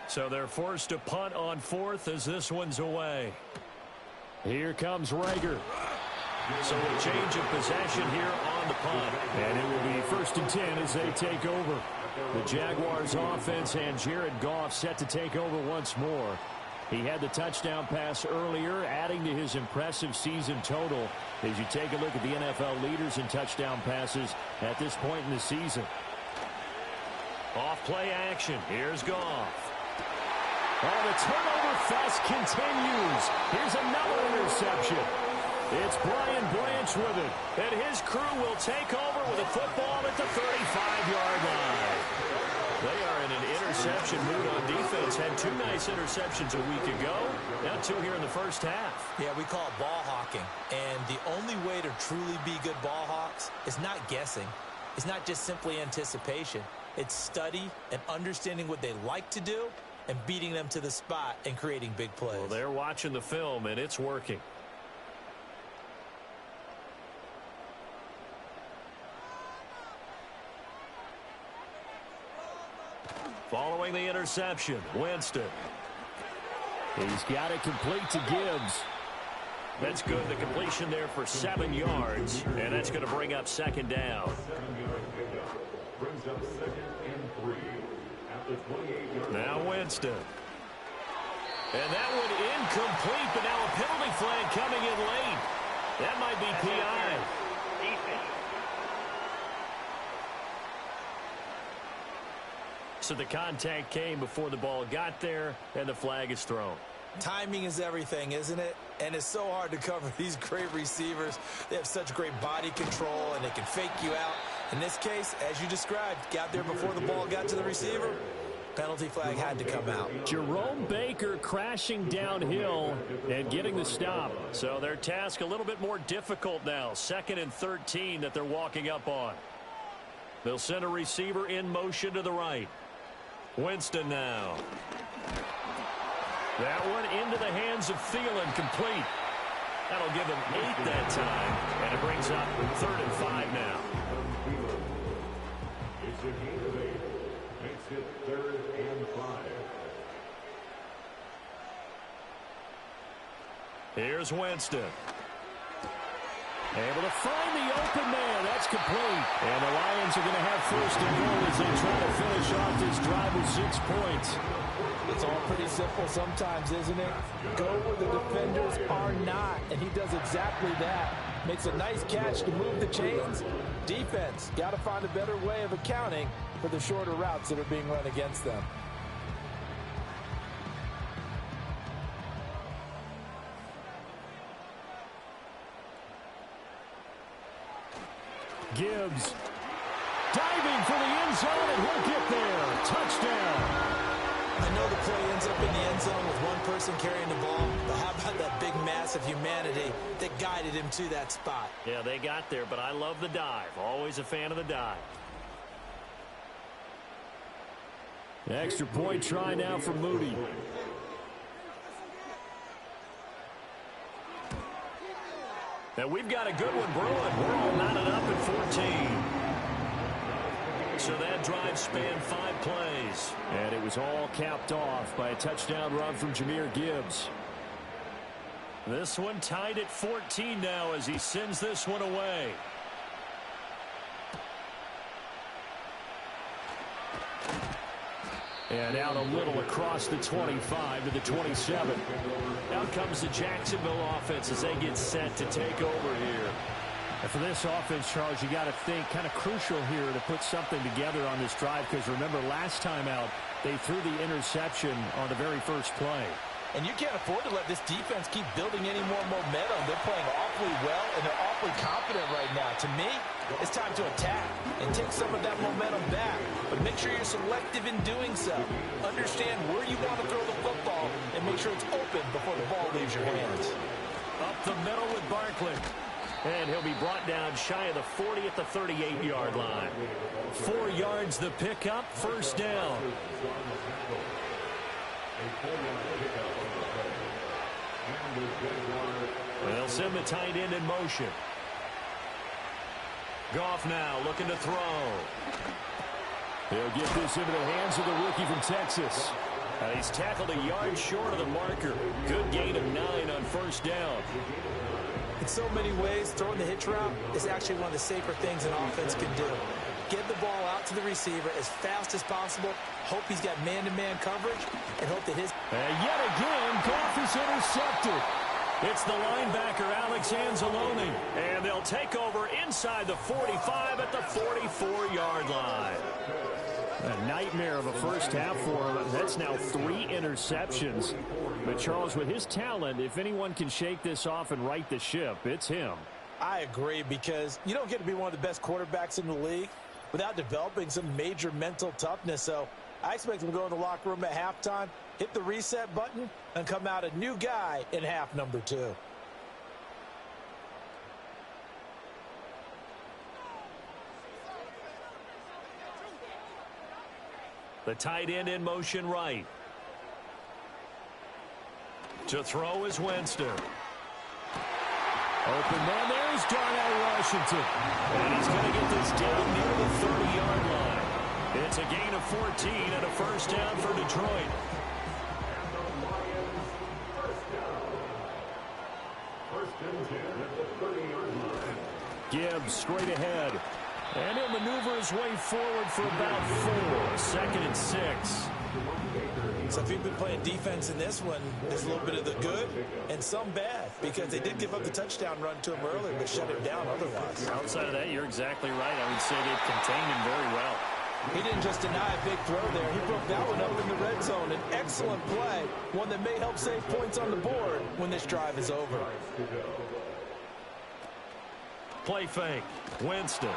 So they're forced to punt on 4th as this one's away. Here comes Rager. So a change of possession here on the punt. And it will be 1st and 10 as they take over. The Jaguars offense and Jared Goff set to take over once more. He had the touchdown pass earlier, adding to his impressive season total as you take a look at the NFL leaders in touchdown passes at this point in the season. Off play action. Here's Goff. Oh, the turnover fest continues. Here's another interception. It's Brian Branch with it. And his crew will take over with a football at the 35-yard line. They are in an interception mood on defense. Had 2 nice interceptions a week ago. Now 2 here in the first half. Yeah, we call it ball hawking. And the only way to truly be good ball hawks is not guessing. It's not just simply anticipation. It's study and understanding what they like to do and beating them to the spot and creating big plays. Well, they're watching the film, and it's working. Following the interception, Winston. He's got it complete to Gibbs. That's good. The completion there for 7 yards, and that's going to bring up 2nd down. Now Winston. And that one incomplete, but now a penalty flag coming in late. That might be PI. So the contact came before the ball got there, and the flag is thrown. Timing is everything, isn't it? And it's so hard to cover these great receivers. They have such great body control, and they can fake you out. In this case, as you described, got there before the ball got to the receiver. Penalty flag had to come out. Jerome Baker crashing downhill and getting the stop. So their task a little bit more difficult now. 2nd and 13 that they're walking up on. They'll send a receiver in motion to the right. Winston now. That one into the hands of Thielen, complete. That'll give him 8 that time. And it brings up 3rd and 5 now. It's a gain of 8. Makes it 3rd and 5. Here's Winston. Able to find the open man. That's complete. And the Lions are going to have 1st and goal as they try to finish off this drive with 6 points. It's all pretty simple sometimes, isn't it? Go where the defenders are not, and he does exactly that. Makes a nice catch to move the chains. Defense, got to find a better way of accounting for the shorter routes that are being run against them. Gibbs diving for the end zone, and he'll get there. Touchdown. I know the play ends up in the end zone with one person carrying the ball, but how about that big mass of humanity that guided him to that spot? Yeah, they got there, but I love the dive. Always a fan of the dive. The extra point try now for Moody. Now we've got a good one brewing. We're all knotted up at 14. So that drive spanned 5 plays. And it was all capped off by a touchdown run from Jahmyr Gibbs. This one tied at 14 now as he sends this one away. And out a little across the 25 to the 27. Out comes the Jacksonville offense as they get set to take over here. And for this offense, Charles, you got to think kind of crucial here to put something together on this drive, because remember last time out they threw the interception on the very first play. And you can't afford to let this defense keep building any more momentum. They're playing awfully well, and they're awfully confident right now. To me, it's time to attack and take some of that momentum back. But make sure you're selective in doing so. Understand where you want to throw the football and make sure it's open before the ball leaves your hands. Up the middle with Barkley. And he'll be brought down shy of the 40 at the 38-yard line. 4 yards the pickup, 1st down. They'll send the tight end in motion. Goff now looking to throw. He'll get this into the hands of the rookie from Texas. He's tackled a yard short of the marker. Good gain of 9 on 1st down. In so many ways, throwing the hitch route is actually one of the safer things an offense can do. Get the ball out to the receiver as fast as possible, hope he's got man-to-man coverage, and hope that his... And yet again, Goff is intercepted. It's the linebacker, Alex Anzalone. And they'll take over inside the 45 at the 44-yard line. A nightmare of a first half for him. That's now 3 interceptions. But Charles, with his talent, if anyone can shake this off and right the ship, it's him. I agree, because you don't get to be one of the best quarterbacks in the league without developing some major mental toughness. So I expect him to go in the locker room at halftime, hit the reset button, and come out a new guy in half number 2. The tight end in motion right. To throw is Winston. Open man, there's Darnell Washington. And he's going to get this down near the 30-yard line. It's a gain of 14 and a 1st down for Detroit. Gibbs straight ahead. And he'll maneuver his way forward for about 4. 2nd and 6. So if you've been playing defense in this one, there's a little bit of the good and some bad, because they did give up the touchdown run to him earlier, but shut him down otherwise. Outside of that, you're exactly right. I would say they've contained him very well. He didn't just deny a big throw there. He broke that one up in the red zone. An excellent play, one that may help save points on the board when this drive is over. Play fake. Winston.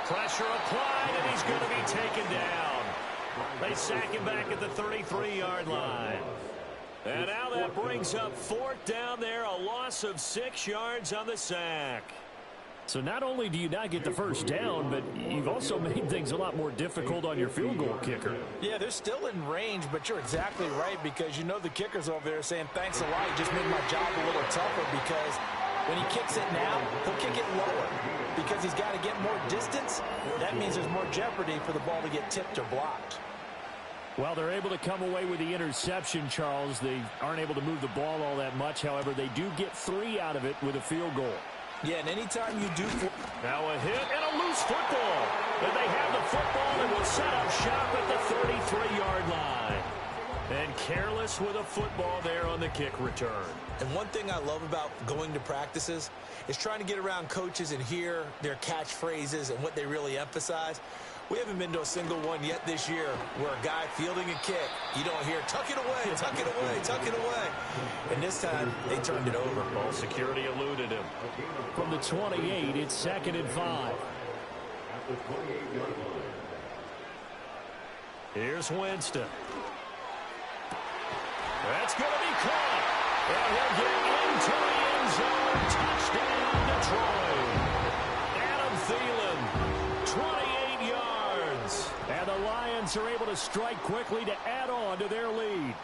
Pressure applied, and he's going to be taken down. They sack him back at the 33-yard line. And now that brings up 4th down there, a loss of 6 yards on the sack. So not only do you not get the first down, but you've also made things a lot more difficult on your field goal kicker. Yeah, they're still in range, but you're exactly right because you know the kicker's over there saying, thanks a lot, you just made my job a little tougher because when he kicks it now, he'll kick it lower because he's got to get more distance. That means there's more jeopardy for the ball to get tipped or blocked. Well, they're able to come away with the interception, Charles. They aren't able to move the ball all that much. However, they do get 3 out of it with a field goal. Yeah, and anytime you do... Now a hit and a loose football. And they have the football and will set up shop at the 33-yard line. And careless with a football there on the kick return. And one thing I love about going to practices is trying to get around coaches and hear their catchphrases and what they really emphasize. We haven't been to a single one yet this year where a guy fielding a kick, you don't hear, tuck it away, tuck it away, tuck it away. And this time, they turned it over. Ball security eluded him. From the 28, it's 2nd and 5. Here's Winston. That's going to be caught. And he'll get into the end zone. Touchdown, Detroit. Adam Thielen, 28 yards. And the Lions are able to strike quickly to add on to their lead.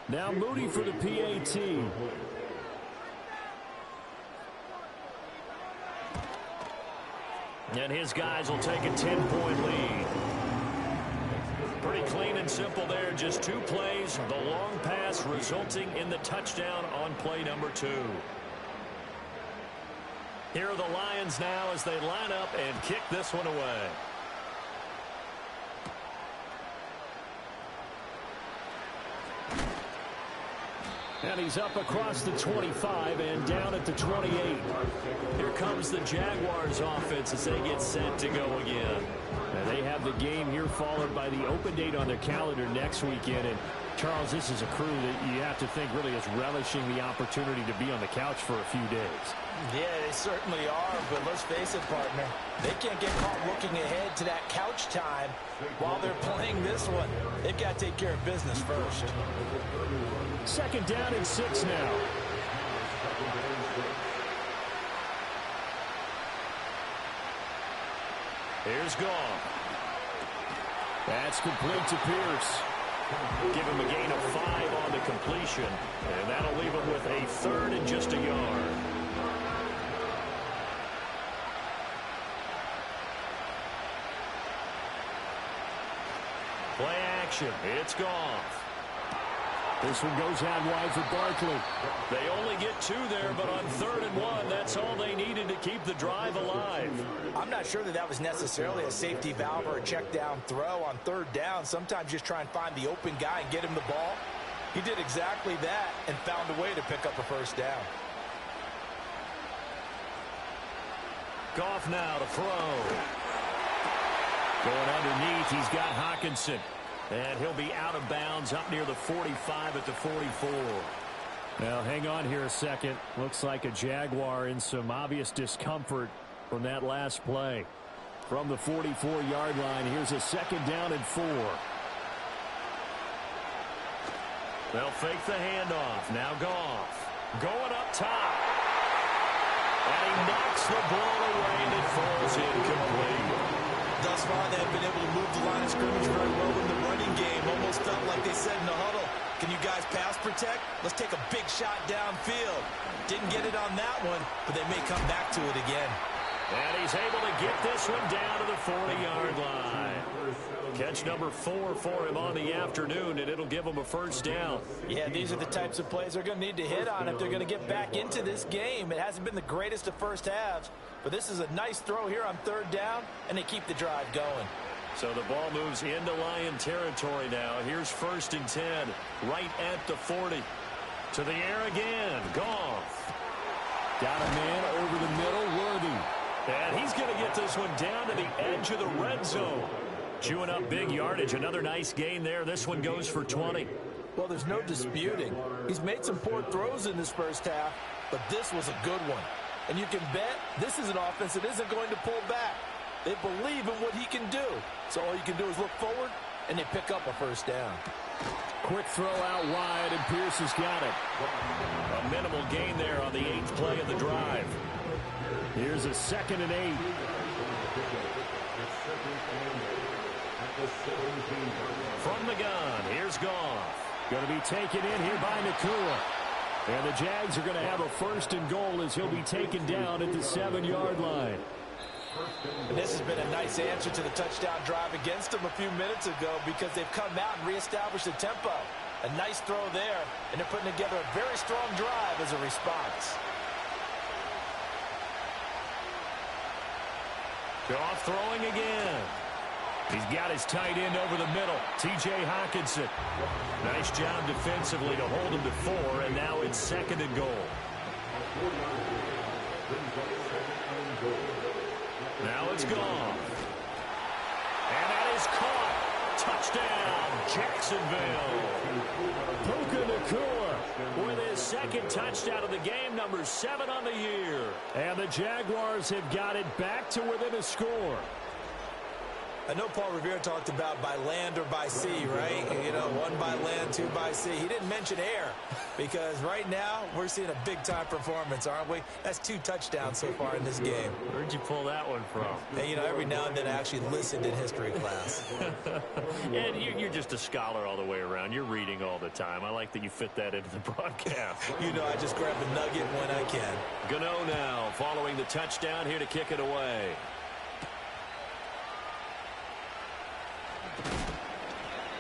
Now Moody for the PAT. And his guys will take a 10-point lead. Pretty clean and simple there. Just 2 plays. The long pass resulting in the touchdown on play number 2. Here are the Lions now as they line up and kick this one away. And he's up across the 25 and down at the 28. Here comes the Jaguars offense as they get set to go again. And they have the game here followed by the open date on their calendar next weekend. And Charles, this is a crew that you have to think really is relishing the opportunity to be on the couch for a few days. Yeah, they certainly are, but let's face it, partner. They can't get caught looking ahead to that couch time while they're playing this one. They've got to take care of business first. 2nd down and 6 now. Here's Goff. That's complete to Pierce. Give him a gain of 5 on the completion, and that'll leave him with a 3rd and just a yard. Play action. It's Goff. This one goes out wide for Barkley. They only get 2 there, but on 3rd and 1, that's all they needed to keep the drive alive. I'm not sure that was necessarily a safety valve or a check down throw on 3rd down. Sometimes just try and find the open guy and get him the ball. He did exactly that and found a way to pick up a 1st down. Goff now to throw. Going underneath, he's got Hockenson. And he'll be out of bounds up near the 45 at the 44. Now, hang on here a second. Looks like a Jaguar in some obvious discomfort from that last play. From the 44-yard line, here's a 2nd down and 4. They'll fake the handoff. Now Goff. Going up top. And he knocks the ball away and it falls incomplete. Thus far, they have been able to move the line of scrimmage very well in the running game. Almost felt like they said in the huddle, can you guys pass protect? Let's take a big shot downfield. Didn't get it on that one, but they may come back to it again. And he's able to get this one down to the 40-yard line. Catch number 4 for him on the afternoon, and it'll give him a 1st down. Yeah, these are the types of plays they're going to need to hit on if they're going to get back into this game. It hasn't been the greatest of first halves, but this is a nice throw here on 3rd down, and they keep the drive going. So the ball moves into Lion territory now. Here's 1st and 10, right at the 40. To the air again. Goff. Got a man over the middle, Worthy. And he's going to get this one down to the edge of the red zone. Chewing up big yardage. Another nice gain there. This one goes for 20. Well, there's no disputing. He's made some poor throws in this first half, but this was a good one. And you can bet this is an offense that isn't going to pull back. They believe in what he can do. So all you can do is look forward, and they pick up a first down. Quick throw out wide, and Pierce has got it. A minimal gain there on the 8th play of the drive. Here's a 2nd and 8. From the gun, here's Goff. Going to be taken in here by Nacua. And the Jags are going to have a 1st and goal as he'll be taken down at the 7-yard line. And this has been a nice answer to the touchdown drive against them a few minutes ago because they've come out and reestablished the tempo. A nice throw there, and they're putting together a very strong drive as a response. Goff throwing again. He's got his tight end over the middle, T.J. Hockenson. Nice job defensively to hold him to 4, and now it's 2nd and goal. Now it's Goff. And that is caught. Touchdown, Jacksonville. Puka Nacua with his 2nd touchdown of the game, number 7 on the year. And the Jaguars have got it back to within a score. I know Paul Revere talked about by land or by sea, right? You know, 1 by land, 2 by sea. He didn't mention air because right now we're seeing a big-time performance, aren't we? That's 2 touchdowns so far in this game. Where'd you pull that one from? And, you know, every now and then I actually listened in history class. And you're just a scholar all the way around. You're reading all the time. I like that you fit that into the broadcast. You know, I just grab a nugget when I can. Gano now following the touchdown here to kick it away.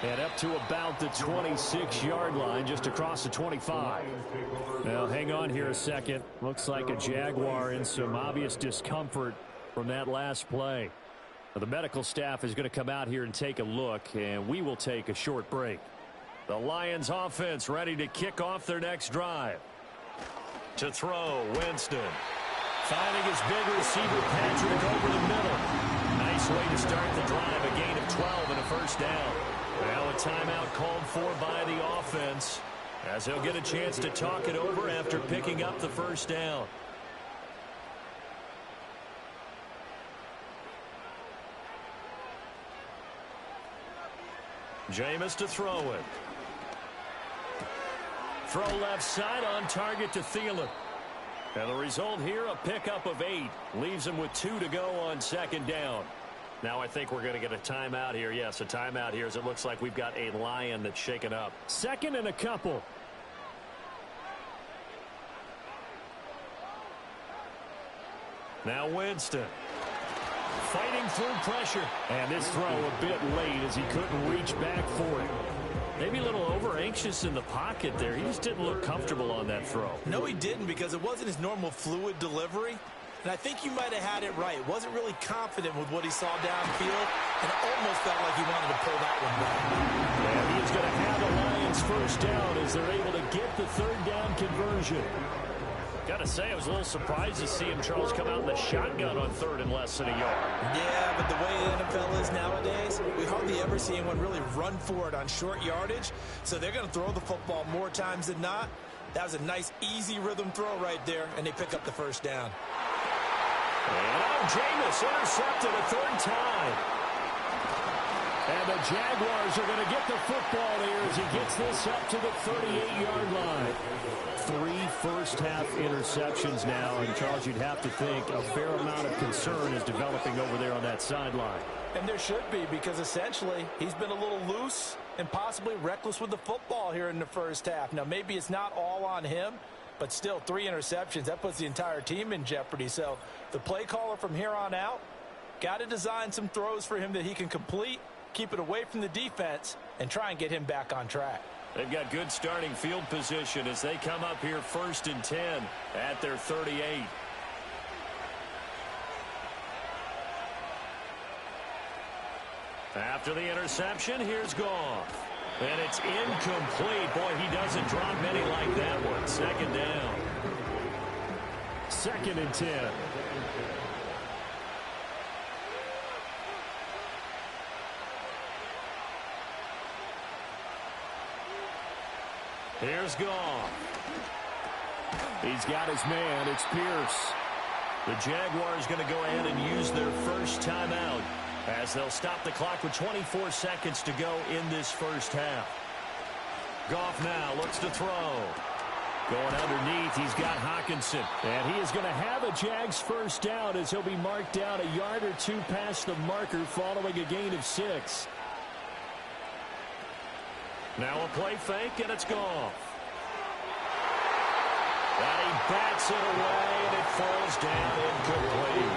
And up to about the 26-yard line, just across the 25. Now, hang on here a second. Looks like a Jaguar in some obvious discomfort from that last play. Now, the medical staff is going to come out here and take a look, and we will take a short break. The Lions offense ready to kick off their next drive. To throw, Winston. Finding his big receiver, Patrick, over the middle. Nice way to start the drive, a gain of 12 and a first down. Now a timeout called for by the offense as he'll get a chance to talk it over after picking up the first down. Jameis to throw it. Throw left side on target to Thielen. And the result here, a pickup of 8. Leaves him with 2 to go on 2nd down. Now I think we're going to get a timeout here. Yes, a timeout here as it looks like we've got a Lion that's shaken up. 2nd and a couple. Now Winston. Fighting through pressure. And this throw a bit late as he couldn't reach back for it. Maybe a little over-anxious in the pocket there. He just didn't look comfortable on that throw. No, he didn't because it wasn't his normal fluid delivery. And I think you might have had it right. Wasn't really confident with what he saw downfield and almost felt like he wanted to pull that one back. And he is going to have the Lions first down as they're able to get the 3rd down conversion. Got to say, I was a little surprised to see him, Charles, come out in the shotgun on 3rd and less than a yard. Yeah, but the way the NFL is nowadays, we hardly ever see anyone really run for it on short yardage. So they're going to throw the football more times than not. That was a nice, easy rhythm throw right there, and they pick up the first down. And now Jameis intercepted a 3rd time. And the Jaguars are going to get the football here as he gets this up to the 38-yard line. 3 first-half interceptions now, and Charles, you'd have to think a fair amount of concern is developing over there on that sideline. And there should be, because essentially he's been a little loose and possibly reckless with the football here in the first half. Now, maybe it's not all on him, but still 3 interceptions. That puts the entire team in jeopardy. So the play caller from here on out got to design some throws for him that he can complete, keep it away from the defense, and try and get him back on track. They've got good starting field position as they come up here 1st and 10 at their 38. After the interception, here's Goff. And it's incomplete. Boy, he doesn't drop many like that one. 2nd down. 2nd and 10. Here's Goff. He's got his man. It's Pierce. The Jaguars going to go ahead and use their first timeout as they'll stop the clock with 24 seconds to go in this first half. Goff now looks to throw. Going underneath, he's got Hockenson. And he is going to have a Jags first down as he'll be marked down a yard or two past the marker following a gain of 6. Now a play fake, and it's Goff. And he bats it away, and it falls down incomplete.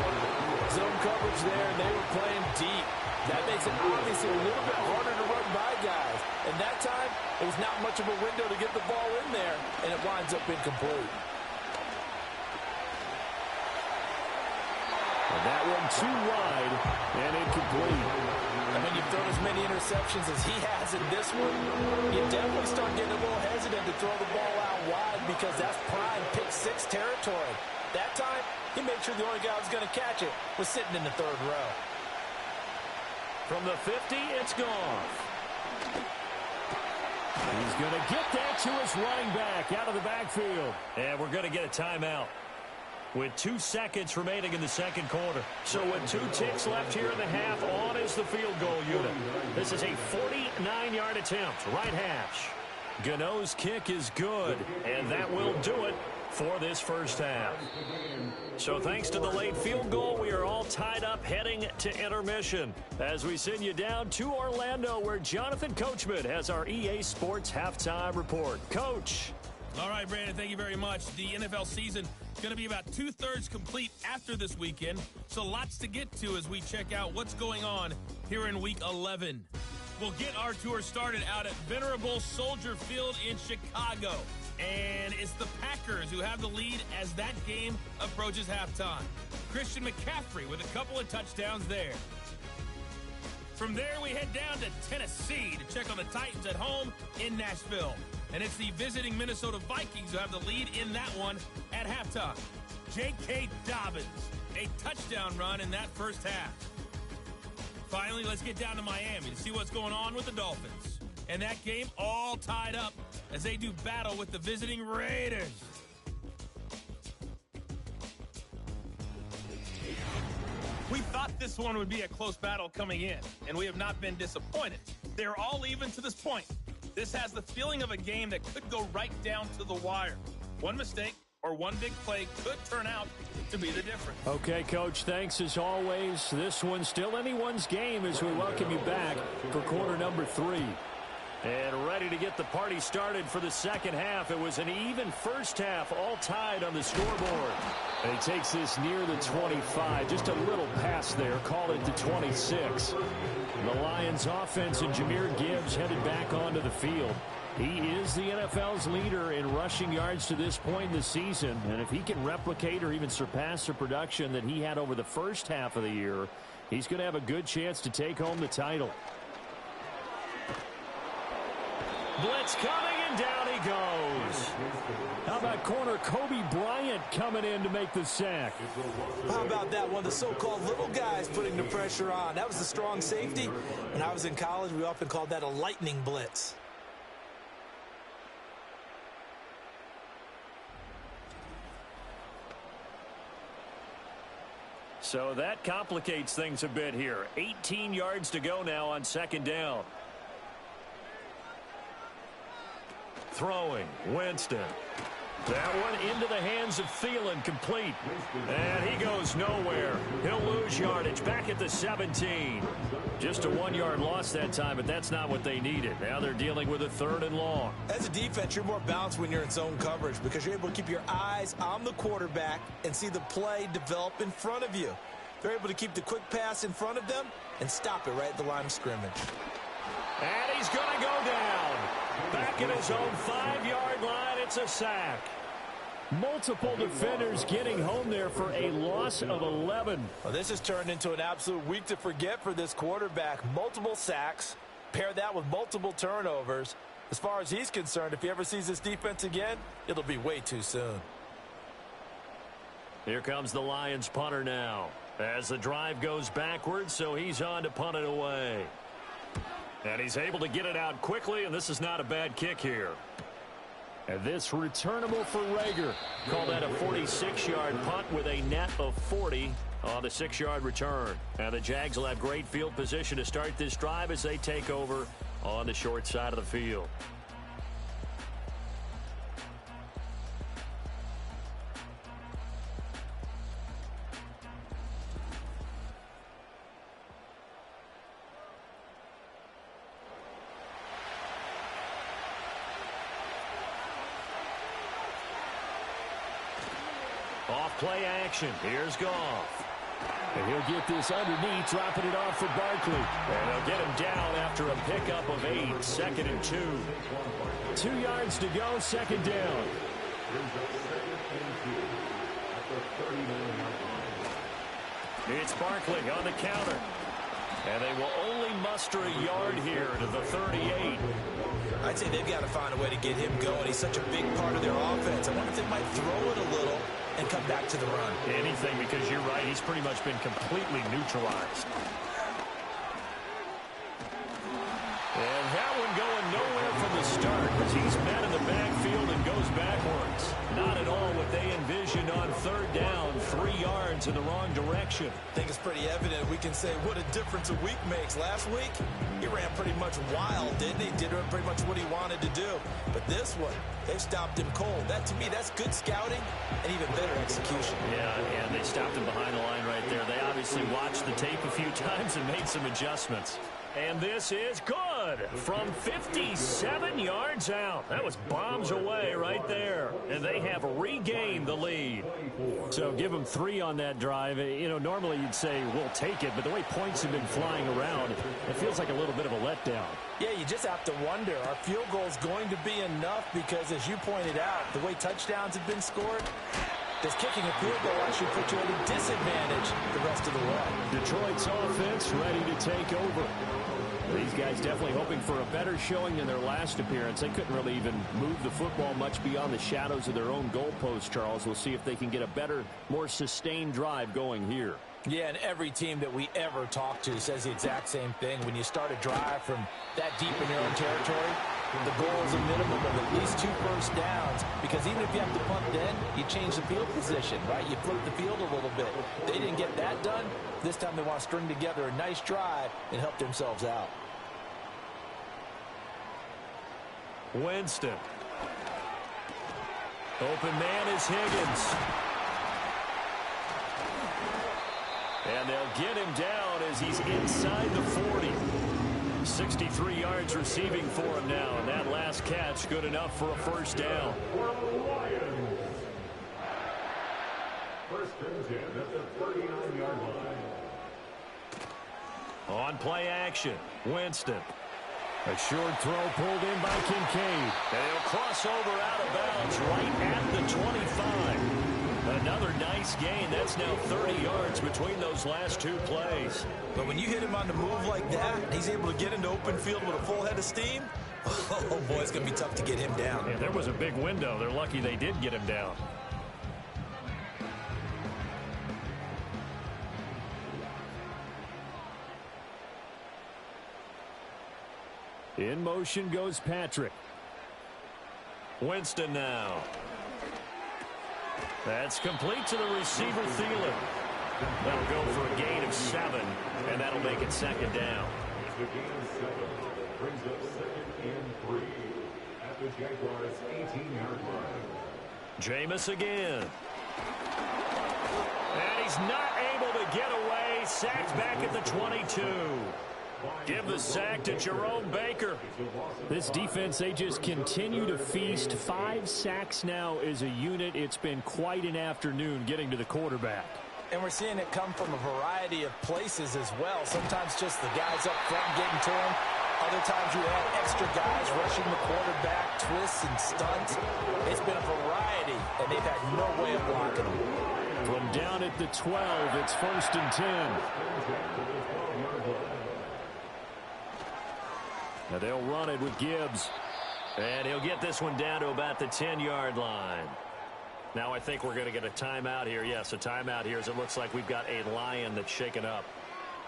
Zone coverage there, and they were playing deep. That makes it obviously a little bit harder to run by guys. And that time, it was not much of a window to get the ball in there, and it winds up incomplete. And that one too wide and incomplete. And when you've thrown as many interceptions as he has in this one, you definitely start getting a little hesitant to throw the ball out wide because that's prime pick-6 territory. That time, he made sure the only guy who was going to catch it was sitting in the 3rd row. From the 50, it's Goff. He's going to get that to his running back out of the backfield. And we're going to get a timeout with 2 seconds remaining in the 2nd quarter. So with 2 ticks left here in the half, on is the field goal unit. This is a 49-yard attempt, right hash. Gano's kick is good, and that will do it for this first half. So thanks to the late field goal, we are all tied up heading to intermission as we send you down to Orlando where Jonathan Coachman has our EA Sports halftime report. Coach. All right, Brandon, thank you very much. The NFL season is going to be about 2/3 complete after this weekend, so lots to get to as we check out what's going on here in Week 11. We'll get our tour started out at Venerable Soldier Field in Chicago. And it's the Packers who have the lead as that game approaches halftime. Christian McCaffrey with a couple of touchdowns there. From there, we head down to Tennessee to check on the Titans at home in Nashville. And it's the visiting Minnesota Vikings who have the lead in that one at halftime. J.K. Dobbins, a touchdown run in that first half. Finally, let's get down to Miami to see what's going on with the Dolphins. And that game all tied up as they do battle with the visiting Raiders. We thought this one would be a close battle coming in, and we have not been disappointed. They're all even to this point. This has the feeling of a game that could go right down to the wire. One mistake or one big play could turn out to be the difference. Okay, Coach, thanks as always. This one's still anyone's game as we welcome you back for quarter number 3. And ready to get the party started for the second half. It was an even first half, all tied on the scoreboard. And he takes this near the 25. Just a little pass there. Call it the 26. The Lions offense and Jahmyr Gibbs headed back onto the field. He is the NFL's leader in rushing yards to this point in the season. And if he can replicate or even surpass the production that he had over the first half of the year, he's going to have a good chance to take home the title. Blitz coming, and down he goes. How about corner Kobe Bryant coming in to make the sack? How about that one? The so-called little guys putting the pressure on. That was the strong safety. When I was in college, we often called that a lightning blitz. So that complicates things a bit here. 18 yards to go now on second down. Throwing, Winston. That one into the hands of Thielen, complete. And he goes nowhere. He'll lose yardage back at the 17. Just a 1-yard loss that time, but that's not what they needed. Now they're dealing with a 3rd and long. As a defense, you're more balanced when you're in zone coverage because you're able to keep your eyes on the quarterback and see the play develop in front of you. They're able to keep the quick pass in front of them and stop it right at the line of scrimmage. And he's going to go down. Back at his own 5-yard line, it's a sack. Multiple defenders getting home there for a loss of 11. Well, this has turned into an absolute week to forget for this quarterback. Multiple sacks, Pair that with multiple turnovers. As far as he's concerned, if he ever sees this defense again, it'll be way too soon. Here comes the Lions punter now. As the drive goes backwards, so he's on to punt it away. And he's able to get it out quickly, and this is not a bad kick here. And this returnable for Reagor. Call that a 46-yard punt with a net of 40 on the 6-yard return. And the Jags will have great field position to start this drive as they take over on the short side of the field. Off play action. Here's Goff. And he'll get this underneath, dropping it off for Barkley. And they'll get him down after a pickup of 8, 2nd and 2. 2 yards to go, 2nd down. It's Barkley on the counter. And they will only muster a yard here to the 38. I'd say they've got to find a way to get him going. He's such a big part of their offense. I wonder if they might throw it a little and come back to the run. Anything, because you're right, he's pretty much been completely neutralized. And that one going nowhere from the start as he's met in the backfield and goes backwards. Not at all what they envisioned on 3rd down, 3 yards in the wrong direction. I think it's pretty evident. We can say what a difference a week makes. Last week, he ran pretty much wild, didn't he? Did pretty much what he wanted to do. But this one, they stopped him cold. That, to me, that's good scouting and even better execution. Yeah, and they stopped him behind the line right there. They obviously watched the tape a few times and made some adjustments. And this is good from 57 yards out. That was bombs away right there. And they have regained the lead. So give them 3 on that drive. You know, normally you'd say we'll take it, but the way points have been flying around, it feels like a little bit of a letdown. Yeah, you just have to wonder, are field goals going to be enough? Because as you pointed out, the way touchdowns have been scored, does kicking a field goal actually put you at a disadvantage the rest of the way? Detroit's offense ready to take over. These guys definitely hoping for a better showing in their last appearance. They couldn't really even move the football much beyond the shadows of their own goalpost, Charles. We'll see if they can get a better, more sustained drive going here. Yeah, and every team that we ever talk to says the exact same thing. When you start a drive from that deep in your own territory, the goal is a minimum of at least 2 first downs, because even if you have to punt then, you change the field position, right? You flip the field a little bit. They didn't get that done. This time they want to string together a nice drive and help themselves out. Winston. Open man is Higgins. And they'll get him down as he's inside the 40. 63 yards receiving for him now, and that last catch good enough for a first down. First and 10 at the 39-yard line. On play action, Winston. A short throw pulled in by Kincaid. And he'll cross over out of bounds right at the 25. Another nice gain. That's now 30 yards between those last 2 plays. But when you hit him on the move like that, he's able to get into open field with a full head of steam. Oh, boy, it's going to be tough to get him down. Yeah, there was a big window. They're lucky they did get him down. In motion goes Patrick. Winston now. That's complete to the receiver, Thielen. That'll go for a gain of 7, and that'll make it second down. The gain of 7 brings up 2nd and 3 at the Jaguars' 18-yard line. Jameis again. And he's not able to get away. Sacked back at the 22. Give the sack to Jerome Baker. This defense, they just continue to feast. 5 sacks now as a unit. It's been quite an afternoon getting to the quarterback. And we're seeing it come from a variety of places as well. Sometimes just the guys up front getting to him. Other times you have extra guys rushing the quarterback, twists and stunts. It's been a variety, and they've had no way of blocking them. From down at the 12, it's 1st and 10. Now they'll run it with Gibbs. And he'll get this one down to about the 10-yard line. Now I think we're going to get a timeout here. Yes, a timeout here as it looks like we've got a Lion that's shaken up.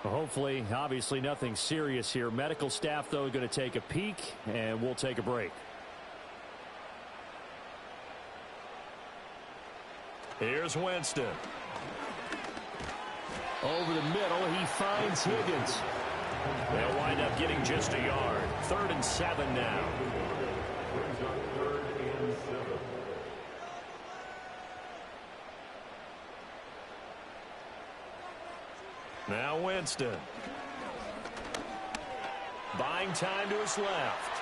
Well, hopefully, obviously nothing serious here. Medical staff, though, going to take a peek, and we'll take a break. Here's Winston. Over the middle, he finds Higgins. They'll wind up getting just a yard. 3rd and 7 now. Now Winston. Buying time to his left.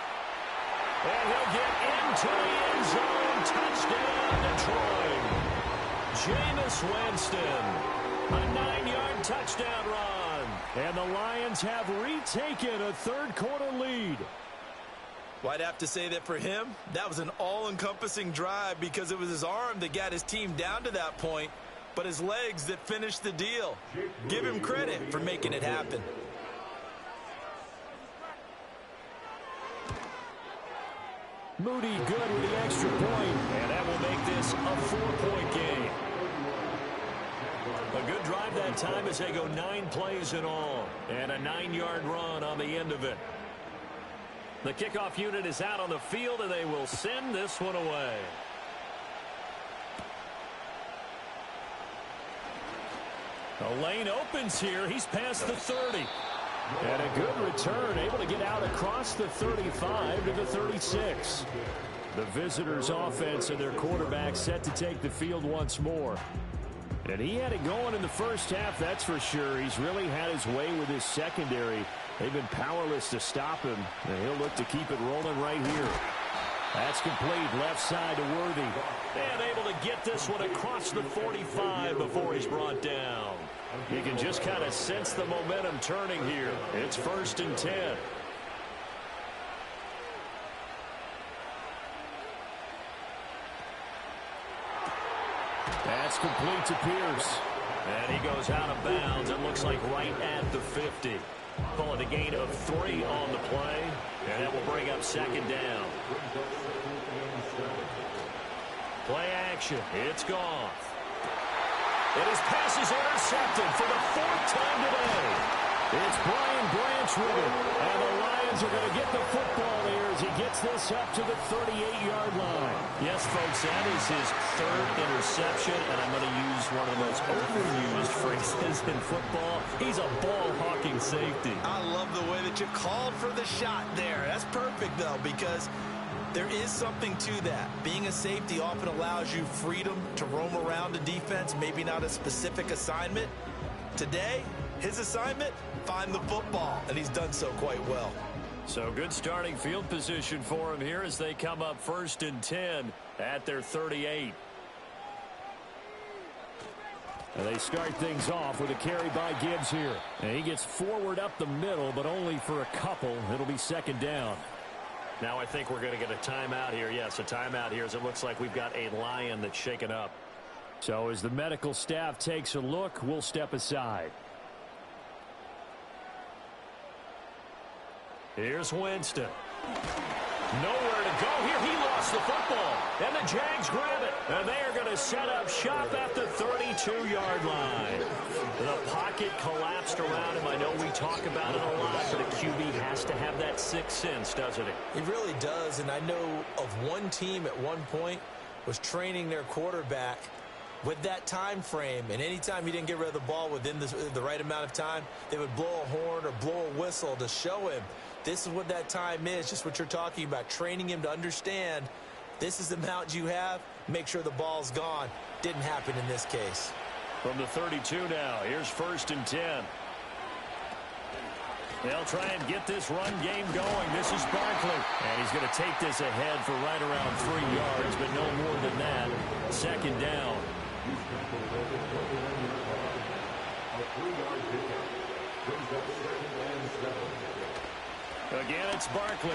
And he'll get into the end zone. Touchdown, Detroit. Jameis Winston. A 9-yard touchdown run. And the Lions have retaken a third-quarter lead. Well, I'd have to say that for him, that was an all-encompassing drive because it was his arm that got his team down to that point, but his legs that finished the deal. Give him credit for making it happen. Moody good with the extra point. And that will make this a 4-point game. A good drive that time as they go 9 plays in all. And a 9-yard run on the end of it. The kickoff unit is out on the field, and they will send this one away. The lane opens here. He's past the 30. And a good return, able to get out across the 35 to the 36. The visitors' offense and their quarterback set to take the field once more. And he had it going in the first half, that's for sure. He's really had his way with his secondary. They've been powerless to stop him, and he'll look to keep it rolling right here. That's complete, left side to Worthy. And able to get this one across the 45 before he's brought down. You can just kind of sense the momentum turning here. It's 1st and 10. That's complete to Pierce. And he goes out of bounds. It looks like right at the 50. Call it a gain of 3 on the play. And that will bring up 2nd down. Play action. It's gone. And his pass is intercepted for the 4th time today. It's Brian Branch with it. And the Lions are going to get the football here as he gets this up to the 38-yard line. Yes, folks, that is his 3rd interception, and I'm going to use one of the most overused phrases in football. He's a ball-hawking safety. I love the way that you called for the shot there. That's perfect, though, because there is something to that. Being a safety often allows you freedom to roam around the defense, maybe not a specific assignment. Today, his assignment, find the football, and he's done so quite well. So good starting field position for him here as they come up 1st and 10 at their 38. And they start things off with a carry by Gibbs here. And he gets forward up the middle, but only for a couple. It'll be 2nd down. Now I think we're going to get a timeout here. Yes, a timeout here as it looks like we've got a Lion that's shaken up. So as the medical staff takes a look, we'll step aside. Here's Winston. Nowhere to go here. He lost the football. And the Jags grab it. And they are going to set up shop at the 32-yard line. The pocket collapsed around him. I know we talk about it a lot, but a QB has to have that sixth sense, doesn't it? He really does. And I know of one team at one point was training their quarterback with that time frame, and anytime he didn't get rid of the ball within the right amount of time, they would blow a horn or blow a whistle to show him this is what that time is, just what you're talking about, training him to understand this is the amount you have, make sure the ball's gone. Didn't happen in this case. From the 32 now, here's 1st and 10. They'll try and get this run game going. This is Barkley. And he's going to take this ahead for right around 3 yards, but no more than that. 2nd down. Again, it's Barkley.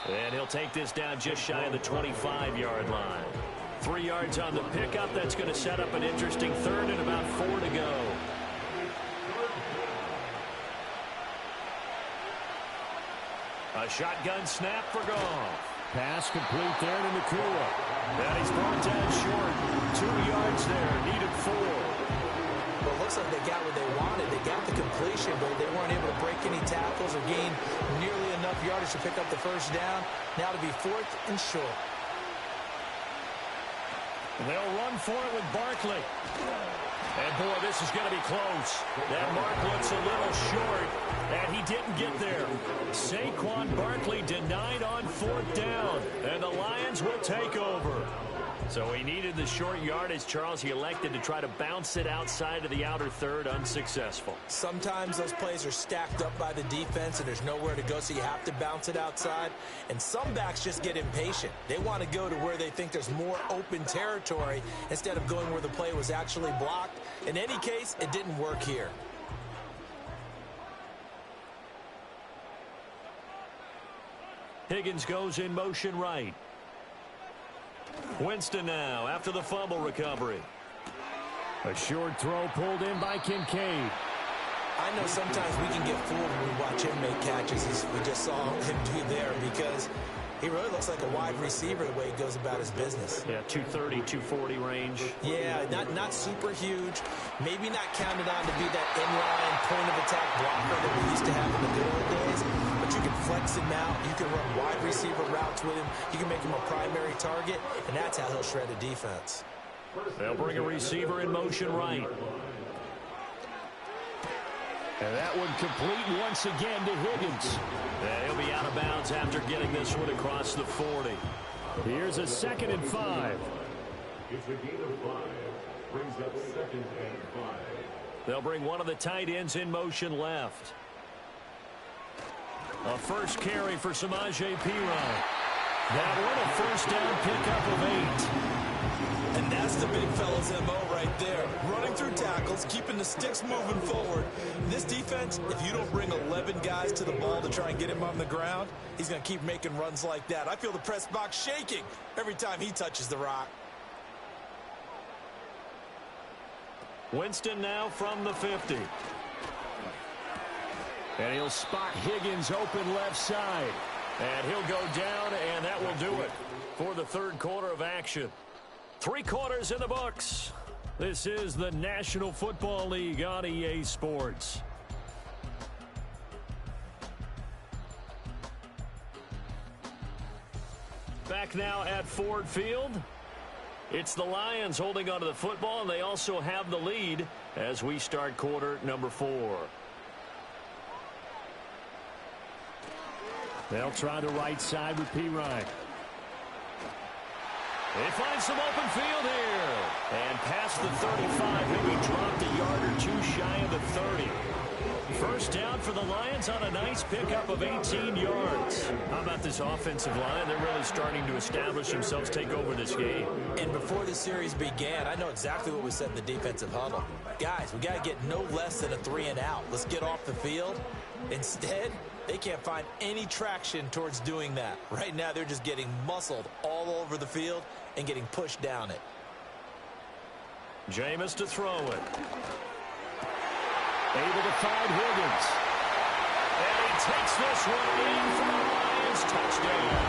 And he'll take this down just shy of the 25-yard line. 3 yards on the pickup. That's going to set up an interesting 3rd and about 4 to go. A shotgun snap for Goff. Pass complete there to Nacua. And he's brought down short. 2 yards there, needed 4. Well, it looks like they got what they wanted. They got the completion, but they weren't able to break any tackles or gain nearly enough yardage to pick up the first down. Now to be 4th and short. They'll run for it with Barkley. And, boy, this is going to be close. That mark looks a little short, and he didn't get there. Saquon Barkley denied on 4th down, and the Lions will take over. So he needed the short yardage, Charles. He elected to try to bounce it outside of the outer third, unsuccessful. Sometimes those plays are stacked up by the defense and there's nowhere to go, so you have to bounce it outside. And some backs just get impatient. They want to go to where they think there's more open territory instead of going where the play was actually blocked. In any case, it didn't work here. Higgins goes in motion right. Winston now after the fumble recovery. A short throw pulled in by Kincaid. I know sometimes we can get fooled when we watch him make catches, as we just saw him do there, because he really looks like a wide receiver the way he goes about his business. Yeah, 230, 240 range. Yeah, not super huge. Maybe not counted on to be that inline point-of-attack blocker that we used to have in the good old days. But you can flex him out. You can run wide receiver routes with him. You can make him a primary target, and that's how he'll shred a defense. They'll bring a receiver in motion right. And that one complete once again to Higgins. Yeah, he'll be out of bounds after getting this one across the 40. Here's a 2nd and 5. It's a gain of 5. Brings up 2nd and 5. They'll bring one of the tight ends in motion left. A first carry for Samaje Perine. That one a first down pickup of 8. And that's the big fella's MO right there. Running through tackles, keeping the sticks moving forward. This defense, if you don't bring 11 guys to the ball to try and get him on the ground, he's going to keep making runs like that. I feel the press box shaking every time he touches the rock. Winston now from the 50. And he'll spot Higgins open left side. And he'll go down, and that will do it for the third quarter of action. 3 quarters in the books. This is the National Football League on EA Sports. Back now at Ford Field. It's the Lions holding onto the football, and they also have the lead as we start quarter number 4. They'll try the right side with Perine. They find some open field here. And past the 35, maybe dropped a yard or 2 shy of the 30. First down for the Lions on a nice pickup of 18 yards. How about this offensive line? They're really starting to establish themselves, take over this game. And before the series began, I know exactly what we said in the defensive huddle. Guys, we got to get no less than a 3 and out. Let's get off the field. Instead, they can't find any traction towards doing that. Right now, they're just getting muscled all over the field and getting pushed down it. Jameis to throw it. Able to find Higgins. And he takes this one in for the Lions. Touchdown.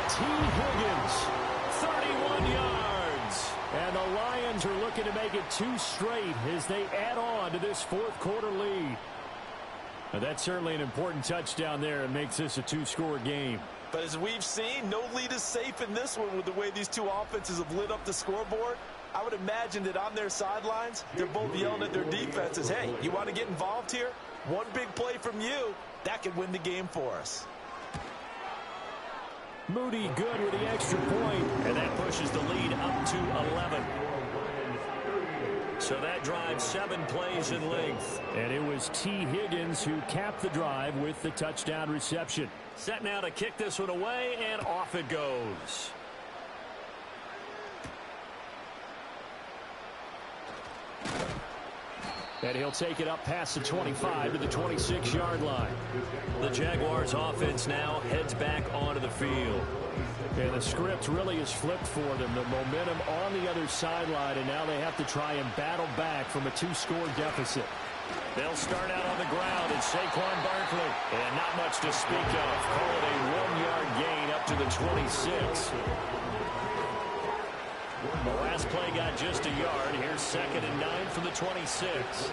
T. Higgins, 31 yards. And the Lions are looking to make it 2 straight as they add on to this fourth quarter lead. Now, that's certainly an important touchdown there and makes this a 2-score game. But as we've seen, no lead is safe in this one with the way these two offenses have lit up the scoreboard. I would imagine that on their sidelines, they're both yelling at their defenses, hey, you want to get involved here? One big play from you, that could win the game for us. Moody good with the extra point. And that pushes the lead up to 11. So that drives 7 plays in length. And it was T. Higgins who capped the drive with the touchdown reception. Set now to kick this one away, and off it goes. And he'll take it up past the 25 to the 26-yard line. The Jaguars offense now heads back onto the field. And the script really is flipped for them. The momentum on the other sideline, and now they have to try and battle back from a 2-score deficit. They'll start out on the ground, and Saquon Barkley. And not much to speak of. Call it a 1-yard gain up to the 26. The last play got just a yard. Here's 2nd and 9 from the 26.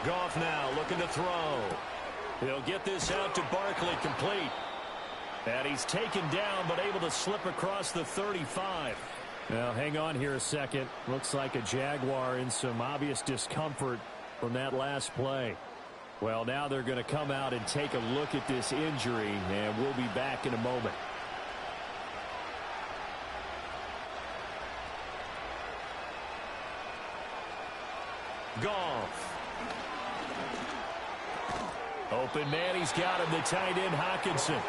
Goff now looking to throw. He'll get this out to Barkley, complete. And he's taken down, but able to slip across the 35. Now, hang on here a second. Looks like a Jaguar in some obvious discomfort from that last play. Well, now they're going to come out and take a look at this injury, and we'll be back in a moment. Goff. Open man, he's got him, the tight end Hockenson.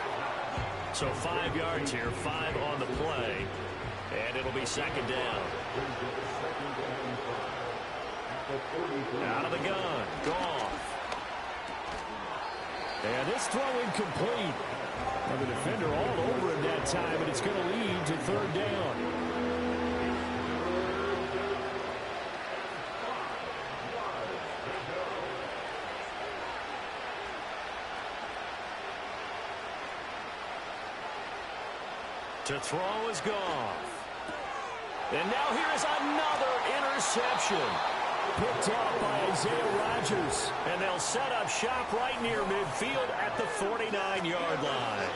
So 5 yards here, 5 on the play, and it'll be 2nd down. Out of the gun, Goff. And this throw incomplete. And the defender all over him that time, and it's going to lead to 3rd down. To throw is Goff. And now here's another interception. Picked off by Isaiah Rodgers. And they'll set up shop right near midfield at the 49-yard line.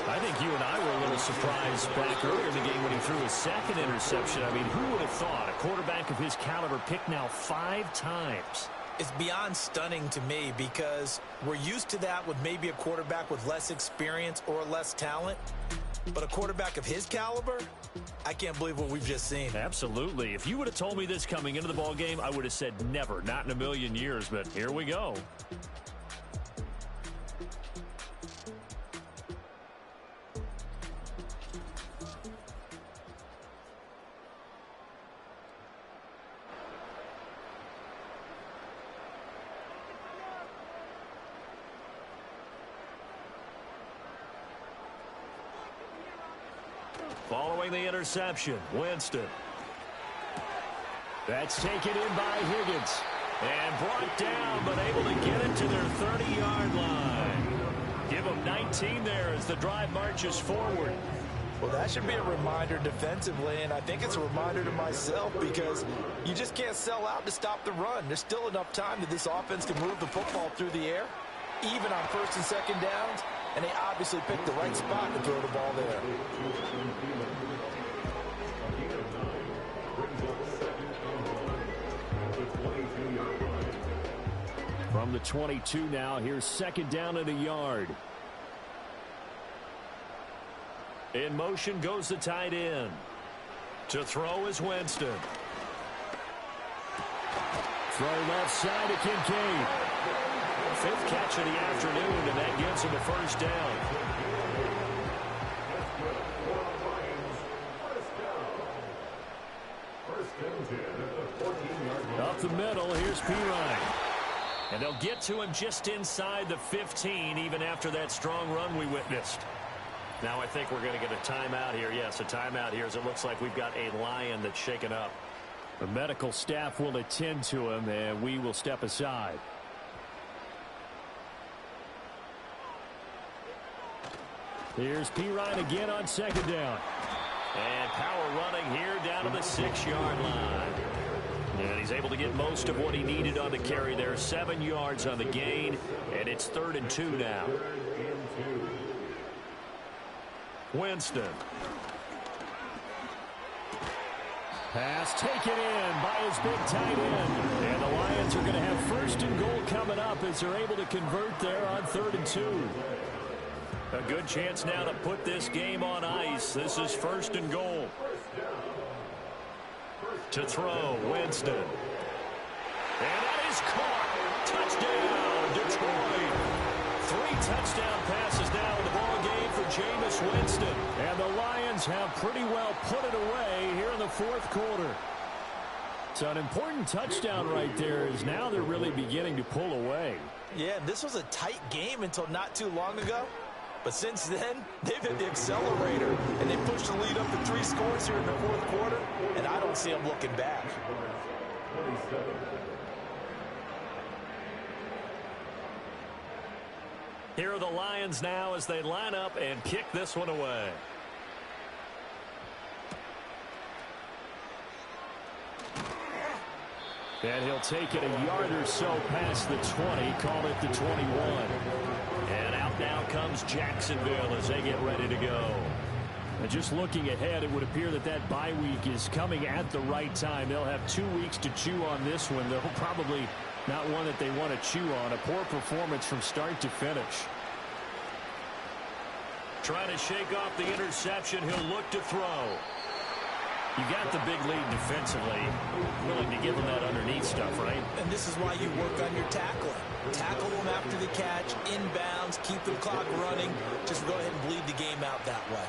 I think you and I were a little surprised back earlier in the game when he threw his 2nd interception. I mean, who would have thought a quarterback of his caliber picked now 5 times? It's beyond stunning to me because we're used to that with maybe a quarterback with less experience or less talent. But a quarterback of his caliber, I can't believe what we've just seen. Absolutely. If you would have told me this coming into the ball game, I would have said never, not in a million years. But here we go. Following the interception, Winston. That's taken in by Higgins. And brought down, but able to get it to their 30-yard line. Give them 19 there as the drive marches forward. Well, that should be a reminder defensively, and I think it's a reminder to myself because you just can't sell out to stop the run. There's still enough time that this offense can move the football through the air, even on 1st and 2nd downs, and they obviously picked the right spot to throw the ball there. From the 22 now, here's 2nd down and a yard. In motion goes the tight end. To throw is Winston. Throw left side to Kincaid. 5th catch of the afternoon, and that gives him a 1st down. Up the middle, here's Pirine. And they'll get to him just inside the 15, even after that strong run we witnessed. Now I think we're going to get a timeout here. Yes, a timeout here as it looks like we've got a Lion that's shaken up. The medical staff will attend to him, and we will step aside. Here's Pirine again on 2nd down. And power running here down to the 6-yard line. And he's able to get most of what he needed on the carry there. 7 yards on the gain, and it's 3rd and 2 now. Winston. Pass taken in by his big tight end. And the Lions are going to have 1st and goal coming up as they're able to convert there on 3rd and 2. A good chance now to put this game on ice. This is 1st and goal. To throw, Winston. And that is caught. Touchdown, Detroit. 3 touchdown passes now in the ball game for Jameis Winston. And the Lions have pretty well put it away here in the 4th quarter. So an important touchdown right there is now they're really beginning to pull away. Yeah, this was a tight game until not too long ago. But since then, they've hit the accelerator, and they pushed the lead up to 3 scores here in the fourth quarter, and I don't see them looking back. Here are the Lions now as they line up and kick this one away. And he'll take it a yard or so past the 20, call it the 21. And out now comes Jacksonville as they get ready to go. And just looking ahead, it would appear that that bye week is coming at the right time. They'll have 2 weeks to chew on this one, though probably not one that they want to chew on. A poor performance from start to finish. Trying to shake off the interception. He'll look to throw. You got the big lead defensively. Willing to give them that underneath stuff, right? And this is why you work on your tackling. Tackle them after the catch, inbounds, keep the clock running. Just go ahead and bleed the game out that way.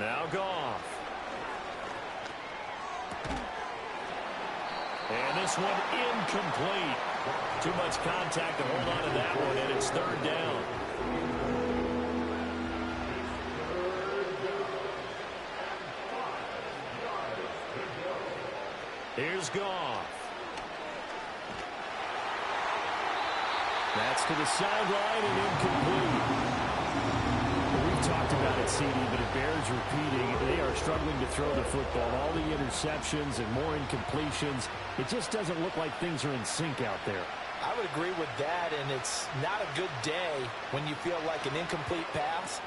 Now Goff. And this one incomplete. Too much contact to hold on to that one, and it's 3rd down. Here's Goff. That's to the sideline and incomplete. We've talked about it, CD, but it bears repeating. They are struggling to throw the football. All the interceptions and more incompletions. It just doesn't look like things are in sync out there. I would agree with that, and it's not a good day when you feel like an incomplete pass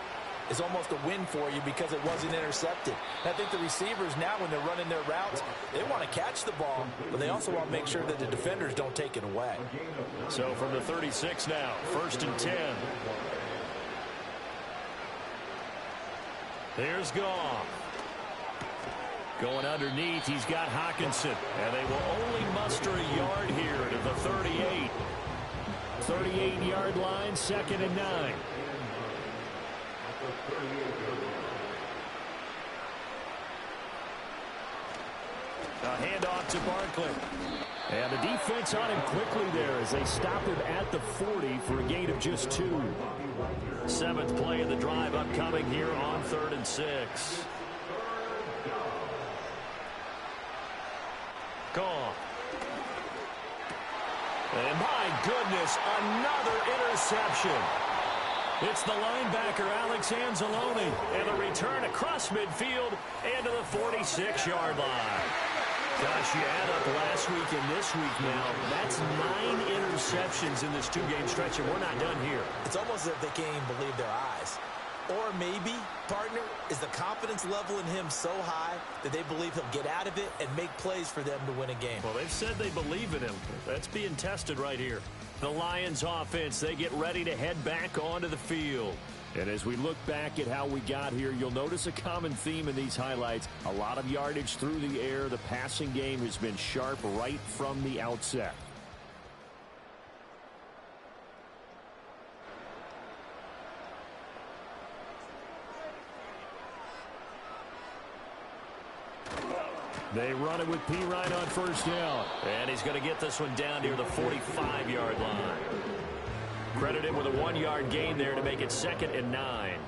is almost a win for you because it wasn't intercepted. And I think the receivers now, when they're running their routes, they want to catch the ball, but they also want to make sure that the defenders don't take it away. So from the 36 now, 1st and 10. There's Goff. Going underneath, he's got Hockenson. And they will only muster a yard here to the 38. 38-yard line, 2nd and 9. A handoff to Barkley. And the defense on him quickly there as they stop him at the 40 for a gain of just 2. 7th play of the drive upcoming here on 3rd and 6. Goff. And my goodness, another interception. It's the linebacker, Alex Anzalone. And the return across midfield and to the 46-yard line. Gosh, you add up last week and this week now, that's 9 interceptions in this 2-game stretch, and we're not done here. It's almost as if they can't even believe their eyes. Or maybe, partner, is the confidence level in him so high that they believe he'll get out of it and make plays for them to win a game. Well, they've said they believe in him. That's being tested right here. The Lions offense, they get ready to head back onto the field. And as we look back at how we got here, you'll notice a common theme in these highlights. A lot of yardage through the air. The passing game has been sharp right from the outset. They run it with Pirine on 1st down. And he's going to get this one down near the 45-yard line. Credit him with a 1-yard gain there to make it 2nd and 9.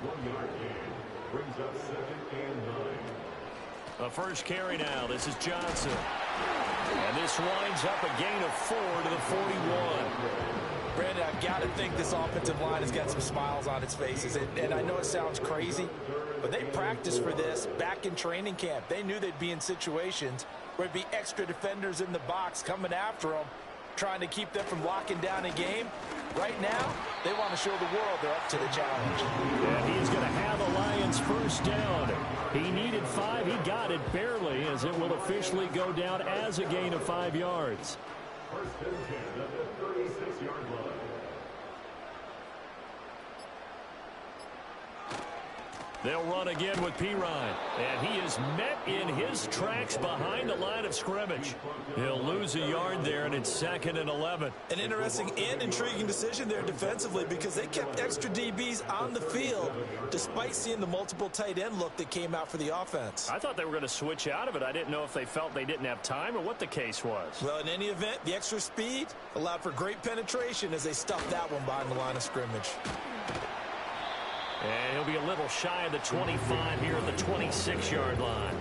A first carry now. This is Johnson. And this winds up a gain of 4 to the 41. Brandon, I've got to think this offensive line has got some smiles on its faces. And I know it sounds crazy, but they practiced for this back in training camp. They knew they'd be in situations where it'd be extra defenders in the box coming after them, trying to keep them from locking down a game. Right now, they want to show the world they're up to the challenge. And he's going to have a Lions first down. He needed 5. He got it barely, as it will officially go down as a gain of 5 yards. 1st and 10 at the 36-yard line. They'll run again with Pirine. And he is met in his tracks behind the line of scrimmage. He'll lose a yard there, and it's 2nd and 11. An interesting and intriguing decision there defensively because they kept extra DBs on the field despite seeing the multiple tight end look that came out for the offense. I thought they were going to switch out of it. I didn't know if they felt they didn't have time or what the case was. Well, in any event, the extra speed allowed for great penetration as they stuffed that one behind the line of scrimmage. And he'll be a little shy of the 25 here at the 26-yard line.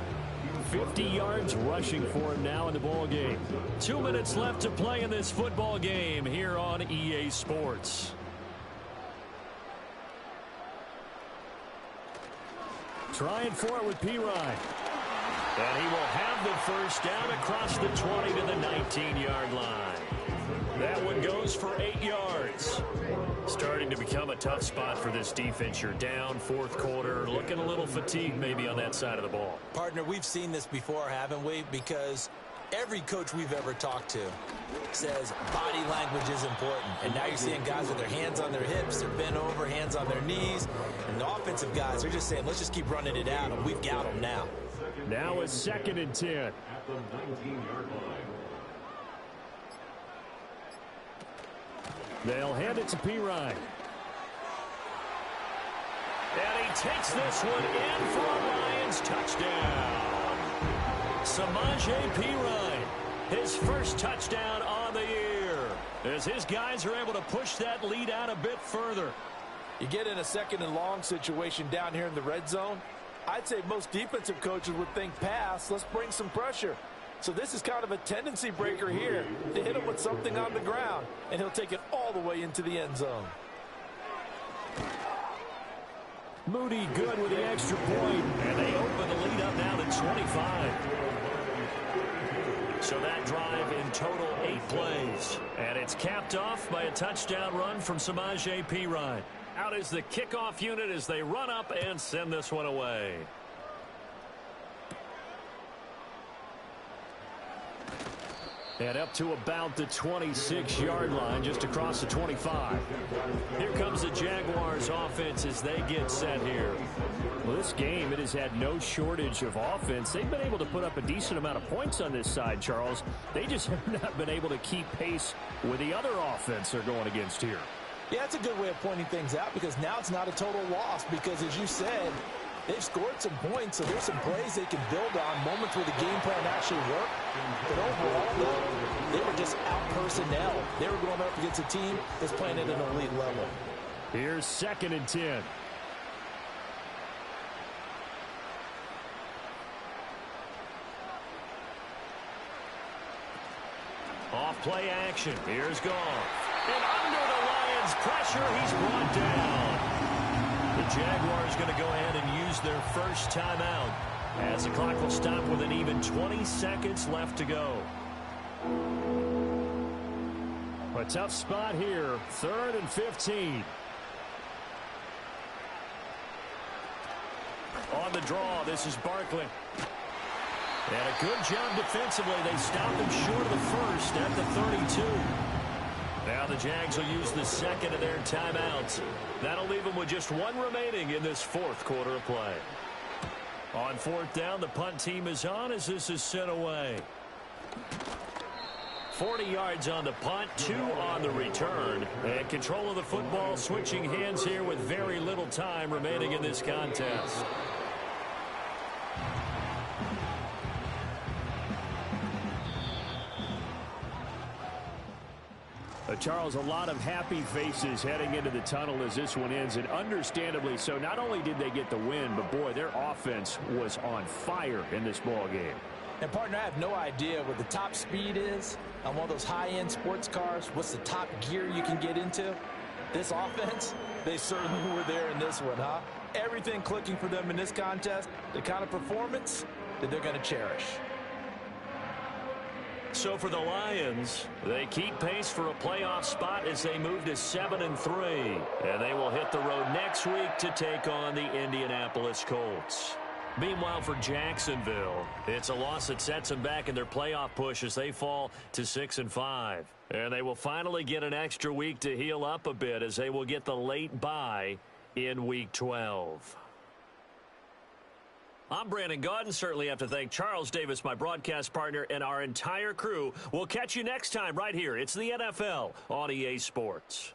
50 yards rushing for him now in the ball game. 2 minutes left to play in this football game here on EA Sports. Trying for it with Pirine. And he will have the first down across the 20 to the 19-yard line. That one goes for 8 yards. Starting to become a tough spot for this defense. You're down, 4th quarter, looking a little fatigued maybe on that side of the ball. Partner, we've seen this before, haven't we? Because every coach we've ever talked to says body language is important. And now you're seeing guys with their hands on their hips, they're bent over, hands on their knees. And the offensive guys, they're just saying, let's just keep running it out, and we've got them now. Now it's 2nd and 10. They'll hand it to Pirine. And he takes this one in for a Lions touchdown. Samaje Pirine, his first touchdown on the year, as his guys are able to push that lead out a bit further. You get in a 2nd and long situation down here in the red zone, I'd say most defensive coaches would think pass, let's bring some pressure. So this is kind of a tendency breaker here to hit him with something on the ground, and he'll take it all the way into the end zone. Moody good with the extra point, and they open the lead up now to 25. So that drive in total 8 plays, and it's capped off by a touchdown run from Samaje Pirine. Out is the kickoff unit as they run up and send this one away. And up to about the 26-yard line, just across the 25. Here comes the Jaguars offense as they get set here. Well, this game, it has had no shortage of offense. They've been able to put up a decent amount of points on this side, Charles. They just have not been able to keep pace with the other offense they're going against here. Yeah, that's a good way of pointing things out because now it's not a total loss because, as you said, they've scored some points, so there's some plays they can build on, moments where the game plan actually worked. But overall, though, they were just out-personnel. They were going up against a team that's playing at an elite level. Here's 2nd and 10. Off play action. Here's Goff. And under the Lions' pressure, he's brought down. The Jaguars going to go ahead and use their first timeout as the clock will stop with an even 20 seconds left to go. A tough spot here, 3rd and 15. On the draw, this is Barkley. And a good job defensively. They stop him short of the first at the 32. Now the Jags will use the 2nd of their timeouts. That'll leave them with just 1 remaining in this 4th quarter of play. On 4th down, the punt team is on as this is sent away. 40 yards on the punt, 2 on the return. And control of the football switching hands here with very little time remaining in this contest. Charles, a lot of happy faces heading into the tunnel as this one ends, and understandably so. Not only did they get the win, but boy, their offense was on fire in this ball game. And partner, I have no idea what the top speed is on one of those high-end sports cars. What's the top gear you can get into? This offense, they certainly were there in this one, huh? Everything clicking for them in this contest, the kind of performance that they're going to cherish. So for the Lions, they keep pace for a playoff spot as they move to 7-3. And they will hit the road next week to take on the Indianapolis Colts. Meanwhile, for Jacksonville, it's a loss that sets them back in their playoff push as they fall to 6-5. And they will finally get an extra week to heal up a bit as they will get the late bye in Week 12. I'm Brandon Gaudin. Certainly have to thank Charles Davis, my broadcast partner, and our entire crew. We'll catch you next time right here. It's the NFL on EA Sports.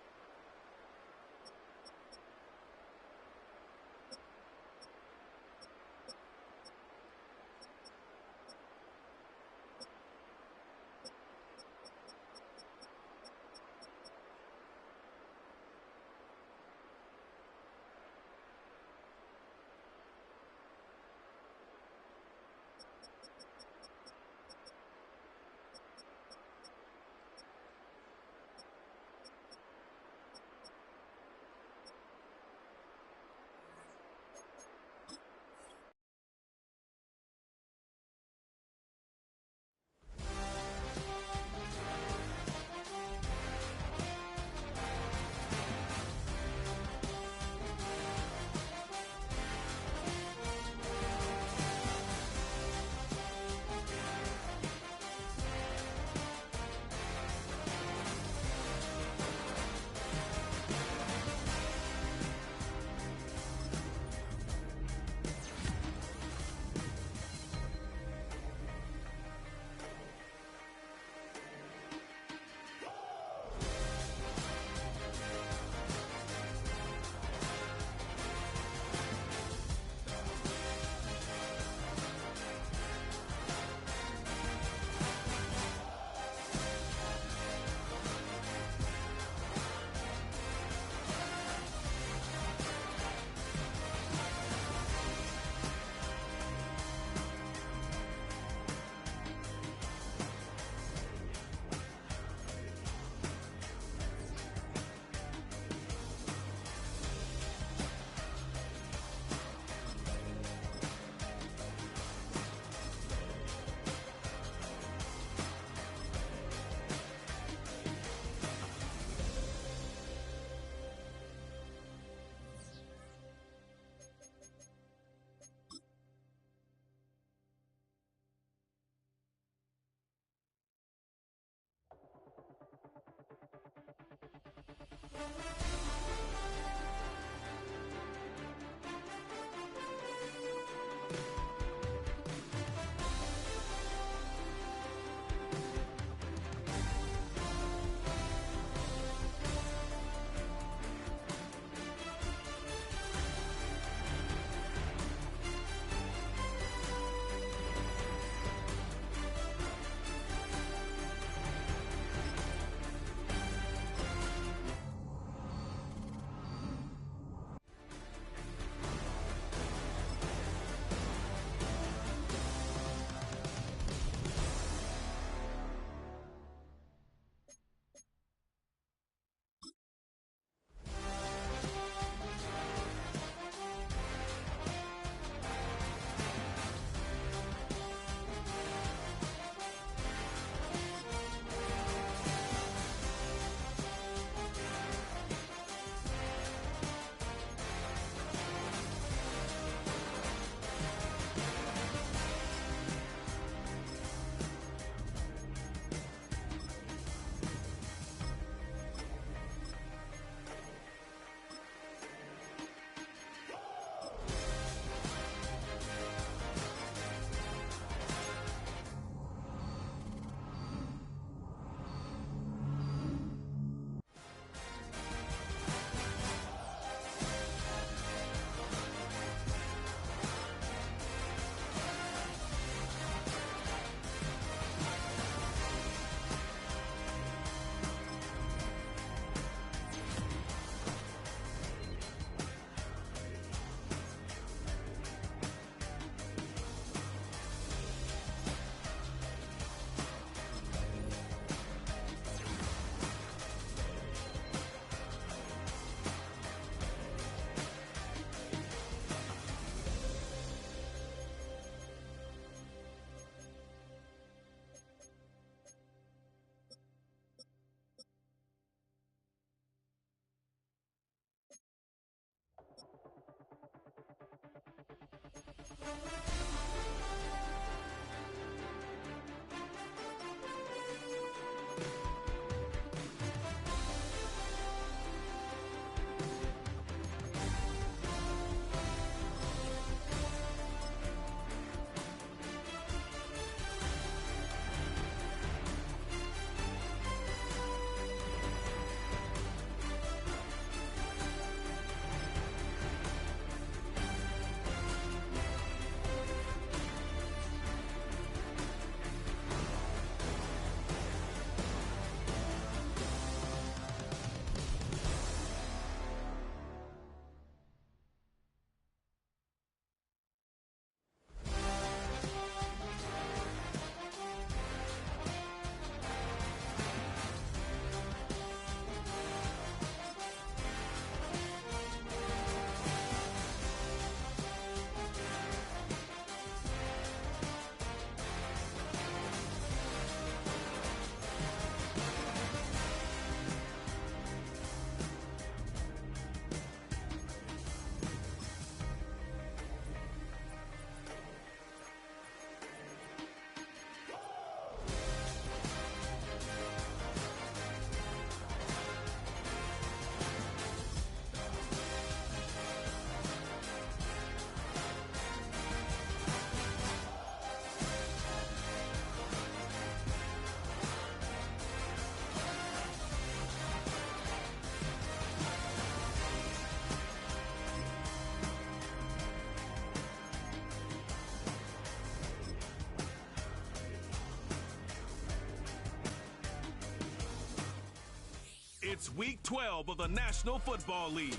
It's Week 12 of the National Football League,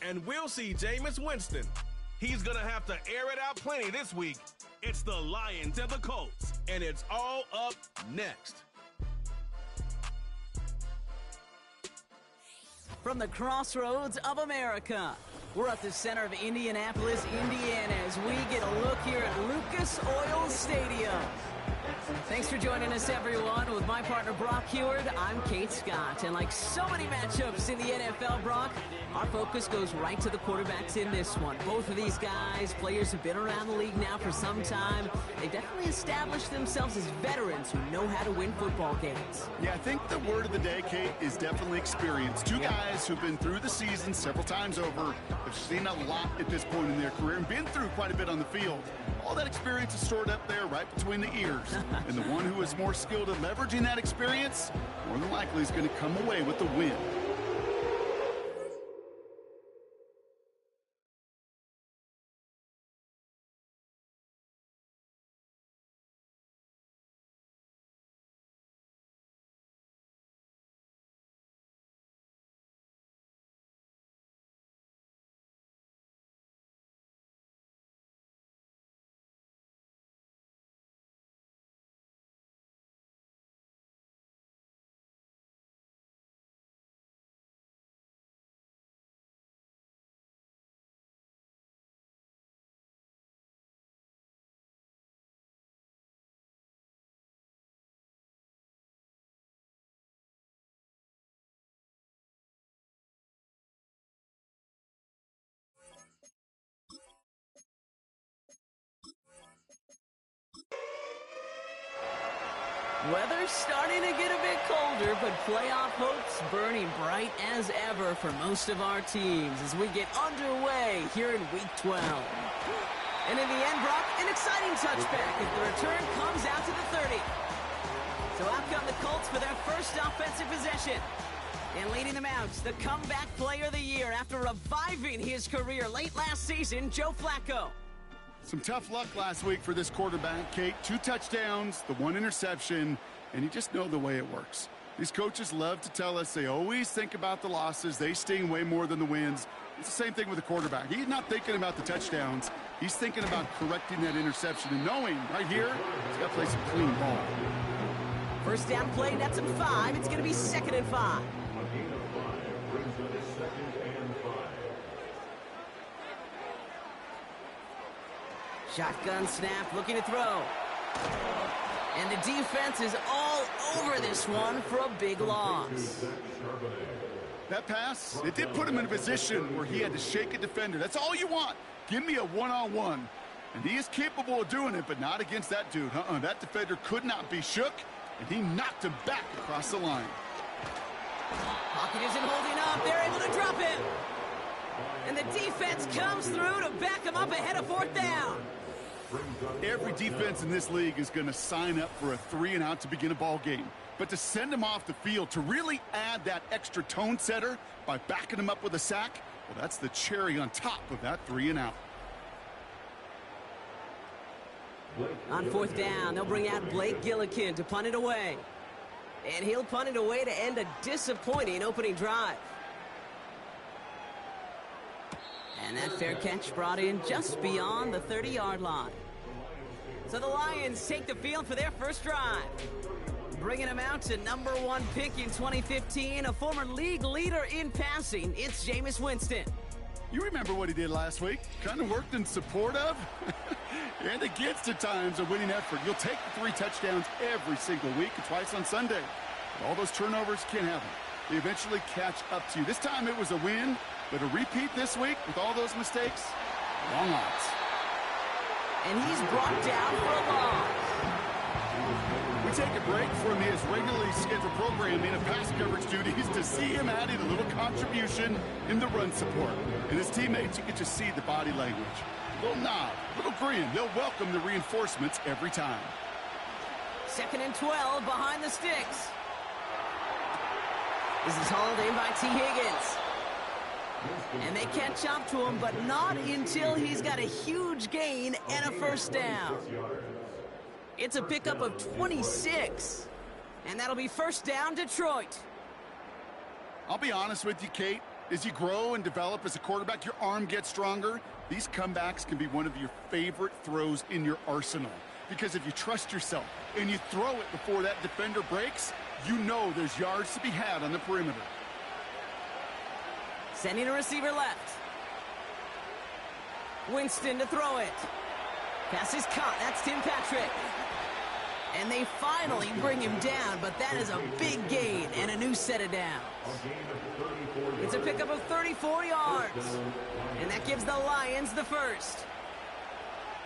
and we'll see Jameis Winston. He's going to have to air it out plenty this week. It's the Lions and the Colts, and it's all up next. From the crossroads of America, we're at the center of Indianapolis, Indiana, as we get a look here at Lucas Oil Stadium. Thanks for joining us, everyone. With my partner, Brock Heward, I'm Kate Scott. And like so many matchups in the NFL, Brock, our focus goes right to the quarterbacks in this one. Both of these guys, players who've been around the league now for some time, they've definitely established themselves as veterans who know how to win football games. Yeah, I think the word of the day, Kate, is definitely experience. Two guys who've been through the season several times over, have seen a lot at this point in their career, and been through quite a bit on the field. All that experience is stored up there right between the ears. And the one who is more skilled at leveraging that experience, more than likely is going to come away with the win. Weather's starting to get a bit colder, but playoff hopes burning bright as ever for most of our teams as we get underway here in Week 12. And in the end, Brock, an exciting touchback if the return comes out to the 30. So out come the Colts for their first offensive possession. And leading them out, the comeback player of the year after reviving his career late last season, Joe Flacco. Some tough luck last week for this quarterback, Kate. 2 touchdowns, the 1 interception, and you just know the way it works. These coaches love to tell us they always think about the losses. They sting way more than the wins. It's the same thing with the quarterback. He's not thinking about the touchdowns. He's thinking about correcting that interception and knowing right here he's got to play some clean ball. First down play, nets him 5. It's going to be 2nd and 5. Shotgun snap, looking to throw. And the defense is all over this one for a big loss. That pass, it did put him in a position where he had to shake a defender. That's all you want. Give me a one-on-one. And he is capable of doing it, but not against that dude. That defender could not be shook, and he knocked him back across the line. Pocket isn't holding up. They're able to drop him. And the defense comes through to back him up ahead of 4th down. Every defense in this league is going to sign up for a 3-and-out to begin a ball game. But to send him off the field, to really add that extra tone setter by backing him up with a sack, well, that's the cherry on top of that 3-and-out. On 4th down, they'll bring out Blake Gillikin to punt it away. And he'll punt it away to end a disappointing opening drive. And that fair catch brought in just beyond the 30-yard line. So the Lions take the field for their first drive. Bringing him out to number 1 pick in 2015, a former league leader in passing, it's Jameis Winston. You remember what he did last week? Kind of worked in support of and against at times a winning effort. You'll take the 3 touchdowns every single week and twice on Sunday. But all those turnovers can't have them. They eventually catch up to you. This time it was a win, but a repeat this week with all those mistakes, long odds. And he's brought down for a loss. We take a break from his regularly scheduled programming of pass coverage duties to see him adding a little contribution in the run support. And his teammates, you can just see the body language. A little nod, a little grin. They'll welcome the reinforcements every time. 2nd and 12 behind the sticks. This is hauled in by T. Higgins. And they catch up to him, but not until he's got a huge gain and a first down. It's a pickup of 26. And that'll be first down, Detroit. I'll be honest with you, Kate. As you grow and develop as a quarterback, your arm gets stronger. These comebacks can be one of your favorite throws in your arsenal. Because if you trust yourself and you throw it before that defender breaks, you know there's yards to be had on the perimeter. Sending a receiver left. Winston to throw it. Pass is caught. That's Tim Patrick. And they finally bring him down, but that is a big gain and a new set of downs. It's a pickup of 34 yards. And that gives the Lions the first.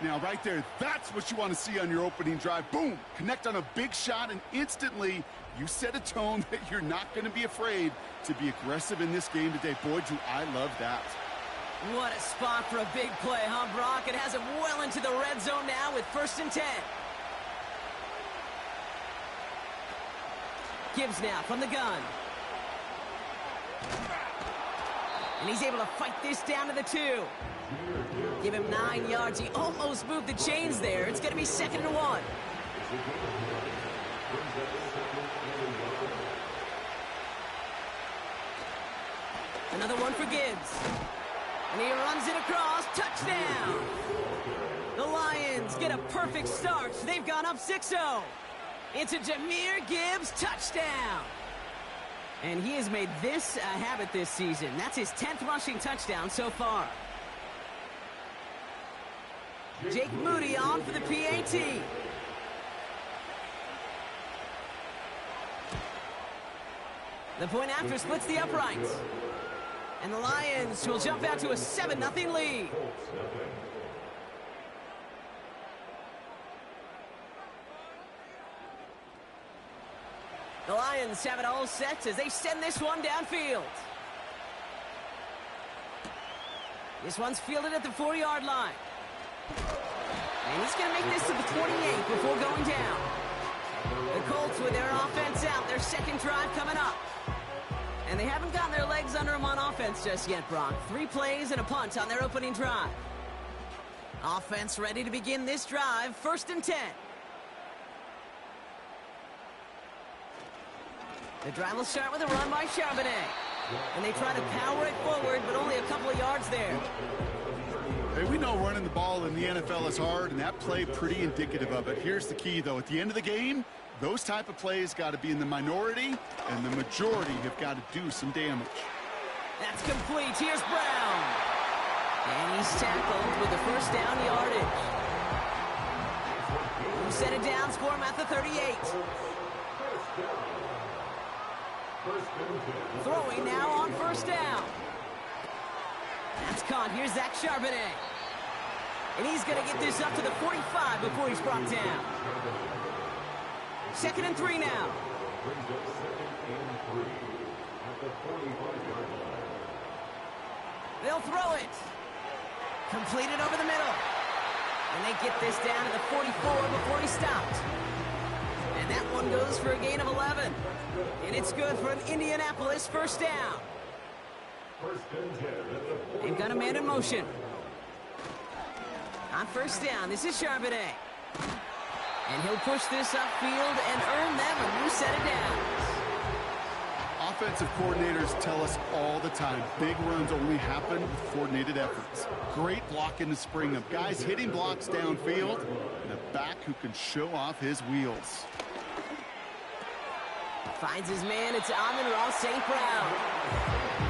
Now, right there, that's what you want to see on your opening drive. Boom! Connect on a big shot, and instantly you set a tone that you're not going to be afraid to be aggressive in this game today. Boy, do I love that. What a spot for a big play, huh, Brock? It has him well into the red zone now with 1st and 10. Gibbs now from the gun. And he's able to fight this down to the 2. Give him 9 yards. He almost moved the chains there. It's going to be 2nd and 1. Another one for Gibbs. And he runs it across. Touchdown! The Lions get a perfect start. They've gone up 6-0. It's a Jahmyr Gibbs touchdown. And he has made this a habit this season. That's his 10th rushing touchdown so far. Jake Moody on for the PAT. The point after splits the uprights. And the Lions will jump out to a 7-0 lead. The Lions have it all set as they send this one downfield. This one's fielded at the 4-yard line. And he's going to make this to the 28 before going down. The Colts with their offense out, their second drive coming up. And they haven't gotten their legs under them on offense just yet, Brock. 3 plays and a punt on their opening drive. Offense ready to begin this drive, 1st and 10. The drive will start with a run by Charbonnet. And they try to power it forward, but only a couple of yards there. Hey, we know running the ball in the NFL is hard, and that play pretty indicative of it. Here's the key, though. At the end of the game, those type of plays got to be in the minority, and the majority have got to do some damage. That's complete. Here's Brown. And he's tackled with the 1st down yardage. Who set it down for him at the 38. Throwing now on 1st down. That's caught. Here's Zach Charbonnet. And he's going to get this up to the 45 before he's brought down. 2nd and 3 now. They'll throw it. Completed over the middle. And they get this down to the 44 before he stopped. And that one goes for a gain of 11. And it's good for an Indianapolis 1st down. They've got a man in motion. On 1st down, this is Charbonnet. And he'll push this upfield and earn them a new set of downs. Offensive coordinators tell us all the time, big runs only happen with coordinated efforts. Great block in the spring of guys hitting blocks downfield, and a back who can show off his wheels. Finds his man, it's Amon-Ra St. Brown.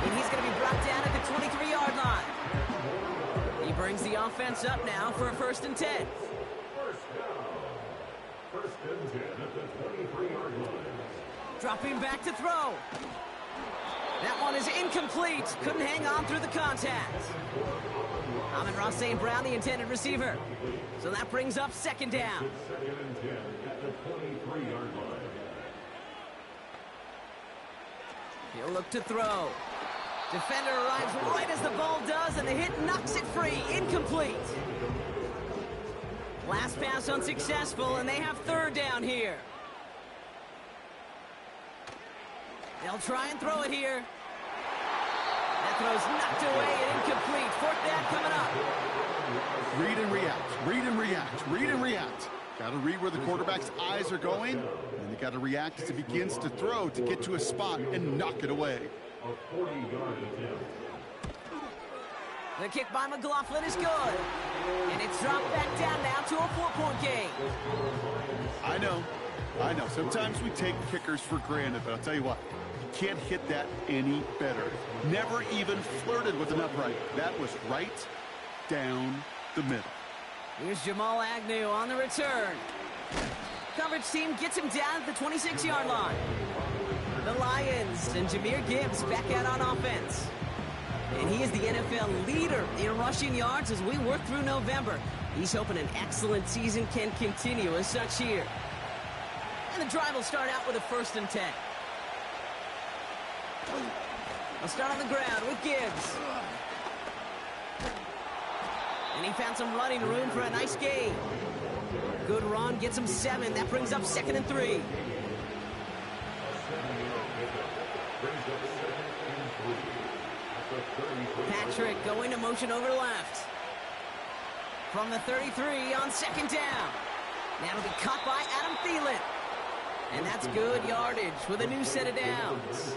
And he's going to be brought down at the 23-yard line. He brings the offense up now for a 1st and 10. First and 10 at the 23-yard line. Dropping back to throw. That one is incomplete. Couldn't hang on through the contact. Amon-Ra St. Brown, the intended receiver. So that brings up 2nd down. 2nd and 10 at the 23-yard line. He'll look to throw. Defender arrives right as the ball does, and the hit knocks it free. Incomplete. Last pass unsuccessful, and they have 3rd down here. They'll try and throw it here. That throw's knocked away and incomplete. 4th down coming up. Read and react, read and react, read and react. Got to read where the quarterback's eyes are going, and you got to react as he begins to throw to get to a spot and knock it away. A 40-yard attempt. The kick by McLaughlin is good. And it's dropped back down now to a 4-point game. I know. Sometimes we take kickers for granted, but I'll tell you what, you can't hit that any better. Never even flirted with an upright. That was right down the middle. Here's Jamal Agnew on the return. Coverage team gets him down at the 26-yard line. The Lions and Jahmyr Gibbs back out on offense. And he is the NFL leader in rushing yards as we work through November. He's hoping an excellent season can continue as such here. And the drive will start out with a 1st and 10. They'll start on the ground with Gibbs. And he found some running room for a nice gain. Good run, gets him 7. That brings up 2nd and 3. Patrick going to motion over left. From the 33 on 2nd down. That'll be caught by Adam Thielen. And that's good yardage with a new set of downs.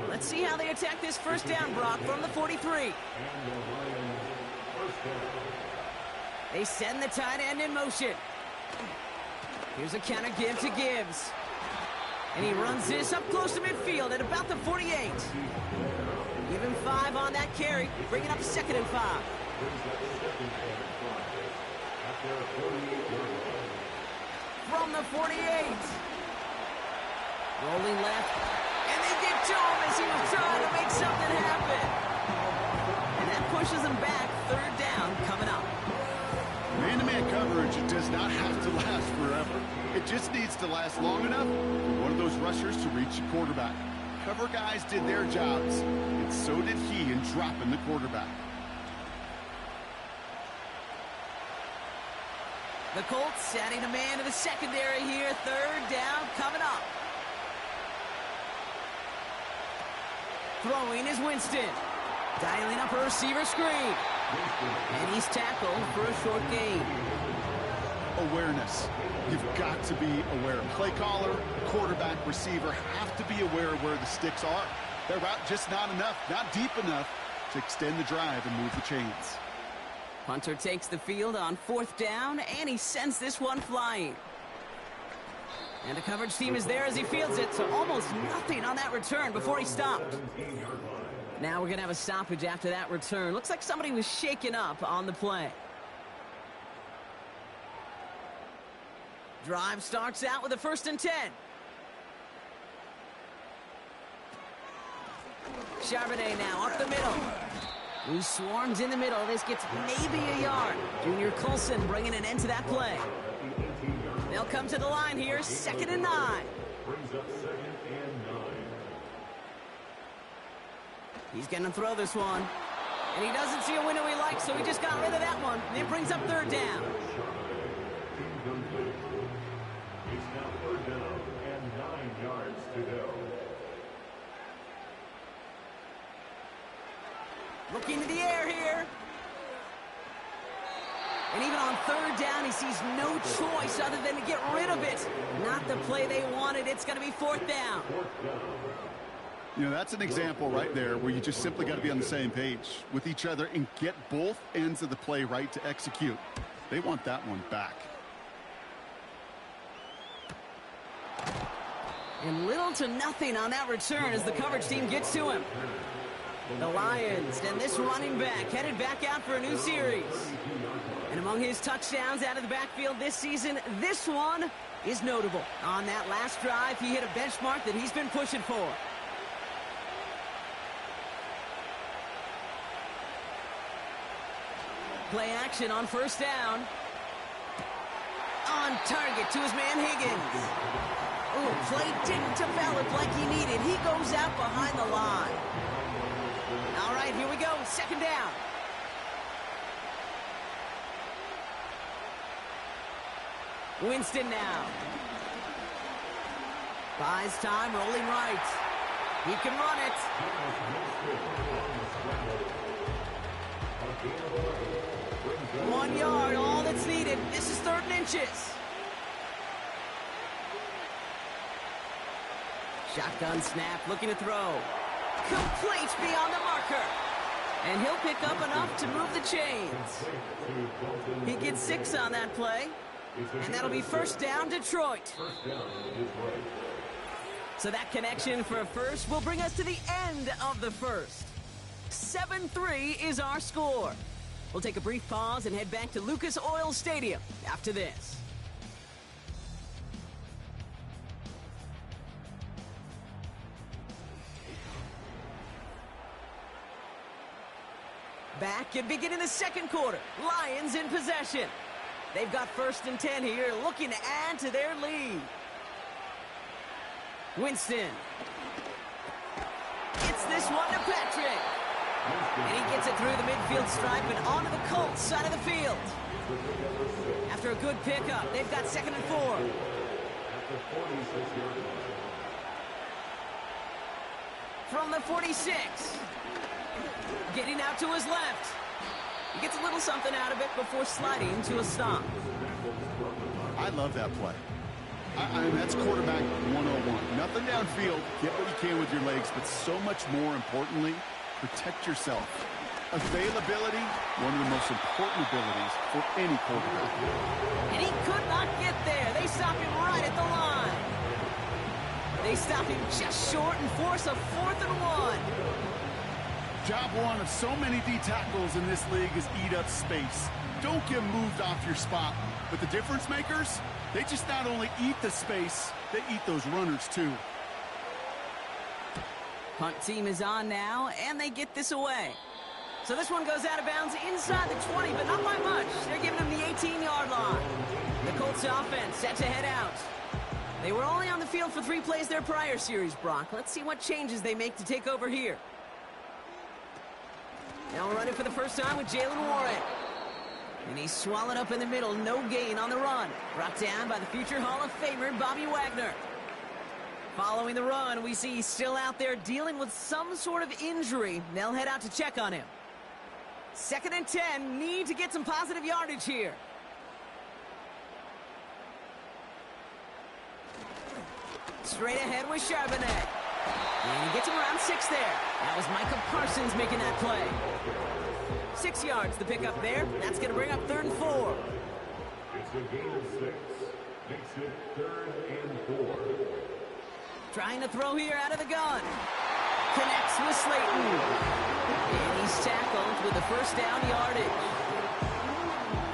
Let's see how they attack this 1st down, Brock, from the 43. They send the tight end in motion. Here's a counter give to Gibbs. And he runs this up close to midfield at about the 48. Give him 5 on that carry, bring it up 2nd and 5. From the 48. Rolling left. And they get to him as he was trying to make something happen. And that pushes him back. 3rd down coming up. Man-to-man coverage, it does not have to last forever. It just needs to last long enough for one of those rushers to reach the quarterback. Cover guys did their jobs, and so did he in dropping the quarterback. The Colts setting a man to the secondary here. 3rd down coming up. Throwing is Winston. Dialing up a receiver screen. And he's tackled for a short gain. Awareness. You've got to be aware. Play caller, quarterback, receiver have to be aware of where the sticks are. Their route just not enough, not deep enough to extend the drive and move the chains. Hunter takes the field on 4th down, and he sends this one flying. And the coverage team is there as he fields it, so almost nothing on that return before he stopped. Now we're going to have a stoppage after that return. Looks like somebody was shaken up on the play. Drive starts out with a 1st and 10. Charbonnet now up the middle. He swarms in the middle. This gets maybe a yard. Junior Colson bringing an end to that play. They'll come to the line here, 2nd and 9. Brings up 2nd and 9. He's going to throw this one. And he doesn't see a window he likes, so he just got rid of that one. And it brings up 3rd down. It's now 3rd down and 9 yards to go. Looking to the air here. And even on 3rd down, he sees no choice other than to get rid of it. Not the play they wanted. It's going to be 4th down. You know, that's an example right there where you just simply got to be on the same page with each other and get both ends of the play right to execute. They want that one back. And little to nothing on that return as the coverage team gets to him. The Lions and this running back headed back out for a new series. And among his touchdowns out of the backfield this season, this one is notable. On that last drive, he hit a benchmark that he's been pushing for. Play action on 1st down. On target to his man Higgins. Oh, play didn't develop like he needed. He goes out behind the line. All right, here we go. 2nd down. Winston now. Buys time, rolling right. He can run it. 1 yard, all that's needed. This is 3rd and inches. Shotgun snap, looking to throw. complete beyond the marker. And he'll pick up enough to move the chains. He gets 6 on that play. And that'll be first down, Detroit. So that connection for a first will bring us to the end of the first. 7-3 is our score. We'll take a brief pause and head back to Lucas Oil Stadium after this. Back and beginning the second quarter. Lions in possession. They've got 1st and 10 here, looking to add to their lead. Winston. Gets this one to Patrick. And he gets it through the midfield stripe and onto the Colts side of the field. After a good pickup, they've got 2nd and 4. From the 46. Getting out to his left. He gets a little something out of it before sliding to a stop. I love that play. I mean, that's quarterback 101. Nothing downfield. Get what you can with your legs, but so much more importantly, protect yourself. Availability, one of the most important abilities for any quarterback. And he could not get there. They stop him right at the line. They stop him just short and force a 4th and 1. Job one of so many D tackles in this league is eat up space. Don't get moved off your spot. But the difference makers, they just not only eat the space, they eat those runners too. Punt team is on now, and they get this away. So this one goes out of bounds inside the 20, but not by much. They're giving him the 18-yard line. The Colts offense set to head out. They were only on the field for 3 plays their prior series, Brock. Let's see what changes they make to take over here. Now we're running for the first time with Jaylen Warren. And he's swallowed up in the middle. No gain on the run. Brought down by the future Hall of Famer, Bobby Wagner. Following the run, we see he's still out there dealing with some sort of injury. They'll head out to check on him. 2nd and 10. Need to get some positive yardage here. Straight ahead with Charbonnet. And he gets him around 6 there. That was Micah Parsons making that play. 6 yards to pick up there. That's going to bring up 3rd and 4. It's a gain of 6. Makes it 3rd and 4. Trying to throw here out of the gun. Connects with Slayton. And he's tackled with the first down yardage.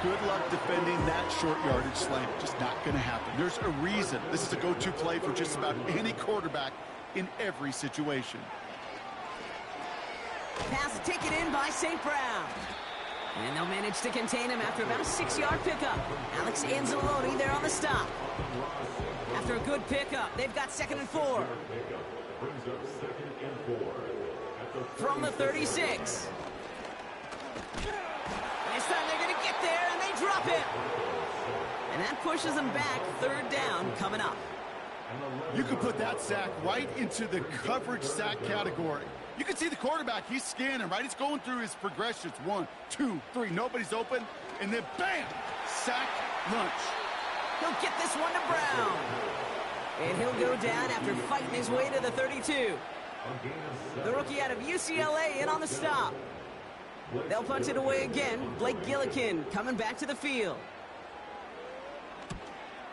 Good luck defending that short yardage slant. Just not going to happen. There's a reason this is a go-to play for just about any quarterback in every situation. Pass taken in by St. Brown. And they'll manage to contain him after about a 6-yard pickup. Alex Anzalone there on the stop. After a good pickup, they've got 2nd and 4. From the 36. This time they're going to get there, and they drop him. And that pushes them back. 3rd down coming up. You can put that sack right into the coverage sack category. You can see the quarterback, he's scanning, right? He's going through his progressions. 1, 2, 3, nobody's open. And then bam, sack lunch. He'll get this one to Brown. And he'll go down after fighting his way to the 32. The rookie out of UCLA in on the stop. They'll punch it away again. Blake Gillikin coming back to the field.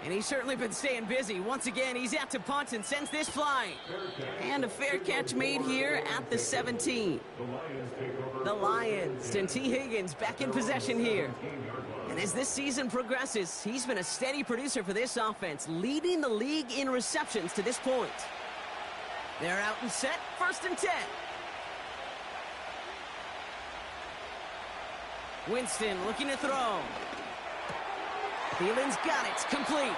And he's certainly been staying busy. Once again, he's out to punt and sends this flying. And a fair catch made here at the 17. The Lions and T. Higgins back in possession here. And as this season progresses, he's been a steady producer for this offense, leading the league in receptions to this point. They're out and set, 1st and 10. Winston looking to throw. Thielen's got it, complete.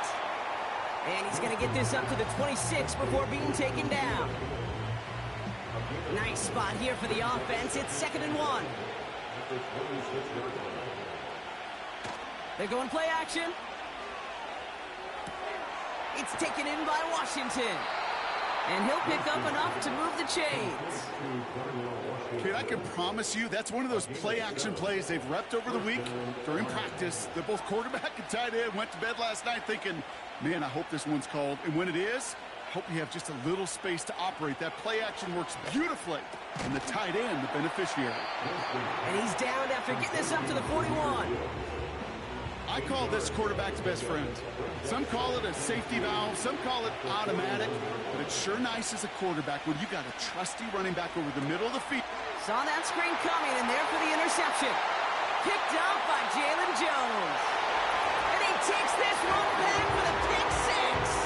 And he's going to get this up to the 26 before being taken down. Nice spot here for the offense. It's 2nd and 1. They're going play action. It's taken in by Washington. And he'll pick up enough to move the chains. Kid, I can promise you that's one of those play-action plays they've repped over the week during practice. They're both quarterback and tight end went to bed last night thinking, man, I hope this one's called. And when it is, Hope you have just a little space to operate. That play action works beautifully. And the tight end, the beneficiary. And he's down after getting this up to the 41. I call this quarterback's best friend. Some call it a safety valve, some call it automatic, but it's sure nice as a quarterback when you got a trusty running back over the middle of the field. Saw that screen coming, and there for the interception. Picked up by Jalen Jones. And he takes this one back for the pick six.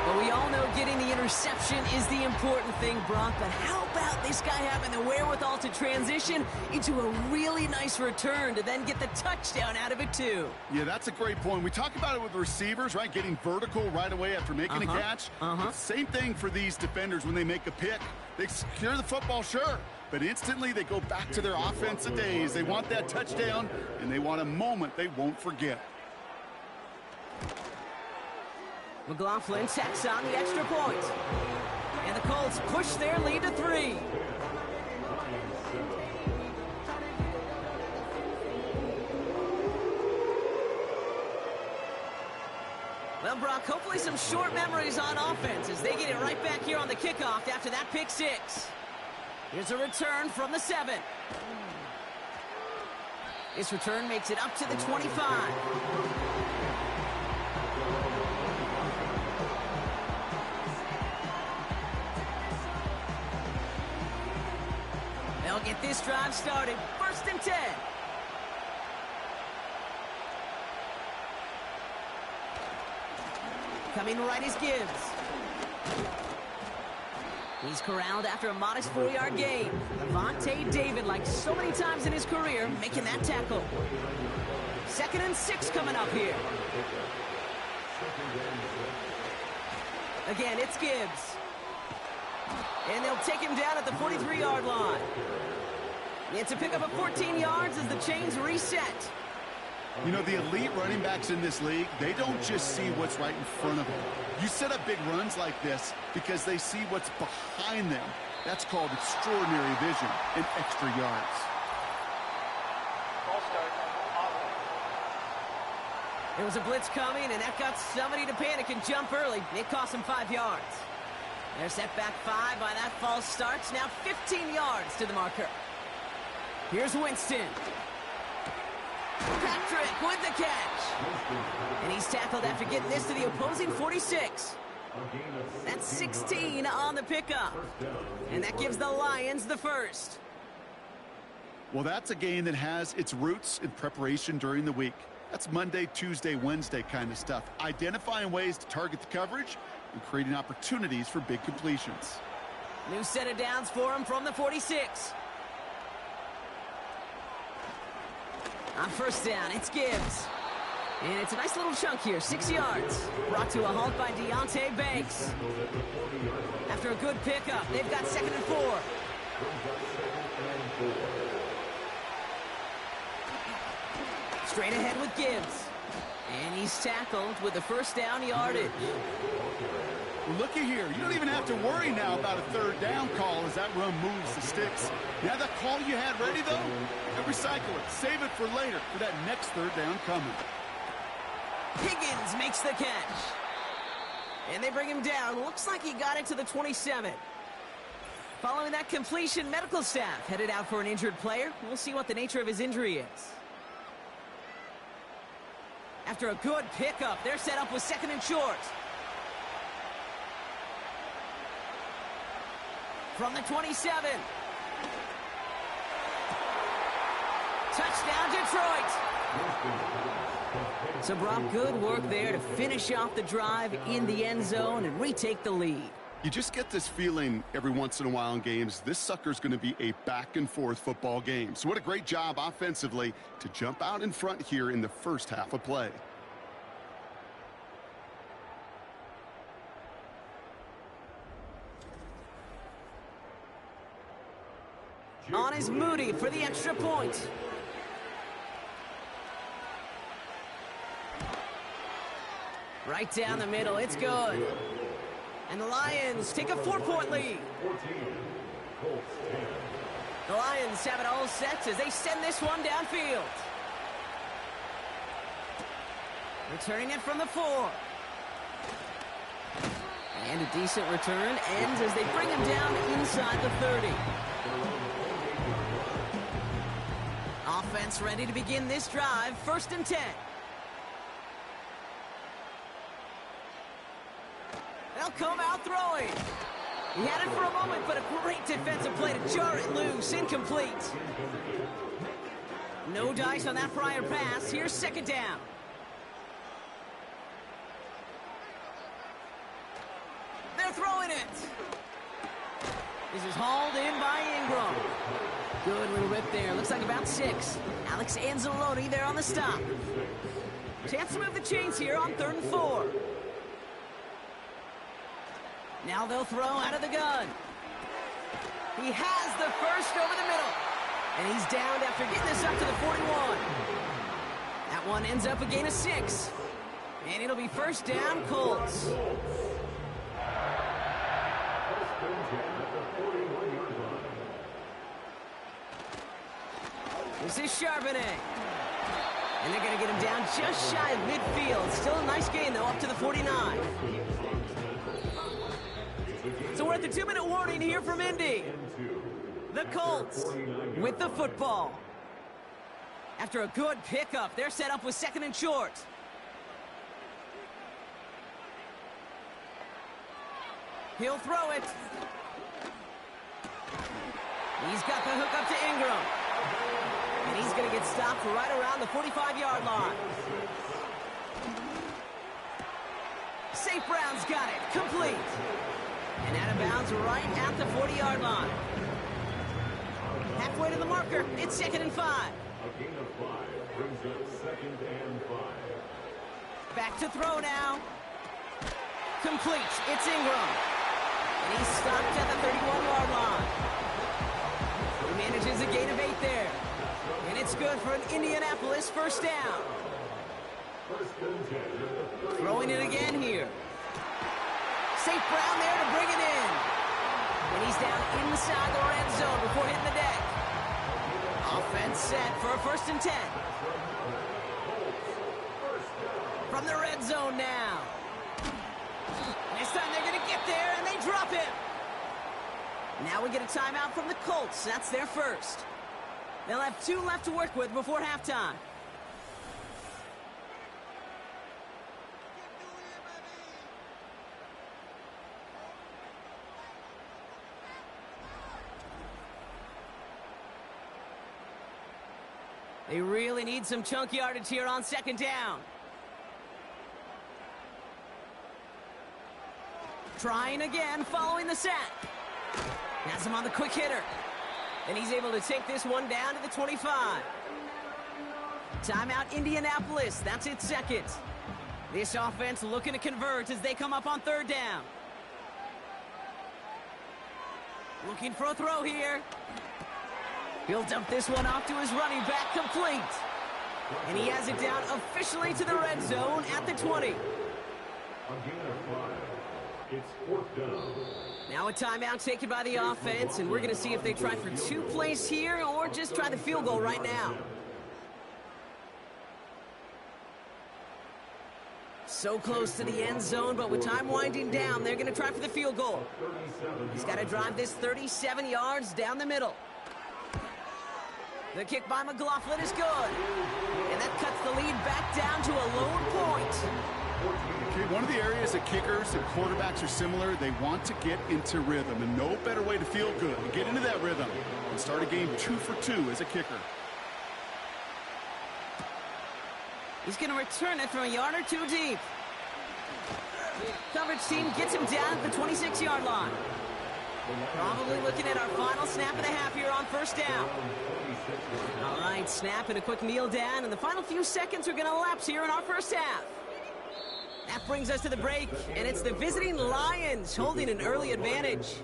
But we all know getting the interception is the important thing, Brock. But how about this guy having the wherewithal to transition into a really nice return to then get the touchdown out of it, too? Yeah, that's a great point. We talk about it with receivers, right? Getting vertical right away after making a catch. Same thing for these defenders when they make a pick. They secure the football, sure. But instantly they go back to their offensive days. They want that touchdown, and they want a moment they won't forget. McLaughlin tacks on the extra point. And the Colts push their lead to 3. Well, Brock, hopefully some short memories on offense as they get it right back here on the kickoff after that pick six. Here's a return from the 7. This return makes it up to the 25. They'll get this drive started. 1st and 10. Coming right is Gibbs. He's corralled after a modest 4-yard gain. Lavonte David, like so many times in his career, making that tackle. 2nd and 6 coming up here. Again, it's Gibbs. And they'll take him down at the 43-yard line. It's a pickup of 14 yards as the chains reset. You know, the elite running backs in this league, they don't just see what's right in front of them. You set up big runs like this because they see what's behind them. That's called extraordinary vision and extra yards. There was a blitz coming, and that got somebody to panic and jump early. It cost him 5 yards. They're set back 5 by that false start. Now 15 yards to the marker. Here's Winston. Patrick with the catch. And he's tackled after getting this to the opposing 46. That's 16 on the pickup. And that gives the Lions the first. Well, that's a game that has its roots in preparation during the week. That's Monday, Tuesday, Wednesday kind of stuff. Identifying ways to target the coverage and creating opportunities for big completions. New set of downs for him from the 46. On 1st down, it's Gibbs. And it's a nice little chunk here, 6 yards. Brought to a halt by Deonte Banks. After a good pickup, they've got 2nd and 4. Straight ahead with Gibbs. And he's tackled with the 1st down yardage. Well, looky here. You don't even have to worry now about a 3rd down call as that run moves the sticks. You have that call you had ready, though? Recycle it. Save it for later for that next 3rd down coming. Higgins makes the catch. And they bring him down. Looks like he got it to the 27. Following that completion, medical staff headed out for an injured player. We'll see what the nature of his injury is. After a good pickup, they're set up with 2nd and short. From the 27. Touchdown, Detroit. So, Brock, good work there to finish off the drive in the end zone and retake the lead. You just get this feeling every once in a while in games, this sucker's going to be a back-and-forth football game. So what a great job offensively to jump out in front here in the first half of play. On is Moody for the extra point. Right down the middle, it's good. And the Lions take a 4-point lead. The Lions have it all set as they send this one downfield. Returning it from the 4. And a decent return ends as they bring him down inside the 30. Offense ready to begin this drive. 1st and 10. They'll come out throwing. He had it for a moment, but a great defensive play to jar it loose. Incomplete. No dice on that prior pass. Here's 2nd down. They're throwing it. This is hauled in by Ingram. Good little rip there. Looks like about 6. Alex Anzalone there on the stop. Chance to move the chains here on 3rd and 4. Now they'll throw out of the gun. He has the first over the middle. And he's downed after getting this up to the 41. That one ends up a gain of 6. And it'll be 1st down, Colts. This is Charbonnet. And they're going to get him down just shy of midfield. Still a nice gain, though, up to the 49. So we're at the 2-minute warning here from Indy. The Colts with the football. After a good pickup, they're set up with 2nd and short. He'll throw it. He's got the hook up to Ingram. And he's going to get stopped right around the 45-yard line. St. Brown's got it. Complete. And out of bounds right at the 40-yard line. Halfway to the marker. It's 2nd and 5. A gain of 5 brings up 2nd and 5. Back to throw now. Complete. It's Ingram. And he's stopped at the 31-yard line. He manages a gain of 8 there. And it's good for an Indianapolis 1st down. Throwing it again here. St. Brown there to bring it in. And he's down inside the red zone before hitting the deck. Offense set for a 1st and 10. From the red zone now. This time they're going to get there, and they drop him. Now we get a timeout from the Colts. That's their first. They'll have 2 left to work with before halftime. They really need some chunk yardage here on 2nd down. Trying again, following the sack. Has him on the quick hitter. And he's able to take this one down to the 25. Timeout Indianapolis. That's its 2nd. This offense looking to convert as they come up on 3rd down. Looking for a throw here. He'll dump this one off to his running back, complete. And he has it down officially to the red zone at the 20. A gain of 5. It's 4th down. Now a timeout taken by the offense, and we're going to see if they try for 2 plays here or just try the field goal right now. So close to the end zone, but with time winding down, they're going to try for the field goal. He's got to drive this 37 yards down the middle. The kick by McLaughlin is good. And that cuts the lead back down to a lone point. Okay, one of the areas that kickers and quarterbacks are similar, they want to get into rhythm. And no better way to feel good and get into that rhythm and start a game 2 for 2 as a kicker. He's going to return it from a yard or 2 deep. Coverage team gets him down at the 26-yard line. Probably looking at our final snap of the half here on 1st down. All right, snap and a quick kneel down, and the final few seconds are going to lapse here in our 1st half. That brings us to the break, and it's the visiting Lions holding an early advantage.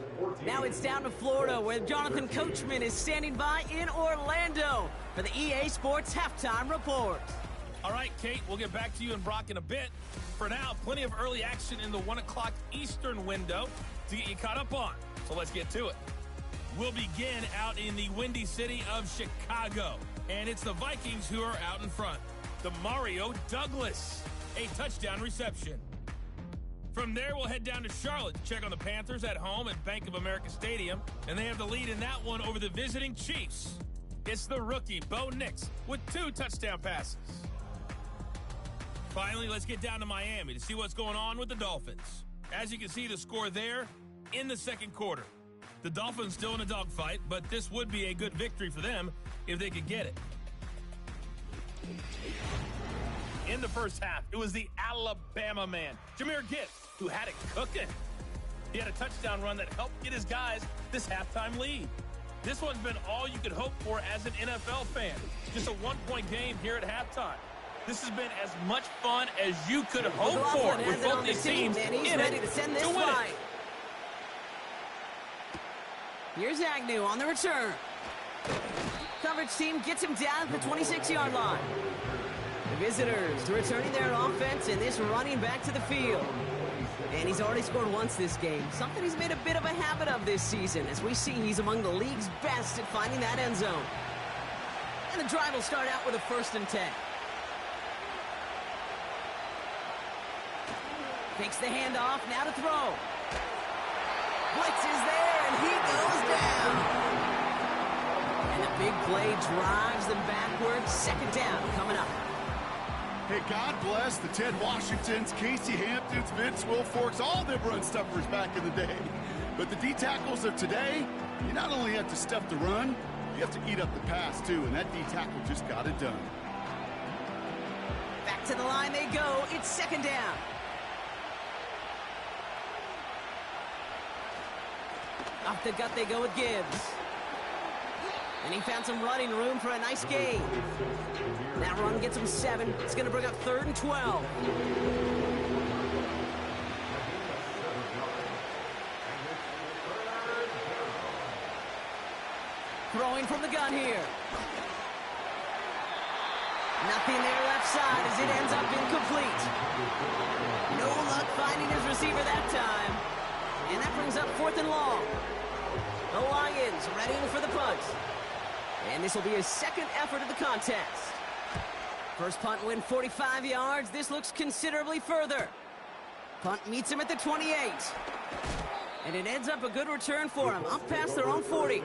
Now it's down to Florida, where Jonathan Coachman is standing by in Orlando for the EA Sports Halftime Report. All right, Kate, we'll get back to you and Brock in a bit. For now, plenty of early action in the 1 o'clock Eastern window to get you caught up on. So let's get to it. We'll begin out in the windy city of Chicago. And it's the Vikings who are out in front. The Mario Douglas, a touchdown reception. From there, we'll head down to Charlotte to check on the Panthers at home at Bank of America Stadium, and they have the lead in that one over the visiting Chiefs. It's the rookie, Bo Nix, with 2 touchdown passes. Finally, let's get down to Miami to see what's going on with the Dolphins. As you can see, the score there in the second quarter. The Dolphins still in a dogfight, but this would be a good victory for them if they could get it. In the first half, it was the Alabama man, Jahmyr Gibbs, who had it cooking. He had a touchdown run that helped get his guys this halftime lead. This one's been all you could hope for as an NFL fan. Just a one-point game here at halftime. This has been as much fun as you could hope for with both these teams in ready to send this win flight. it. Here's Agnew on the return. Coverage team gets him down at the 26-yard line. The visitors returning their offense and this running back to the field. And he's already scored once this game, something he's made a bit of a habit of this season. As we see, he's among the league's best at finding that end zone. And the drive will start out with a 1st and 10. Takes the handoff, now to throw. Blitz is there, and he goes down. And a big play drives them backwards. 2nd down coming up. Hey, God bless the Ted Washingtons, Casey Hamptons, Vince Wilforks, all them run stuffers back in the day. But the D-tackles of today, you not only have to stuff the run, you have to eat up the pass, too, and that D-tackle just got it done. Back to the line they go. It's 2nd down. Off the gut they go with Gibbs. And he found some running room for a nice gain. That run gets him 7. It's going to bring up 3rd and 12. Throwing from the gun here. Nothing there left side as it ends up incomplete. No luck finding his receiver that time. And that brings up 4th and long. The Lions ready for the punt. And this will be his 2nd effort of the contest. First punt win 45 yards. This looks considerably further. Punt meets him at the 28. And it ends up a good return for him, up past their own 40.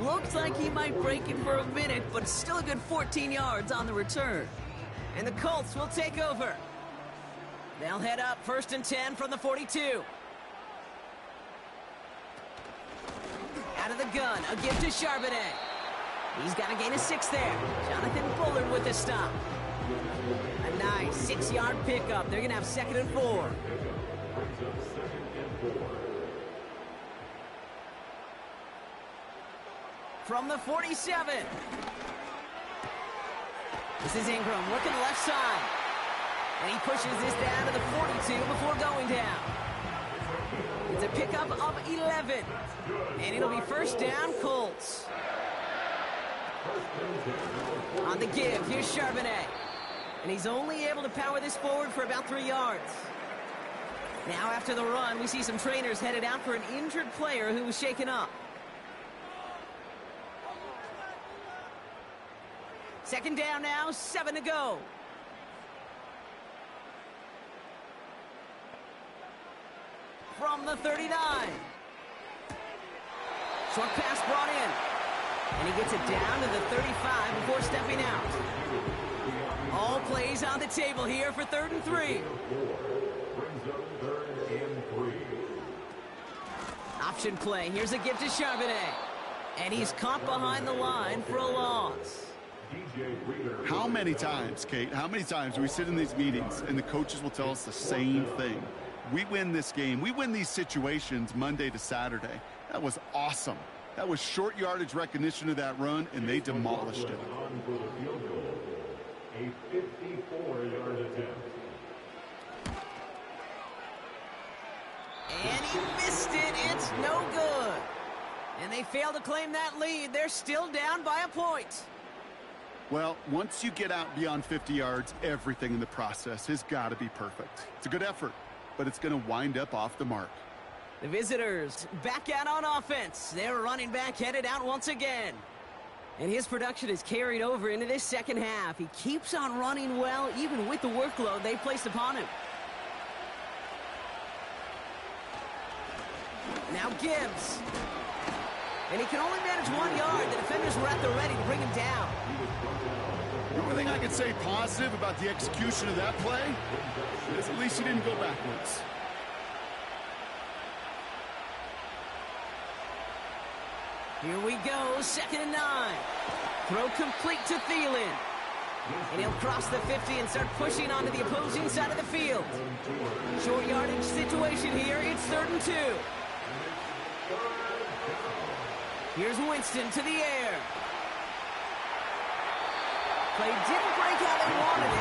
Looks like he might break it for a minute, but still a good 14 yards on the return. And the Colts will take over. They'll head up 1st and 10 from the 42. Out of the gun, a give to Charbonnet. He's got to gain a 6 there. Jonathan Bullard with the stop. A nice 6-yard pickup. They're going to have 2nd and 4. From the 47. This is Ingram working the left side. And he pushes this down to the 42 before going down. It's a pickup of 11. And it'll be 1st down, Colts. On the give, here's Charbonnet. And he's only able to power this forward for about 3 yards. Now after the run, we see some trainers headed out for an injured player who was shaken up. 2nd down now, 7 to go. From the 39. Short pass brought in. And he gets it down to the 35 before stepping out. All plays on the table here for 3rd and 3. Option play. Here's a give to Charbonnet. And he's caught behind the line for a loss. How many times, Kate, how many times do we sit in these meetings and the coaches will tell us the same thing? We win this game. We win these situations Monday to Saturday. That was awesome. That was short yardage recognition of that run, and they demolished it. A 54-yard attempt. And he missed it. It's no good. And they fail to claim that lead. They're still down by a point. Well, once you get out beyond 50 yards, everything in the process has got to be perfect. It's a good effort, but it's going to wind up off the mark. The visitors back out on offense. Their running back headed out once again. And his production is carried over into this 2nd half. He keeps on running well, even with the workload they placed upon him. Now Gibbs. And he can only manage 1 yard. The defenders were at the ready to bring him down. The only thing I can say positive about the execution of that play is at least he didn't go backwards. Here we go, 2nd and 9. Throw complete to Thielen. And he'll cross the 50 and start pushing onto the opposing side of the field. Short yardage situation here. It's 3rd and 2. Here's Winston to the air. Play didn't break how they wanted it.